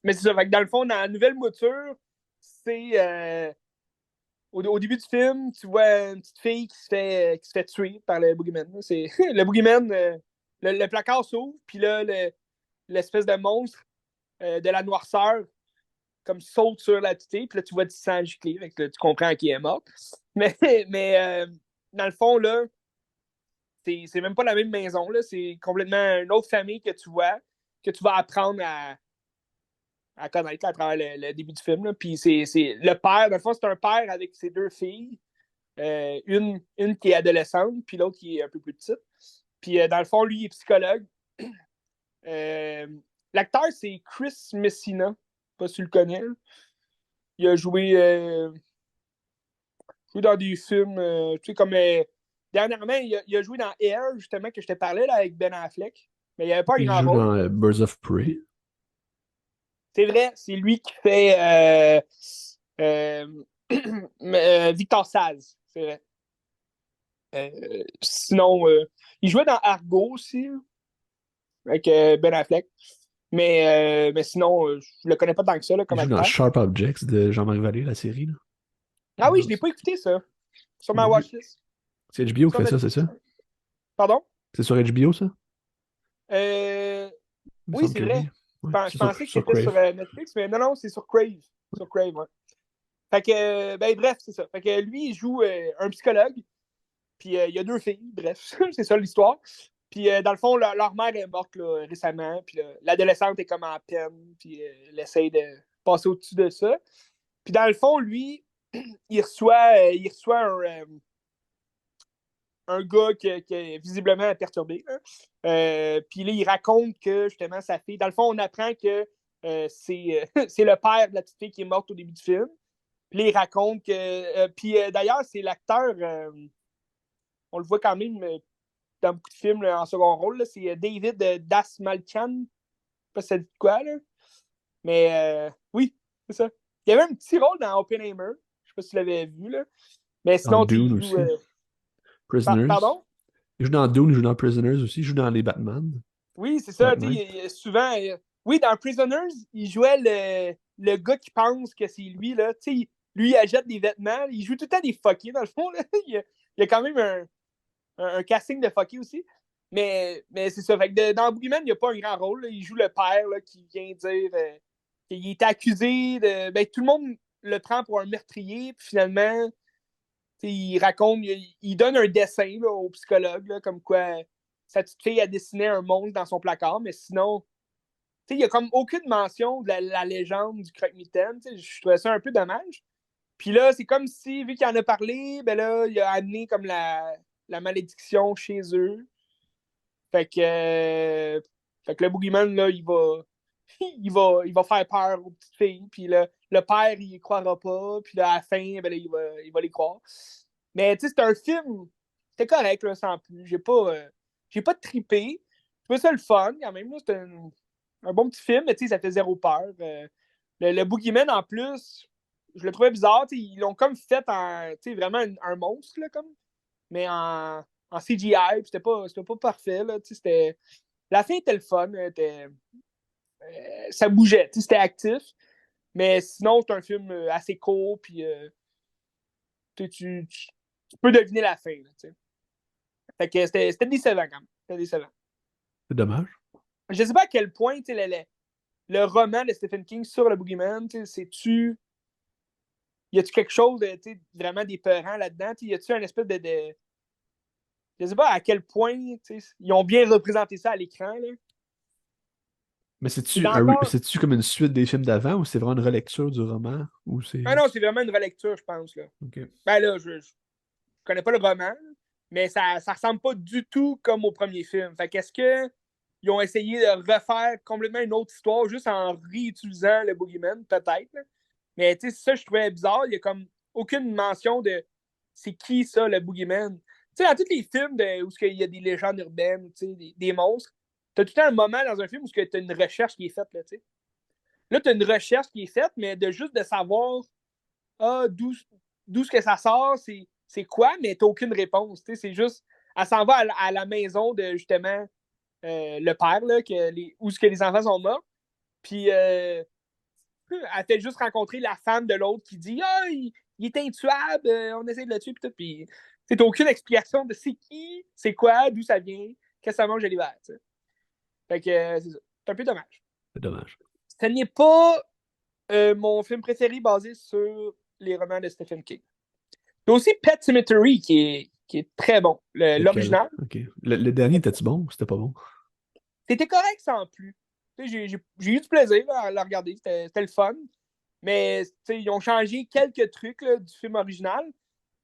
mais c'est ça. Fait que dans le fond, dans la nouvelle mouture, c'est au début du film, tu vois une petite fille qui se fait tuer par le Boogeyman. C'est, le Boogeyman, le placard s'ouvre, puis là, l'espèce de monstre de la noirceur comme saute sur la petite fille, puis là, tu vois du sang gicler, fait que là, tu comprends qui est mort. Mais, mais dans le fond, là, c'est même pas la même maison, là, c'est complètement une autre famille que tu vois, que tu vas apprendre à connaître là, à travers le début du film. Là. Puis c'est le père, dans le fond, c'est un père avec ses deux filles, une qui est adolescente, puis l'autre qui est un peu plus petite. Puis dans le fond, lui, il est psychologue. L'acteur, c'est Chris Messina. Je sais pas si tu le connais. Là. Il a joué dans des films, tu sais, comme dernièrement, il a joué dans Air, justement, que je te parlais là, avec Ben Affleck. Mais il n'y avait pas un Il grand joue rôle. dans Birds of Prey. C'est vrai, c'est lui qui fait Victor Saz, c'est vrai. Sinon, il jouait dans Argo aussi, avec Ben Affleck. Mais sinon, je le connais pas tant que ça là, Il comme joue dans acteur. Sharp Objects de Jean-Marc Vallée, la série. Là. Ah oui, je l'ai pas écouté ça. Sur ma watchlist. C'est HBO qui Sur fait ça, c'est Netflix. ça? Pardon? C'est sur HBO, ça? Il me Oui, semble c'est que vrai. oui. Ouais, Je c'est pensais que sur c'était sur Crave. Netflix, mais non, c'est sur Crave. Sur Crave, ouais. Fait que, ben bref, c'est ça. Fait que lui, il joue un psychologue, puis il y a deux filles, bref, c'est ça l'histoire. Puis dans le fond, leur mère est morte là, récemment, puis l'adolescente est comme en peine, puis elle essaye de passer au-dessus de ça. Puis dans le fond, lui, il reçoit un gars qui est visiblement perturbé. Puis là, il raconte que justement sa fille. Dans le fond, on apprend que c'est le père de la petite fille qui est morte au début du film. Puis là, il raconte que. Puis d'ailleurs, c'est l'acteur. On le voit quand même dans beaucoup de films là, en second rôle. Là, c'est David Dasmalkian. Je sais pas si ça dit quoi, là. Mais oui, c'est ça. Il y avait un petit rôle dans Oppenheimer. Je sais pas si tu l'avais vu, là. Mais Dans sinon, Dune il joue. aussi. Prisoners. Pardon? Il joue dans Dune, il joue dans Prisoners aussi, il joue dans les Batman. Oui, c'est ça. Dark Knight. Souvent, oui, dans Prisoners, il jouait le gars qui pense que c'est lui. Là. Lui, il achète des vêtements. Il joue tout le temps des fuckés, dans le fond. Là. Il y a quand même un casting de fuckés aussi. Mais c'est ça. Fait que dans Boogeyman, il n'y a pas un grand rôle. Là. Il joue le père là, qui vient dire qu'il est accusé de. Ben, tout le monde le prend pour un meurtrier. Puis finalement, il raconte, il donne un dessin là, au psychologue, là, comme quoi sa petite fille a dessiné un monstre dans son placard, mais sinon, il n'y a comme aucune mention de la légende du croque-mitaine. Je trouvais ça un peu dommage. Puis là, c'est comme si, vu qu'il en a parlé, ben là, il a amené comme la malédiction chez eux. Fait que le boogeyman, là, il va faire peur aux petites filles. Puis là, le père, il y croira pas. Puis là, à la fin, ben là, il va les croire. Mais tu sais, c'est un film. C'était correct, là, sans plus. J'ai pas trippé. Je trouvais ça le fun, quand même. C'était un bon petit film, mais tu sais, ça fait zéro peur. Le Boogeyman, en plus, je le trouvais bizarre. Ils l'ont comme fait en, vraiment un monstre, là, comme. Mais en CGI, c'était pas parfait, là. La fin était le fun. Ça bougeait, c'était actif. Mais sinon, c'est un film assez court, puis tu peux deviner la fin. Là, fait que c'était décevant quand même. C'était décevant. C'est dommage. Je sais pas à quel point le roman de Stephen King sur le Boogeyman, c'est-tu. Y a-tu quelque chose de vraiment d'épeurant là-dedans? Y a-tu un espèce de. Je sais pas à quel point ils ont bien représenté ça à l'écran. Là. Mais C'est encore. c'est-tu comme une suite des films d'avant ou c'est vraiment une relecture du roman? Ou c'est. Ah non, c'est vraiment une relecture, je pense. Là. Ok. Ben là, connais pas le roman, mais ça ressemble pas du tout comme au premier film. Fait qu'est-ce qu'ils ont essayé de refaire complètement une autre histoire juste en réutilisant le Boogeyman, peut-être. Là. Mais tu sais, ça, je trouvais bizarre. Il y a comme aucune mention de c'est qui ça, le Boogeyman. Tu sais, dans tous les films où il y a des légendes urbaines, des monstres, t'as tout le temps un moment dans un film où tu as une recherche qui est faite. Là, t'sais. Là, tu as une recherche qui est faite, mais juste de savoir d'où ce que ça sort, c'est quoi, mais tu n'as aucune réponse. C'est juste, elle s'en va à la maison de justement le père, là, où ce que les enfants sont morts. Puis elle fait juste rencontrer la femme de l'autre qui dit ah, il est intuable, on essaie de le tuer, puis tout. Puis tu n'as aucune explication de c'est qui, c'est quoi, d'où ça vient, qu'est-ce que ça mange à l'hiver. Fait que c'est ça. C'est un peu dommage. C'est dommage. Ce n'est pas mon film préféré basé sur les romans de Stephen King. Il y a aussi Pet Sematary qui est très bon, l'original. Okay. Le dernier, était-tu bon ou c'était pas bon? C'était correct sans plus. J'ai eu du plaisir à le regarder, c'était le fun. Mais ils ont changé quelques trucs là, du film original.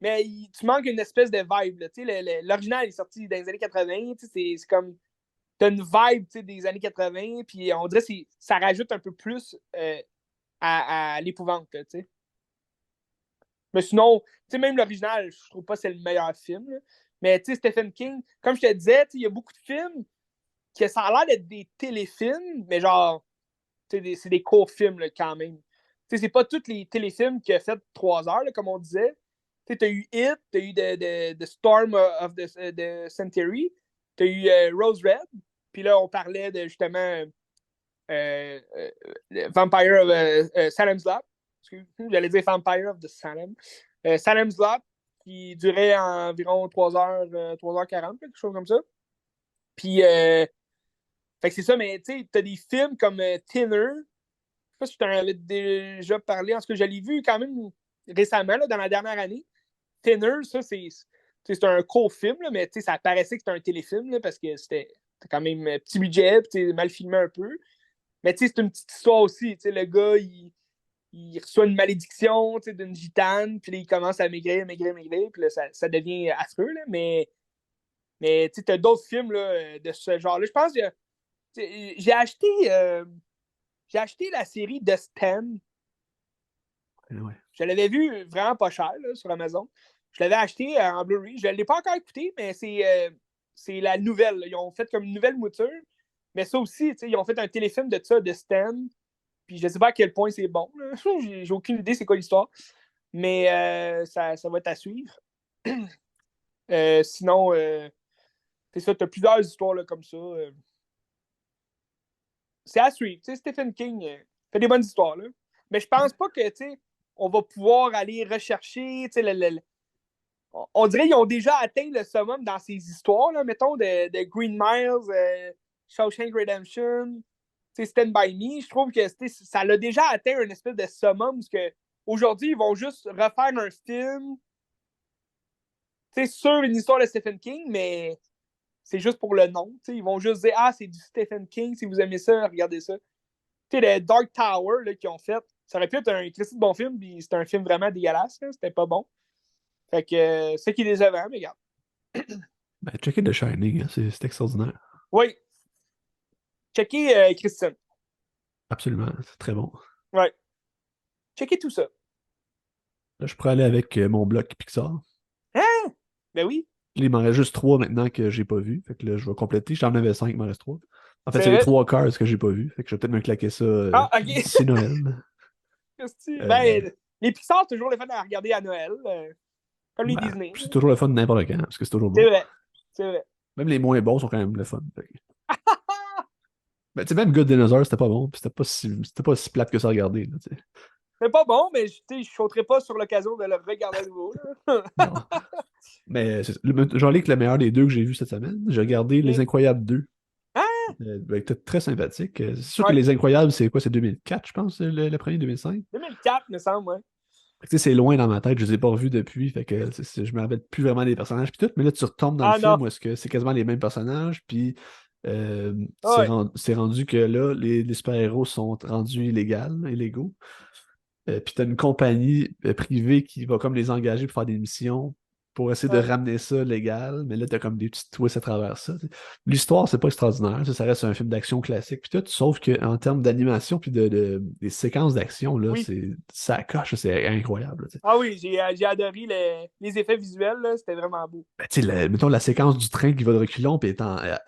Mais tu manques une espèce de vibe. L'original est sorti dans les années 80. C'est comme. T'as une vibe des années 80. Puis on dirait que ça rajoute un peu plus à l'épouvante. Mais sinon, même l'original, je trouve pas que c'est le meilleur film. Là. Mais Stephen King, comme je te disais, il y a beaucoup de films que ça a l'air d'être des téléfilms, mais genre, c'est des courts films là, quand même. C'est pas tous les téléfilms qui a fait 3 heures, là, comme on disait. T'as eu It, t'as eu The Storm of the Century, t'as eu Rose Red, puis là, on parlait de justement Vampire of Salem's Lot. J'allais dire Vampire of the Salem. Salem's Lot, qui durait environ 3h40, quelque chose comme ça. Puis, fait que c'est ça, mais tu sais, t'as des films comme Thinner. Je sais pas si je t'en avais déjà parlé. En tout cas, je l'ai vu quand même récemment, là, dans la dernière année. Thinner, ça, c'est un court film, là, mais ça paraissait que c'était un téléfilm là, parce que c'était quand même petit budget, mal filmé un peu. Mais c'est une petite histoire aussi. Le gars, il reçoit une malédiction d'une gitane, puis là, il commence à maigrir, puis là, ça devient affreux. Là, mais tu as d'autres films là, de ce genre-là. Je pense que j'ai acheté la série The Stand. Ouais. Je l'avais vu vraiment pas cher là, sur Amazon. Je l'avais acheté en Blu-ray. Je ne l'ai pas encore écouté, mais c'est la nouvelle. Là. Ils ont fait comme une nouvelle mouture. Mais ça aussi, ils ont fait un téléfilm de ça, de Stand. Puis je sais pas à quel point c'est bon. J'ai aucune idée c'est quoi l'histoire. Mais ça va être à suivre. Sinon, c'est ça, tu as plusieurs histoires là, comme ça. C'est à suivre. Stephen King fait des bonnes histoires. Là. Mais je pense pas que on va pouvoir aller rechercher. On dirait qu'ils ont déjà atteint le summum dans ces histoires, là, mettons, de Green Miles, Shawshank Redemption. Stand By Me, je trouve que ça l'a déjà atteint une espèce de summum parce que aujourd'hui, ils vont juste refaire un film sur une histoire de Stephen King, mais c'est juste pour le nom. Ils vont juste dire ah, c'est du Stephen King, si vous aimez ça, regardez ça. Le Dark Tower qu'ils ont fait, ça aurait pu être un Christy de bon film, puis c'était un film vraiment dégueulasse, là, c'était pas bon. Fait que c'est qui est décevant, mais regarde. Ben, checker The Shining, hein, c'est extraordinaire. Oui. Checker Christian. Absolument, c'est très bon. Ouais. Checker tout ça. Là, je pourrais aller avec mon bloc Pixar. Hein? Ben oui. Il m'en reste juste 3 maintenant que j'ai pas vu. Fait que là, je vais compléter. J'en avais 5, il m'en reste 3. En fait, c'est les 3 quarts que j'ai pas vu. Fait que je vais peut-être me claquer ça OK. d'ici Noël. Ben, les Pixar, c'est toujours le fun à regarder à Noël. Comme les Ben, Disney. c'est toujours le fun de n'importe quand, parce que c'est toujours bon. C'est vrai. C'est vrai. Même les moins bons sont quand même le fun. Ben, tu sais, même Good Dinosaur, c'était pas bon. Puis c'était pas si plate que ça à regarder. Là, C'est pas bon, mais je ne sauterai pas sur l'occasion de le regarder à nouveau. non. Mais j'en ai que le meilleur des deux que j'ai vu cette semaine. J'ai regardé Les Incroyables 2. Hein? Ben, très sympathique. C'est sûr que Ouais. Les Incroyables, c'est quoi? C'est 2004, je pense, le premier 2005. 2004, me semble, ouais. C'est loin dans ma tête, je les ai pas revus depuis, fait que je me rappelle plus vraiment des personnages puis tout, mais là tu retombes dans le film non. où est-ce que c'est quasiment les mêmes personnages, puis Ouais. c'est rendu que là, les super-héros sont rendus illégaux. Puis t'as une compagnie privée qui va comme les engager pour faire des missions pour essayer de Ouais. ramener ça légal, mais là, t'as comme des petits twists à travers ça. T'sais. L'histoire, c'est pas extraordinaire, ça reste un film d'action classique, puis tout, sauf qu'en termes d'animation, puis des séquences d'action, là, Oui. ça coche, c'est incroyable. Ah oui, j'ai adoré les effets visuels, là, c'était vraiment beau. Ben, tu sais, mettons la séquence du train qui va de reculons, puis elle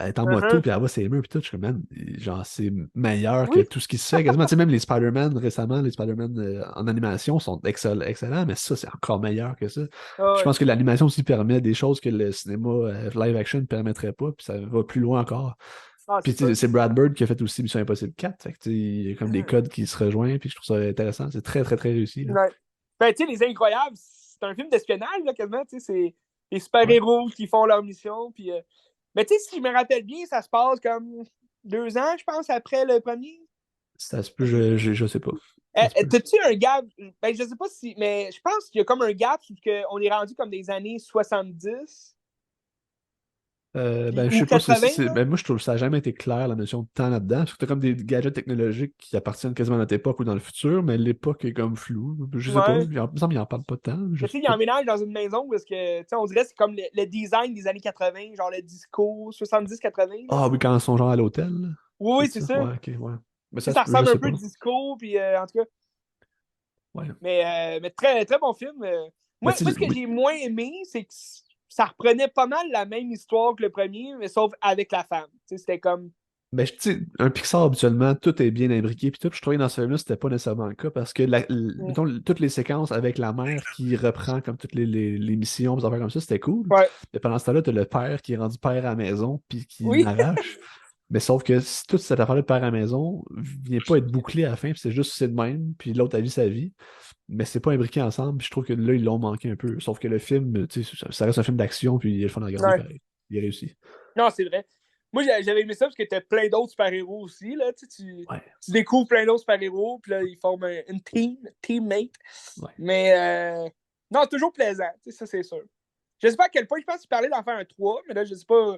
est en moto, Uh-huh. puis elle va ses murs, puis tout, je suis comme, man, genre, c'est meilleur que Oui. tout ce qui se fait. Quasiment, tu sais, même les Spider-Man récemment, les Spider-Man en animation sont excellents, mais ça, c'est encore meilleur que ça. Ah Puis je ouais. pense que l'animation aussi permet des choses que le cinéma live action ne permettrait pas, puis ça va plus loin encore. Ah, Puis c'est tu sais, sûr. c'est Brad Bird qui a fait aussi Mission Impossible 4, fait que, tu sais, il y a comme des codes qui se rejoignent, puis je trouve ça intéressant. C'est très, très, très réussi, là. Ouais. Ben, tu sais, Les Incroyables, c'est un film d'espionnage, là, quasiment. Tu sais, c'est les Ouais. super-héros qui font leur mission. Puis, mais tu sais, si je me rappelle bien, ça se passe comme 2 ans, je pense, après le premier. Ça se peut, je sais pas. Ça se peut. T'as-tu un gap? Ben, je sais pas si. Mais je pense qu'il y a comme un gap où on est rendu comme des années 70 Ben, je ou sais pas, 80, là. ben, moi je trouve que ça n'a jamais été clair la notion de temps là-dedans. Parce que t'as comme des gadgets technologiques qui appartiennent quasiment à notre époque ou dans le futur, mais l'époque est comme floue. Je sais pas, Ouais. il me semble qu'il en parle pas tant. Je Tu sais sais, il pas. emménage dans une maison parce que, tu sais, on dirait que c'est comme le design des années 80, genre le disco 70-80, là. Ah oui, quand ils sont genre à l'hôtel, là, Oui, oui, c'est c'est ça? ça. Ouais, ok, ouais. Mais Tu sais, ça se ça peut, je ressemble un sais peu pas. au disco, puis en tout cas. Ouais. Mais très, très bon film. Mais Moi, tu sais, ce que oui. j'ai moins aimé, c'est que ça reprenait pas mal la même histoire que le premier, mais sauf avec la femme. Tu sais, c'était comme. Ben, tu sais, un Pixar, habituellement, tout est bien imbriqué. Puis tout, je trouvais que dans ce film-là, c'était pas nécessairement le cas parce que, Mm. mettons, toutes les séquences avec la mère qui reprend comme toutes les missions, des affaires comme ça, c'était cool. Ouais. Mais pendant ce temps-là, t'as le père qui est rendu père à la maison puis qui Oui. l'arrache. Mais sauf que toute cette affaire de père à la maison vient pas être bouclée à la fin, puis c'est juste c'est de même, puis l'autre a vu sa vie. Mais c'est pas imbriqué ensemble, puis je trouve que là, ils l'ont manqué un peu. Sauf que le film, tu sais, ça reste un film d'action, puis il est le fun à regarder Ouais. pareil. Il est réussi. Non, c'est vrai. Moi, j'avais aimé ça parce que t'as plein d'autres super-héros aussi. Là. Ouais, Tu découvres plein d'autres super-héros, puis là, ils forment une teammate. ouais. Mais non, toujours plaisant, ça, c'est sûr. Je sais pas à quel point je pense qu'il parlait d'en faire un 3, mais là, je sais pas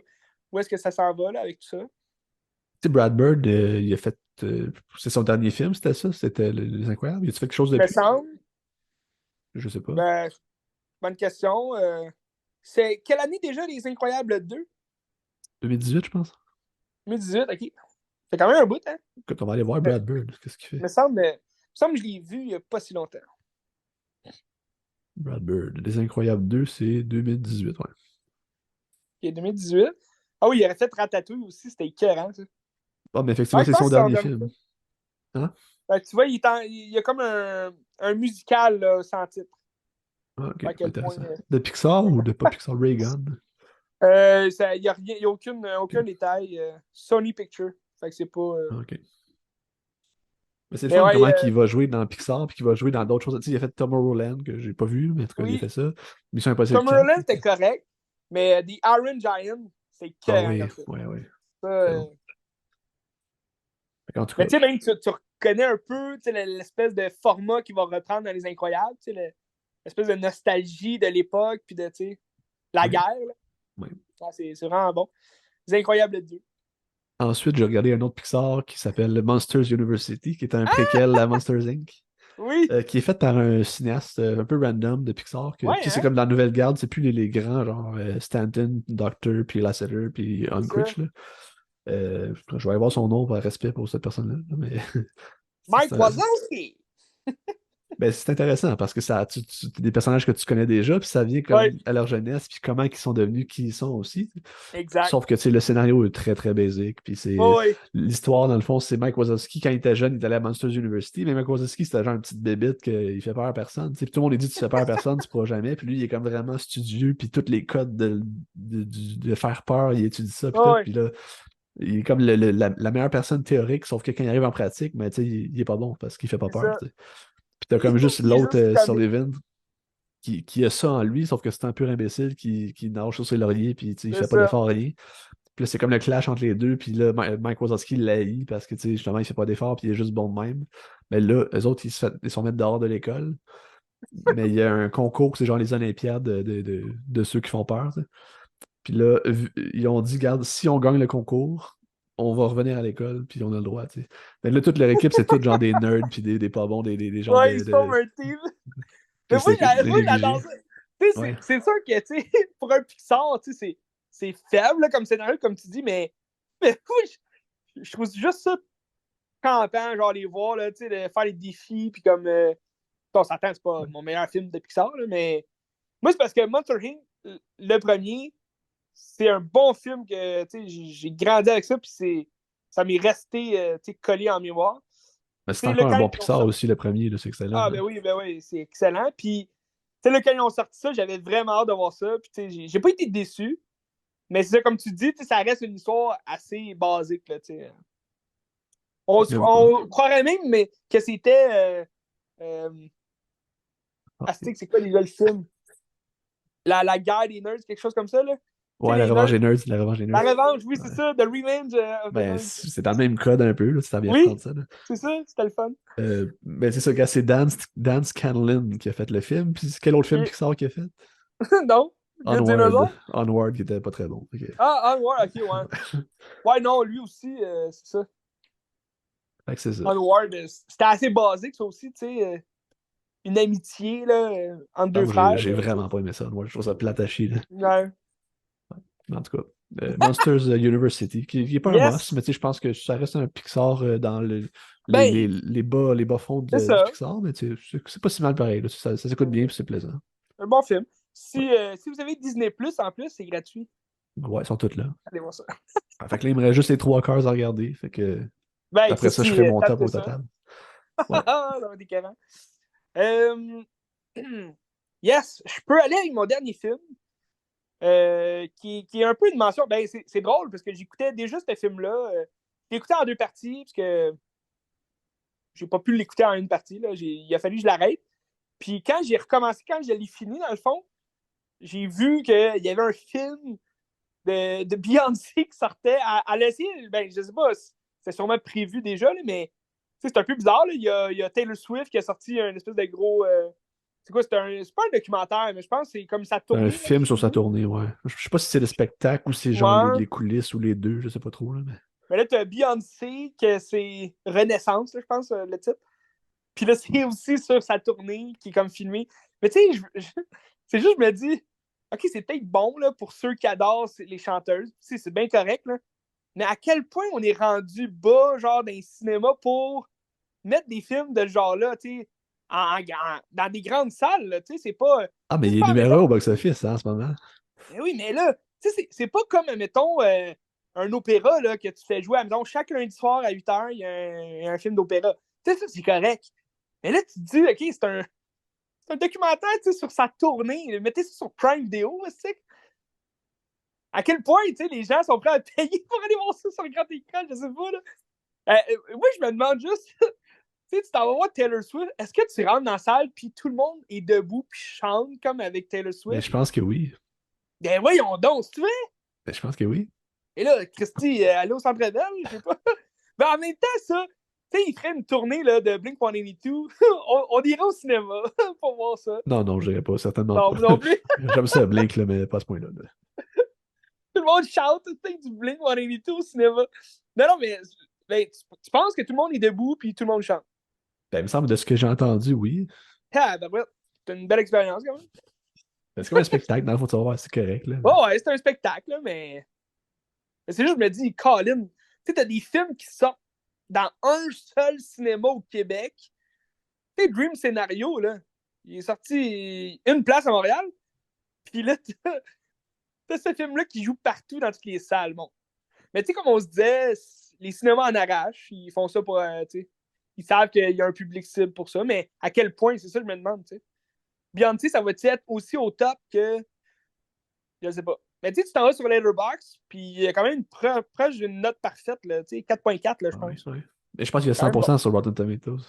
où est-ce que ça s'en va là, avec tout ça. Tu sais, Brad Bird, il a fait. C'est son dernier film, c'était ça? C'était Les Incroyables? Il a-tu fait quelque chose Me depuis? semble. Je sais pas. Ben, bonne question. C'est quelle année déjà, Les Incroyables 2? 2018, je pense. 2018, ok. C'est quand même un bout, hein? Quand on va aller voir Me, Brad Bird, qu'est-ce qu'il fait? me semble que je l'ai vu il y a pas si longtemps. Brad Bird. Les Incroyables 2, c'est 2018, ouais. Ok, 2018. Ah oui, il aurait fait Ratatouille aussi, c'était écœurant, ça. Ah, mais effectivement, Ouais, je c'est pense son que c'est en dernier 2018. film. Hein? Ben, tu vois, il y a comme un musical là, sans titre. Ah, ok, À quel point. intéressant. De Pixar ou de pas Pixar? Reagan? Il n'y a, rien, y a aucun Ok. détail. Sony Picture. Fait que c'est pas. Ah, ok. Mais c'est le Mais fun ouais, comment il va jouer dans Pixar puis qu'il va jouer dans d'autres choses. Tu sais, il a fait Tomorrowland que j'ai pas vu, mais en tout cas, il a fait oui, ça. Mission Impossible Tom 4. Holland, c'était correct. Mais The Iron Giant, c'est Ah écœurant oui, comme ça. ouais, ouais. Ça, Très bon. En tout mais cas, tu sais, même tu reconnais un peu l'espèce de format qu'il va reprendre dans Les Incroyables. L'espèce de nostalgie de l'époque, puis de la oui, guerre. Là. oui. Ah, c'est vraiment bon. Les Incroyables 2. Ensuite, j'ai regardé un autre Pixar qui s'appelle Monsters University, qui est un préquel à Monsters Inc., Oui, qui est fait par un cinéaste un peu random de Pixar. ouais, Puis c'est hein, comme dans la Nouvelle Garde, c'est plus les grands, genre Stanton, Doctor, puis Lasseter, puis c'est ça. Unquich. Là. Je vais aller voir son nom par respect pour cette personne-là. Mais Mike c'est un- Wazowski. ben, c'est intéressant parce que ça, des personnages que tu connais déjà, puis ça vient Ouais, comme à leur jeunesse, puis comment ils sont devenus qui ils sont aussi. exact. Sauf que tu sais, le scénario est très très basique. Puis c'est Ouais, l'histoire, dans le fond, c'est Mike Wazowski, quand il était jeune, il était allé à Monsters University, mais Mike Wazowski, c'était genre une petite bébite qu'il fait peur à personne. Tu sais, puis tout le monde lui dit tu fais peur à personne, tu pourras jamais. Puis lui, il est comme vraiment studieux, puis tous les codes de faire peur, il étudie ça, puis tout. ouais. Puis là, il est comme la meilleure personne théorique, sauf que quand il arrive en pratique, mais tu sais, il est pas bon parce qu'il fait pas C'est peur. ça. Tu sais. Puis t'as comme juste Il est l'autre juste comique. Sullivan qui a ça en lui, sauf que c'est un pur imbécile qui nage sur ses lauriers, puis tu sais, il C'est fait pas ça. d'effort, rien. Puis là, c'est comme le clash entre les deux, puis là, Mike Wazowski l'haït parce que, tu sais, justement, il fait pas d'effort, puis il est juste bon de même. Mais là, eux autres, ils sont mettre dehors de l'école. Mais il y a un concours, c'est genre les Olympiades de ceux qui font peur. Tu sais. Puis là, ils ont dit, regarde, si on gagne le concours, on va revenir à l'école, puis on a le droit, tu sais. Mais là, toute leur équipe, c'est tout genre des nerds, puis des pas bons, des genres Ouais, ils se forment un team. Mais Puis moi, c'est j'adore rédigé. ça. Tu Tu sais, Ouais. c'est sûr que, tu sais, pour un Pixar, tu sais, c'est faible là, comme scénario, comme tu dis, mais oui, je trouve juste ça campant, genre les voir, là, tu sais, de faire les défis, puis comme. On s'entend, c'est pas mon meilleur film de Pixar, là, mais moi, c'est parce que Monster Inc., le premier, c'est un bon film que, tu sais, j'ai grandi avec ça, puis ça m'est resté, tu sais, collé en mémoire. Mais c'est Tu sais, là, encore un quand bon ils ont Pixar sorti. aussi, le premier, là, c'est excellent. Ah, Là. ben oui, c'est excellent. Puis, tu sais, là, quand ils ont sorti ça, j'avais vraiment hâte de voir ça. Puis, tu sais, j'ai pas été déçu. Mais c'est ça, comme tu dis, tu sais, ça reste une histoire assez basique, là, tu sais. Mais, On croirait même mais, que c'était. ah, C'est quoi déjà le film? La guerre des nerds, quelque chose comme ça, là. Tu sais, ouais, la les revanche nerds. des nerds, la revanche des La nerds. revanche, oui, c'est Ouais. ça. The Revenge of the Ben, Nerds. c'est dans le même code un peu, là, tu t'as bien Oui, reprendre ça. Là. c'est ça, c'était le fun. Ben, c'est ça, gars, c'est Dan Scanlon qui a fait le film. Puis quel autre film Et... Pixar qui a fait? non, il y a Onward. dinosaure. Onward qui était pas très bon. Ok. Ah, Onward, ok, ouais. Ouais, non, lui aussi, c'est ça. Fait que c'est ça. Onward, c'était assez basique, ça aussi, tu sais. Une amitié, là, entre Ah, deux moi, frères. j'ai vraiment pas aimé ça. Onward, je trouve ça plate à chier. Là. Ouais. Mais en tout cas, Monsters University, qui est pas un must, Yes! mais tu sais, je pense que ça reste un Pixar dans Ben, les bas fonds c'est du ça. Pixar, mais tu sais, c'est pas si mal pareil. Là. Ça s'écoute bien puis c'est plaisant. Un bon film. Ouais, Si vous avez Disney Plus en plus, c'est gratuit. ouais, ils sont tous là. Allez voir ça. Fait que là, il me reste juste les trois quarts à regarder. Fait que Ben, après ça, je ferai Christy, mon top tape au ça. total. Ouais. Ah, ça va être écœurant. Euh, yes, je peux aller avec mon dernier film, qui est un peu une mention. Ben, c'est drôle parce que j'écoutais déjà ce film-là. J'ai écouté en deux parties parce que j'ai pas pu l'écouter en une partie. Là. Il a fallu que je l'arrête. Puis quand j'ai recommencé, quand je l'ai fini, dans le fond, j'ai vu qu'il y avait un film de Beyoncé qui sortait. Elle a essayé, ben, je sais pas, c'est sûrement prévu déjà, là, mais c'est un peu bizarre. Là. Il y a Taylor Swift qui a sorti un espèce de gros. C'est quoi? C'est pas un documentaire, mais je pense que c'est comme sa Un tournée là, film qui sur sa finit. tournée, ouais. Je sais pas si c'est le spectacle ou c'est genre Ouais. les coulisses ou les deux, je sais pas trop. Là, mais... Mais là, tu as Beyoncé, que c'est Renaissance, là, je pense, le titre. Puis là, c'est aussi sur sa tournée qui est comme filmée. Mais tu sais, c'est juste, je me dis, OK, c'est peut-être bon là, pour ceux qui adorent les chanteuses. C'est bien correct, là. Mais à quel point on est rendu bas, genre, dans les cinémas pour mettre des films de ce genre-là, tu sais, dans des grandes salles, tu sais, c'est pas. Ah, mais C'est il est pas, numéro mettons. un au box-office hein, en ce moment. Mais oui, mais là, tu sais, c'est pas comme, mettons, un opéra, là, que tu fais jouer à, mettons, chaque lundi soir à 8 h, il y a un film d'opéra. Tu sais, ça, c'est correct. Mais là, tu te dis, OK, c'est un documentaire, tu sais, sur sa tournée. Mettez ça sur Prime Video, tu sais. À quel point, tu sais, les gens sont prêts à payer pour aller voir ça sur le grand écran, je sais pas, là. Moi, je me demande juste, tu sais, tu t'en vas voir Taylor Swift, est-ce que tu rentres dans la salle puis tout le monde est debout puis chante comme avec Taylor Mais Swift? je pense que oui. Ben voyons donc, si tu veux. Mais je pense que oui. Et là, Christy, aller au Centre Bell, je sais pas. Mais en même temps, ça, tu sais, il ferait une tournée là, de Blink-182. On irait au cinéma pour voir ça. Non, non, je dirais pas, certainement Non, pas. non plus. J'aime ça, Blink, là, mais pas à ce point-là. Là. Tout le monde chante, tu sais, du Blink-182 au cinéma. Non, non, mais ben, tu penses que tout le monde est debout puis tout le monde chante. Ben, il me semble, de ce que j'ai entendu, oui. Ah, ben ouais, c'est une belle expérience quand même. Ben, c'est comme un spectacle, dans le fond, tu vas voir, c'est correct. Là. Oh, ouais, c'est un spectacle, là, mais c'est juste, je me dis, Colin, tu sais, t'as des films qui sortent dans un seul cinéma au Québec. Tu sais, Dream Scenario, là, il est sorti une place à Montréal. Puis là, t'as ce film-là qui joue partout dans toutes les salles. Bon. Mais tu sais, comme on se disait, les cinémas en arrachent. Ils font ça pour, tu sais, ils savent qu'il y a un public cible pour ça. Mais à quel point, c'est ça que je me demande, tu sais. Beyoncé, ça va-tu être aussi au top que, je sais pas. Mais tu sais, tu t'en vas sur Letterboxd, puis il y a quand même proche d'une note parfaite, là, tu sais, 4.4, là, je Ouais, pense. ouais. Mais je pense qu'il y a Quand même bon. 100% sur Rotten Tomatoes.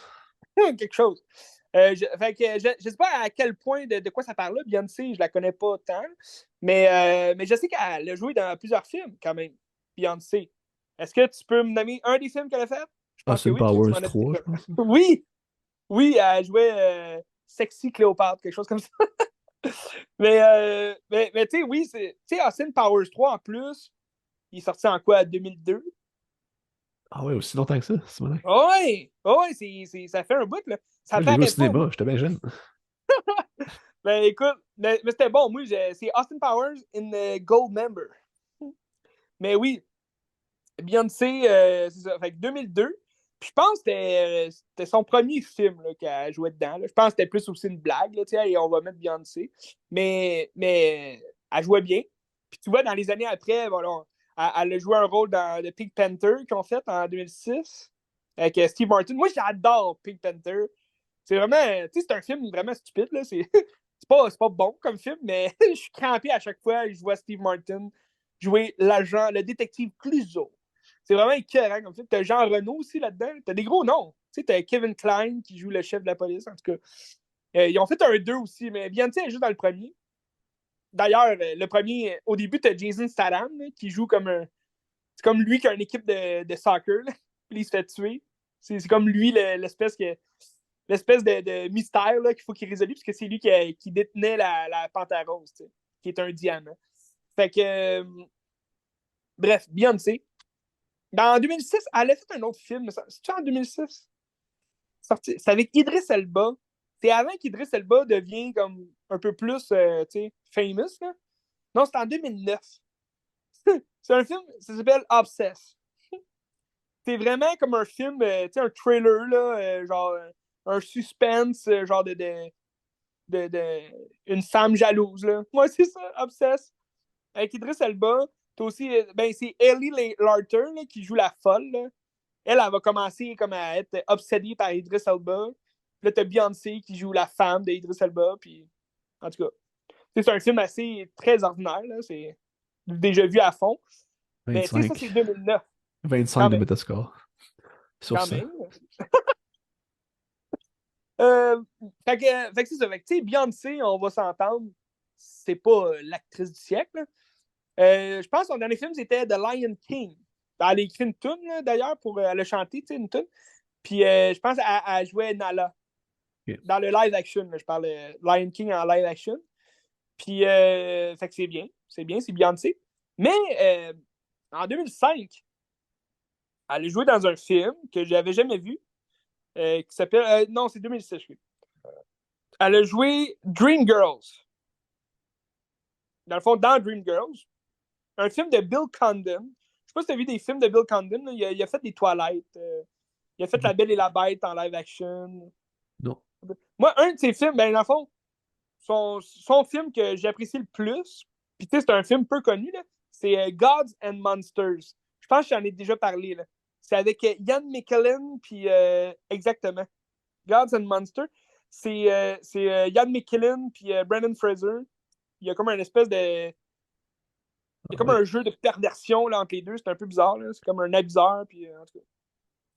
Quelque chose. Fait que je sais pas à quel point de quoi ça parle là. Beyoncé, je la connais pas tant. Mais je sais qu'elle a joué dans plusieurs films quand même. Beyoncé. Est-ce que tu peux me nommer un des films qu'elle a fait? Je pense que Austin oui, parce que tu Powers m'en as dit 3, déjà. je pense. Oui! Oui, elle jouait Sexy Cléopâtre, quelque chose comme ça. Mais tu sais, oui, tu sais, Austin Powers 3 en plus, il est sorti en quoi, 2002? Ah ouais, aussi longtemps que ça, c'est mon Ouais! Ouais, ça fait un bout, là. Ça Moi, je fait l'ai à vu au quel point. cinéma, j'étais bien jeune. Ben écoute, mais c'était bon. Moi, c'est Austin Powers in the Gold Member. Mais oui, Beyoncé, c'est ça. Fait que 2002. Puis je pense que c'était son premier film là, qu'elle jouait dedans. Là. Je pense que c'était plus aussi une blague. Là, et on va mettre Beyoncé. Mais elle jouait bien. Puis tu vois, dans les années après, voilà, elle a joué un rôle dans The Pink Panther qu'ils ont fait en 2006 avec Steve Martin. Moi, j'adore Pink Panther. C'est vraiment, tu sais, c'est un film vraiment stupide. Là. C'est pas bon comme film, mais je suis crampé à chaque fois que je vois Steve Martin jouer l'agent, le détective Clouseau. C'est vraiment écœurant comme film. T'as Jean Reno aussi là-dedans. T'as des gros noms. Tu sais, t'as Kevin Kline qui joue le chef de la police, en tout cas. Ils ont fait un 2 aussi, mais Beyoncé est juste dans le premier. D'ailleurs, le premier, au début, t'as Jason Statham qui joue comme un. C'est comme lui qui a une équipe de soccer, là. Puis il se fait tuer. C'est comme lui, l'espèce de mystère là, qu'il faut qu'il résolve, parce que c'est lui qui détenait la Panthère Rose, qui est un diamant. Fait que, bref, Beyoncé. En 2006, elle a fait un autre film. C'est-tu en 2006? C'est avec Idris Elba. C'est avant qu'Idris Elba devienne comme un peu plus, famous, là. Non, c'est en 2009. C'est un film, ça s'appelle Obsess. C'est vraiment comme un film, un trailer, là, genre un suspense, genre de une femme jalouse, là. Moi, c'est ça, Obsess. Avec Idris Elba, t'as aussi, c'est Ellie Larter, là, qui joue la folle, là. Elle va commencer comme à être obsédée par Idris Elba. Puis là, t'as Beyoncé qui joue la femme d'Idris Elba. Puis, en tout cas, c'est un film assez très ordinaire. Là. C'est déjà vu à fond. Mais tu sais, ça, c'est 25. 2009. 25 Quand de même. Metascore sur Quand 100. même. Euh, fait que c'est ça. Fait que, tu sais, Beyoncé, on va s'entendre, c'est pas l'actrice du siècle. Je pense que son dernier film, c'était The Lion King. Elle a écrit une tune, d'ailleurs, pour elle a chanté, tu sais, une tune. Puis je pense qu'elle jouait Nala. Ok. Dans le live action, là, je parle de Lion King en live action. Puis, fait que c'est bien. C'est bien, c'est Beyoncé. Mais en 2005, elle a joué dans un film que je n'avais jamais vu, qui s'appelle. Non, c'est 2006, je crois. Elle a joué Dreamgirls. Dans le fond, dans Dreamgirls, un film de Bill Condon. Je sais pas si tu as vu des films de Bill Condon. Il a fait des Twilight. Il a fait La Belle et la Bête en live action. Non. Moi, un de ses films, ben, dans le fond, son film que j'apprécie le plus, puis tu sais, c'est un film peu connu, là, c'est Gods and Monsters. Je pense que j'en ai déjà parlé. Là. C'est avec Ian McKellen, puis exactement. Gods and Monsters. C'est Ian McKellen, puis Brendan Fraser. Il y a comme un espèce de. Il y a Ah comme ouais. un jeu de perversion là, entre les deux. C'est un peu bizarre. Là. C'est comme un abuseur, puis en tout cas.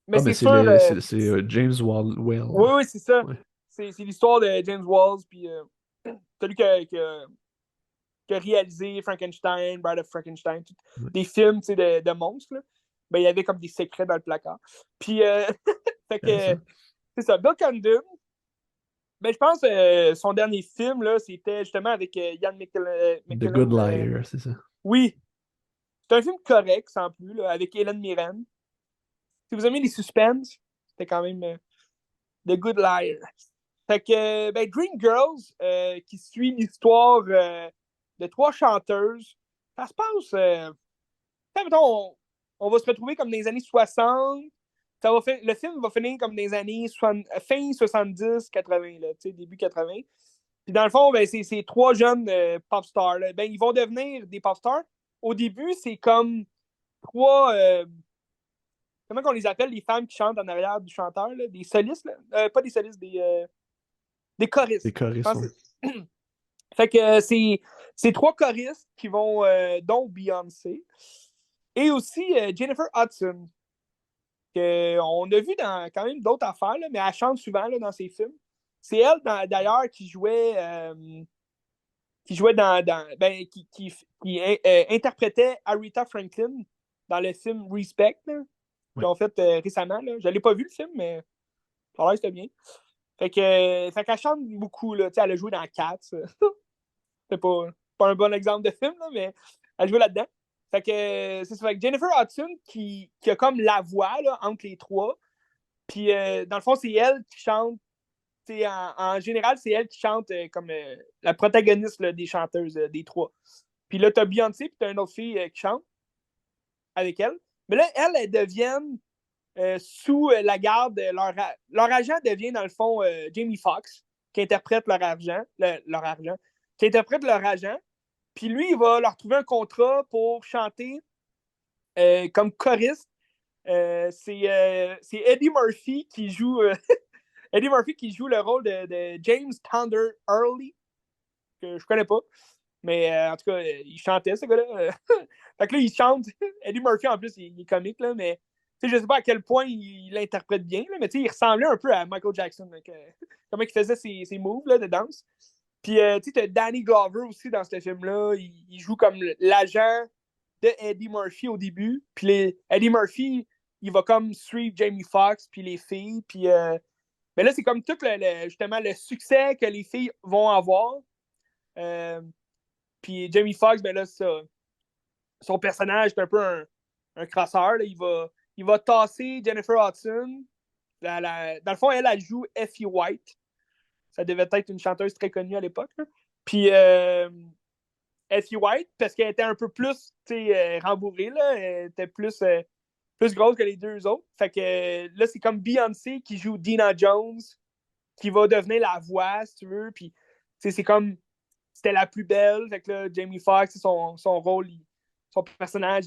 Mais Ah, mais c'est c'est sûr. James Whale. Oui, oui, c'est ça. Ouais. C'est l'histoire de James Walls, puis celui qui a réalisé Frankenstein, Bride of Frankenstein, Ouais. des films de monstres. Là. Ben, il y avait comme des secrets dans le placard. Puis, fait que, Intéressant. c'est ça. Bill Condon, ben, je pense son dernier film, là, c'était justement avec Ian The Good McKellen. Liar, c'est ça. Oui, c'est un film correct, sans plus, là, avec Hélène Mirren. Si vous aimez les suspens, c'était quand même The Good Liar. Fait que, ben, Dream Girls, qui suit l'histoire de trois chanteuses, ça se passe. Mettons, on va se retrouver comme dans les années 60. Le film va finir comme dans les années fin 70, 80, là, début 80. Puis dans le fond, ben, c'est trois jeunes pop stars. Là. Ben, ils vont devenir des pop stars. Au début, c'est comme trois. Comment on les appelle, les femmes qui chantent en arrière du chanteur, là? Des solistes, là? Pas des solistes, des Les choristes. Je choristes, pense ouais. que fait que c'est trois choristes qui vont, dont Beyoncé, et aussi Jennifer Hudson, qu'on a vu dans quand même d'autres affaires, là, mais elle chante souvent là, dans ses films. C'est elle, d'ailleurs, qui jouait ben, qui interprétait Aretha Franklin dans le film Respect, là, qu'ils Ouais. ont fait récemment. Là. Je ne l'ai pas vu, le film, mais ça a l'air c'était bien. Fait qu'elle chante beaucoup. Là. Elle a joué dans Cats. C'est pas un bon exemple de film, là, mais elle joue là-dedans. Fait que c'est ça. Fait que Jennifer Hudson qui a comme la voix là, entre les trois. Puis dans le fond, c'est elle qui chante en général, c'est elle qui chante comme la protagoniste là, des chanteuses, des trois. Puis là, t'as Beyoncé, puis t'as une autre fille qui chante avec elle. Mais là, elles deviennent sous la garde, leur agent devient, dans le fond, Jamie Foxx, qui interprète qui interprète leur agent. Puis lui, il va leur trouver un contrat pour chanter comme choriste. C'est Eddie Murphy qui joue Eddie Murphy qui joue le rôle de James Thunder Early, que je connais pas. Mais en tout cas, il chantait, ce gars-là. Fait que là, il chante. Eddie Murphy, en plus, il est comique, là, mais je sais pas à quel point il l'interprète bien, là, mais il ressemblait un peu à Michael Jackson. Donc, comment il faisait ses moves là, de danse. Puis, tu as Danny Glover aussi dans ce film-là. Il joue comme l'agent de Eddie Murphy au début. Puis, Eddie Murphy, il va comme suivre Jamie Foxx, puis les filles. Puis, mais là, c'est comme tout justement le succès que les filles vont avoir. Puis Jamie Foxx, ben là, son personnage est un peu un crasseur. Là. Il va tasser Jennifer Hudson. Dans le fond, elle joue Effie White. Ça devait être une chanteuse très connue à l'époque. Là. Puis Effie White, parce qu'elle était un peu plus rembourrée. Là. Elle était plus grosse que les deux autres. Fait que là, c'est comme Beyoncé qui joue Dina Jones, qui va devenir la voix, si tu veux. Puis c'est comme c'était la plus belle. Fait que là, Jamie Foxx, son rôle, son personnage,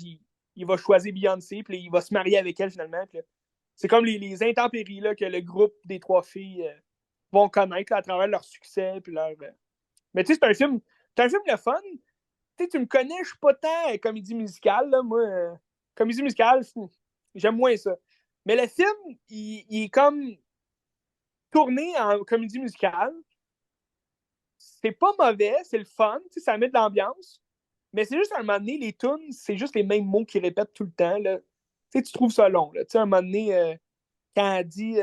il va choisir Beyoncé, puis il va se marier avec elle finalement. Puis c'est comme les intempéries là, que le groupe des trois filles vont connaître là, à travers leur succès. Puis leur, mais tu sais, c'est un film le fun. Tu me connais, je suis pas tant comédie musicale. Là, moi, comédie musicale, j'aime moins ça. Mais le film, il est comme tourné en comédie musicale. C'est pas mauvais, c'est le fun, ça met de l'ambiance. Mais c'est juste à un moment donné, les tunes, c'est juste les mêmes mots qu'ils répètent tout le temps. Là. Tu trouves ça long. Là. À un moment donné, quand elle dit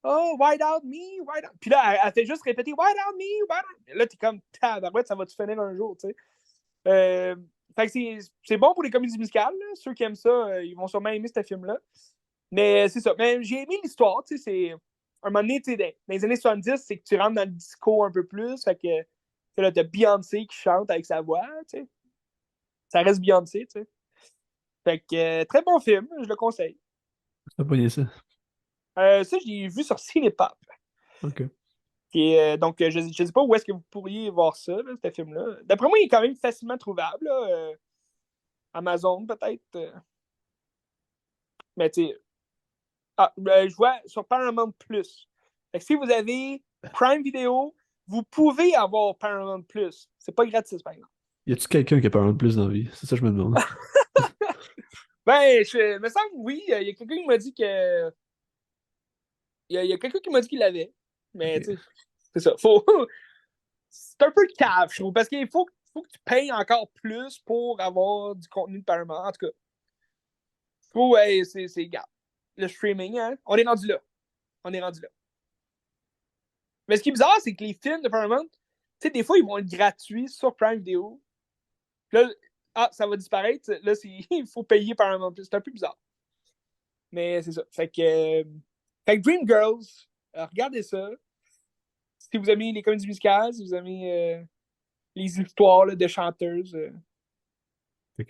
Oh, white out me, white out. Puis là, elle fait juste répéter white out me, white out. Là, t'es comme tabarouette, ça va te finir un jour. Fait que c'est bon pour les comédies musicales. Là. Ceux qui aiment ça, ils vont sûrement aimer ce film-là. Mais c'est ça. Mais j'ai aimé l'histoire. C'est un moment donné, dans les années 70, c'est que tu rentres dans le disco un peu plus. Fait que là, t'as Beyoncé qui chante avec sa voix. T'sais. Ça reste Beyoncé. T'sais. Fait que très bon film, je le conseille. T'as pas ça. Ça, je l'ai vu sur Cinépop. OK. Donc, je ne sais pas où est-ce que vous pourriez voir ça, là, ce film-là. D'après moi, il est quand même facilement trouvable. Là, Amazon, peut-être. Mais tu sais. Je vois sur Paramount Plus. Fait que si vous avez Prime Video, vous pouvez avoir Paramount Plus. C'est pas gratis, par exemple. Y a-tu quelqu'un qui a Paramount Plus dans la vie? C'est ça que je me demande. Ben, me semble oui. Il y a quelqu'un qui m'a dit que. Il y a quelqu'un qui m'a dit qu'il l'avait. Mais Okay. tu sais, c'est ça. C'est un peu de cave, je trouve, parce qu'il faut que tu payes encore plus pour avoir du contenu de Paramount. En tout cas, ouais, c'est grave. Le streaming, hein, on est rendu là. On est rendu là. Mais ce qui est bizarre, c'est que les films de Paramount, tu sais, des fois, ils vont être gratuits sur Prime Video. Là, ça va disparaître. Là, il faut payer Paramount. C'est un peu bizarre. Mais c'est ça. Fait que Dreamgirls, regardez ça. Si vous aimez les comédies musicales, si vous aimez les histoires là, de chanteuses,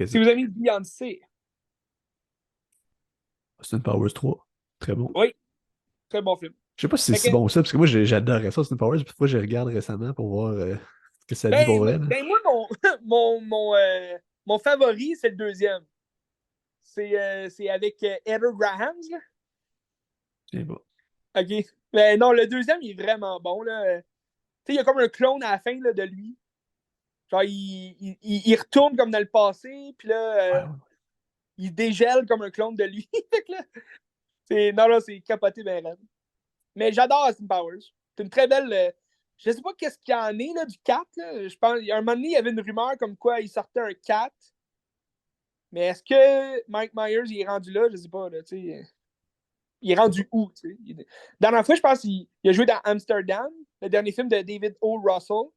si vous aimez Beyoncé. Austin Powers 3. Très bon. Oui, très bon film. Je sais pas si c'est si bon ça, parce que moi j'adorais ça, Austin Powers. Parfois je regarde récemment pour voir ce que ça dit pour vrai. Moi, mon favori, c'est le deuxième. C'est avec Heather Graham. Là. Je sais pas. OK. Mais non, le deuxième, il est vraiment bon. Là. Il y a comme un clone à la fin là, de lui. Genre, il retourne comme dans le passé, puis là, il dégèle comme un clone de lui. Non, c'est capoté ben raide. Mais j'adore Austin Powers. C'est une très belle. Je sais pas qu'est-ce qu'il y en est là, du 4. Là. Je pense, il y a un moment donné, il y avait une rumeur comme quoi il sortait un 4. Mais est-ce que Mike Myers il est rendu là? Je sais pas. Là, il est rendu où? La dernière fois, je pense qu'il a joué dans Amsterdam, le dernier film de David O. Russell.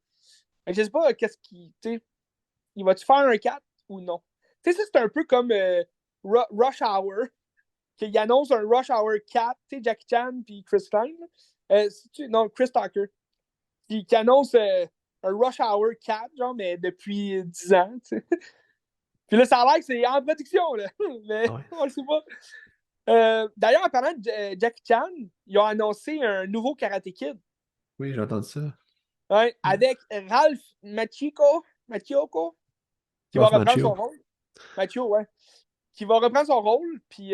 Je sais pas qu'est-ce qu'il. Il va-tu faire un 4 ou non? Tu sais, ça, c'est un peu comme Rush Hour, qu'il annonce un Rush Hour 4, tu sais, Jackie Chan puis Chris Klein. Non, Chris Tucker. Qui annonce un Rush Hour 4, genre, mais depuis 10 ans, tu sais. Puis là, ça a l'air que c'est en production, là. Mais Ah ouais. on le sait pas. D'ailleurs, en parlant de Jackie Chan, ils ont annoncé un nouveau Karate Kid. Oui, j'ai entendu ça. Ouais, avec Ralph Macchio, qui va Ralph reprendre son Macchio. rôle. Macchio, ouais. Qui va reprendre son rôle, puis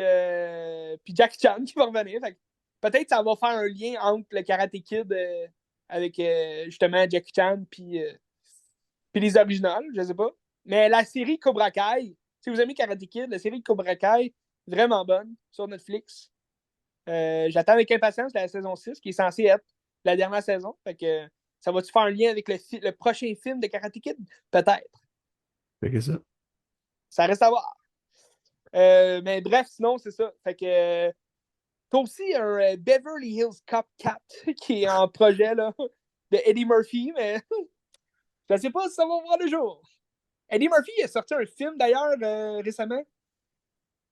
Jackie Chan qui va revenir. Fait que peut-être que ça va faire un lien entre le Karate Kid avec justement Jackie Chan puis les originales, je sais pas. Mais la série Cobra Kai, si vous aimez Karate Kid, la série Cobra Kai, vraiment bonne sur Netflix. J'attends avec impatience la saison 6, qui est censée être la dernière saison. Fait que ça va-tu faire un lien avec le prochain film de Karate Kid? Peut-être. Fait que ça. Ça reste à voir. Mais bref, sinon, c'est ça. Fait que t'as aussi un Beverly Hills Cop 4 qui est en projet là, de Eddie Murphy, mais je sais pas si ça va voir le jour. Eddie Murphy a sorti un film d'ailleurs récemment.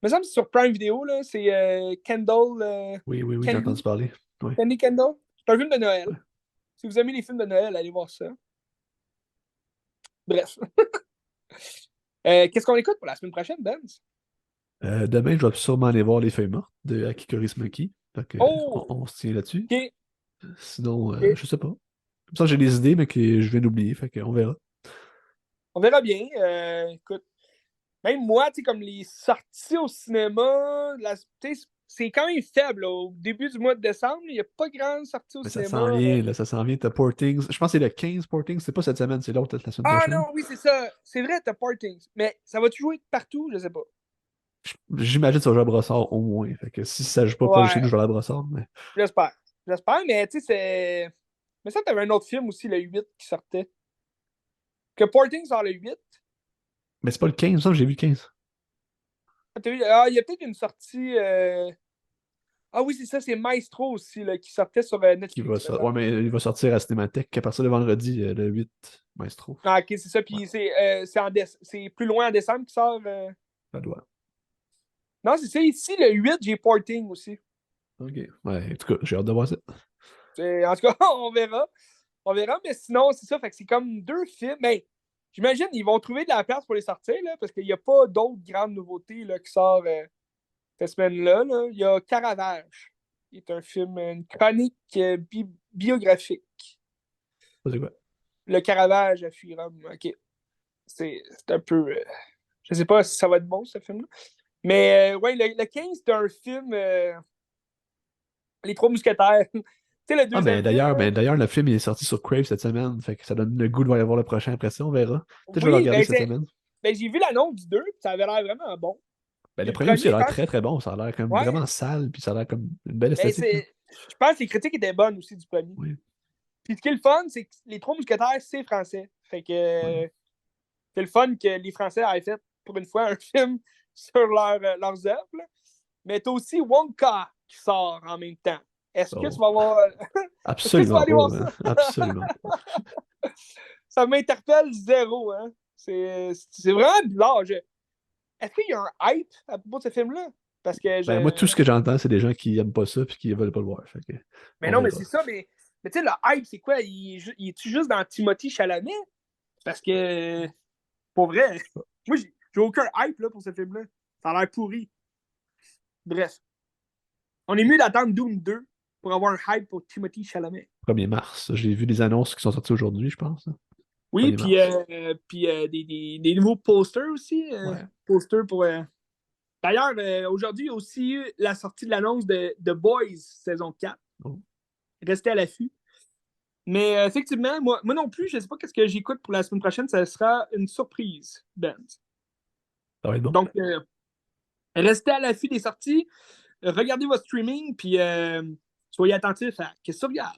Il me semble que c'est sur Prime Video, là. C'est Kendall. Oui, j'ai entendu Candy. parler. Oui. Candy Kendall. C'est un film de Noël. Ouais. Si vous aimez les films de Noël, allez voir ça. Bref. Qu'est-ce qu'on écoute pour la semaine prochaine, Ben? Demain, je vais sûrement aller voir Les Feuilles mortes de Aki Kaurismäki. Fait que, Oh! on se tient là-dessus. OK. Sinon, OK. je sais pas. Comme ça, j'ai des idées, mais que je viens d'oublier. Fait qu'on verra. On verra bien. Écoute, même moi, tu sais, comme les sorties au cinéma, c'est quand même faible. Là. Au début du mois de décembre, il n'y a pas grande sortie au Mais ça cinéma. s'en vient, là, ça s'en vient. T'as Portings. Je pense que c'est le 15 Portings. C'est pas cette semaine, c'est l'autre, la semaine Ah prochaine. non, oui, c'est ça. C'est vrai, t'as Partings. Mais ça va-tu jouer partout? Je sais pas. J'imagine que ça va jouer à Brossard au moins. Fait que si ça joue pas chez Ouais, nous, je vais aller à Brossard. Mais... j'espère. J'espère, mais tu sais, c'est. Mais ça, t'avais un autre film aussi, le 8, qui sortait. Que Partings sort le 8. mais c'est pas le 15, ça, j'ai vu le 15. Ah, il y a peut-être une sortie. Ah oui, c'est ça, c'est Maestro aussi, là, qui sortait sur Netflix. Là, Ouais, mais il va sortir à Cinémathèque à partir de vendredi, le 8, Maestro. Ah, ok, c'est ça. Puis c'est plus loin en décembre qui sort. Ça doit. Non, c'est ça. Ici, le 8, j'ai Porting aussi. OK. Ouais, en tout cas, j'ai hâte de voir ça. En tout cas, on verra. On verra, mais sinon, c'est ça. Fait que c'est comme deux films. Mais j'imagine ils vont trouver de la place pour les sortir, là, parce qu'il n'y a pas d'autres grandes nouveautés là, qui sortent cette semaine-là. Là. Il y a Caravage, qui est un film, une chronique biographique. Ça, c'est quoi? Le Caravage à Furam. OK. C'est un peu. Je sais pas si ça va être bon, ce film-là. Mais ouais, le 15, c'est un film. Les Trois Mousquetaires. Tu sais, le Ah, deuxième film, là. ben, d'ailleurs, le film il est sorti sur Crave cette semaine. Fait que ça donne le goût de aller voir le prochain après ça, on verra. Peut-être que je vais le Oui, regarder cette semaine. j'ai vu l'annonce du 2, ça avait l'air vraiment bon. Ben, Puis le le premier aussi a premier, je l'air pense. très très bon. Ça a l'air comme Ouais, vraiment sale, puis ça a l'air comme une belle ben esthétique, là. je pense que les critiques étaient bonnes aussi du premier. Oui, Puis ce qui est le fun, c'est que Les Trois Mousquetaires, c'est français. Fait que oui. c'est le fun que les Français aient fait pour une fois un film sur leurs œuvres. Là. Mais t'as aussi Wonka qui sort en même temps. Est-ce que tu Oh, vas voir. Est-ce que tu vas absolument aller pas, voir man. ça? Absolument pas. Ça m'interpelle zéro, hein. C'est vraiment bizarre. Est-ce qu'il y a un hype à propos de ce film-là? Parce que Ben, moi, tout je. ce que j'entends, c'est des gens qui aiment pas ça puis qui veulent pas le voir. Fait que, Mais on non, mais verra. c'est ça, mais tu sais, le hype, c'est quoi? Il est-tu juste dans Timothy Chalamet? Parce que, pour vrai, moi, j'ai aucun hype là, pour ce film-là. Ça a l'air pourri. Bref, on est mieux d'attendre Doom 2 pour avoir un hype pour Timothy Chalamet. 1er mars. J'ai vu des annonces qui sont sorties aujourd'hui, je pense, hein. Oui, 1er mars. puis des nouveaux posters aussi. Ouais. Posters pour. D'ailleurs, aujourd'hui, il y a aussi eu la sortie de l'annonce de The Boys saison 4. Oh, Restez à l'affût. Mais effectivement, moi non plus, je ne sais pas ce que j'écoute pour la semaine prochaine. Ça sera une surprise, Ben. ça va être bon. Donc, restez à l'affût des sorties. Regardez votre streaming, puis soyez attentifs à ce que ça regarde.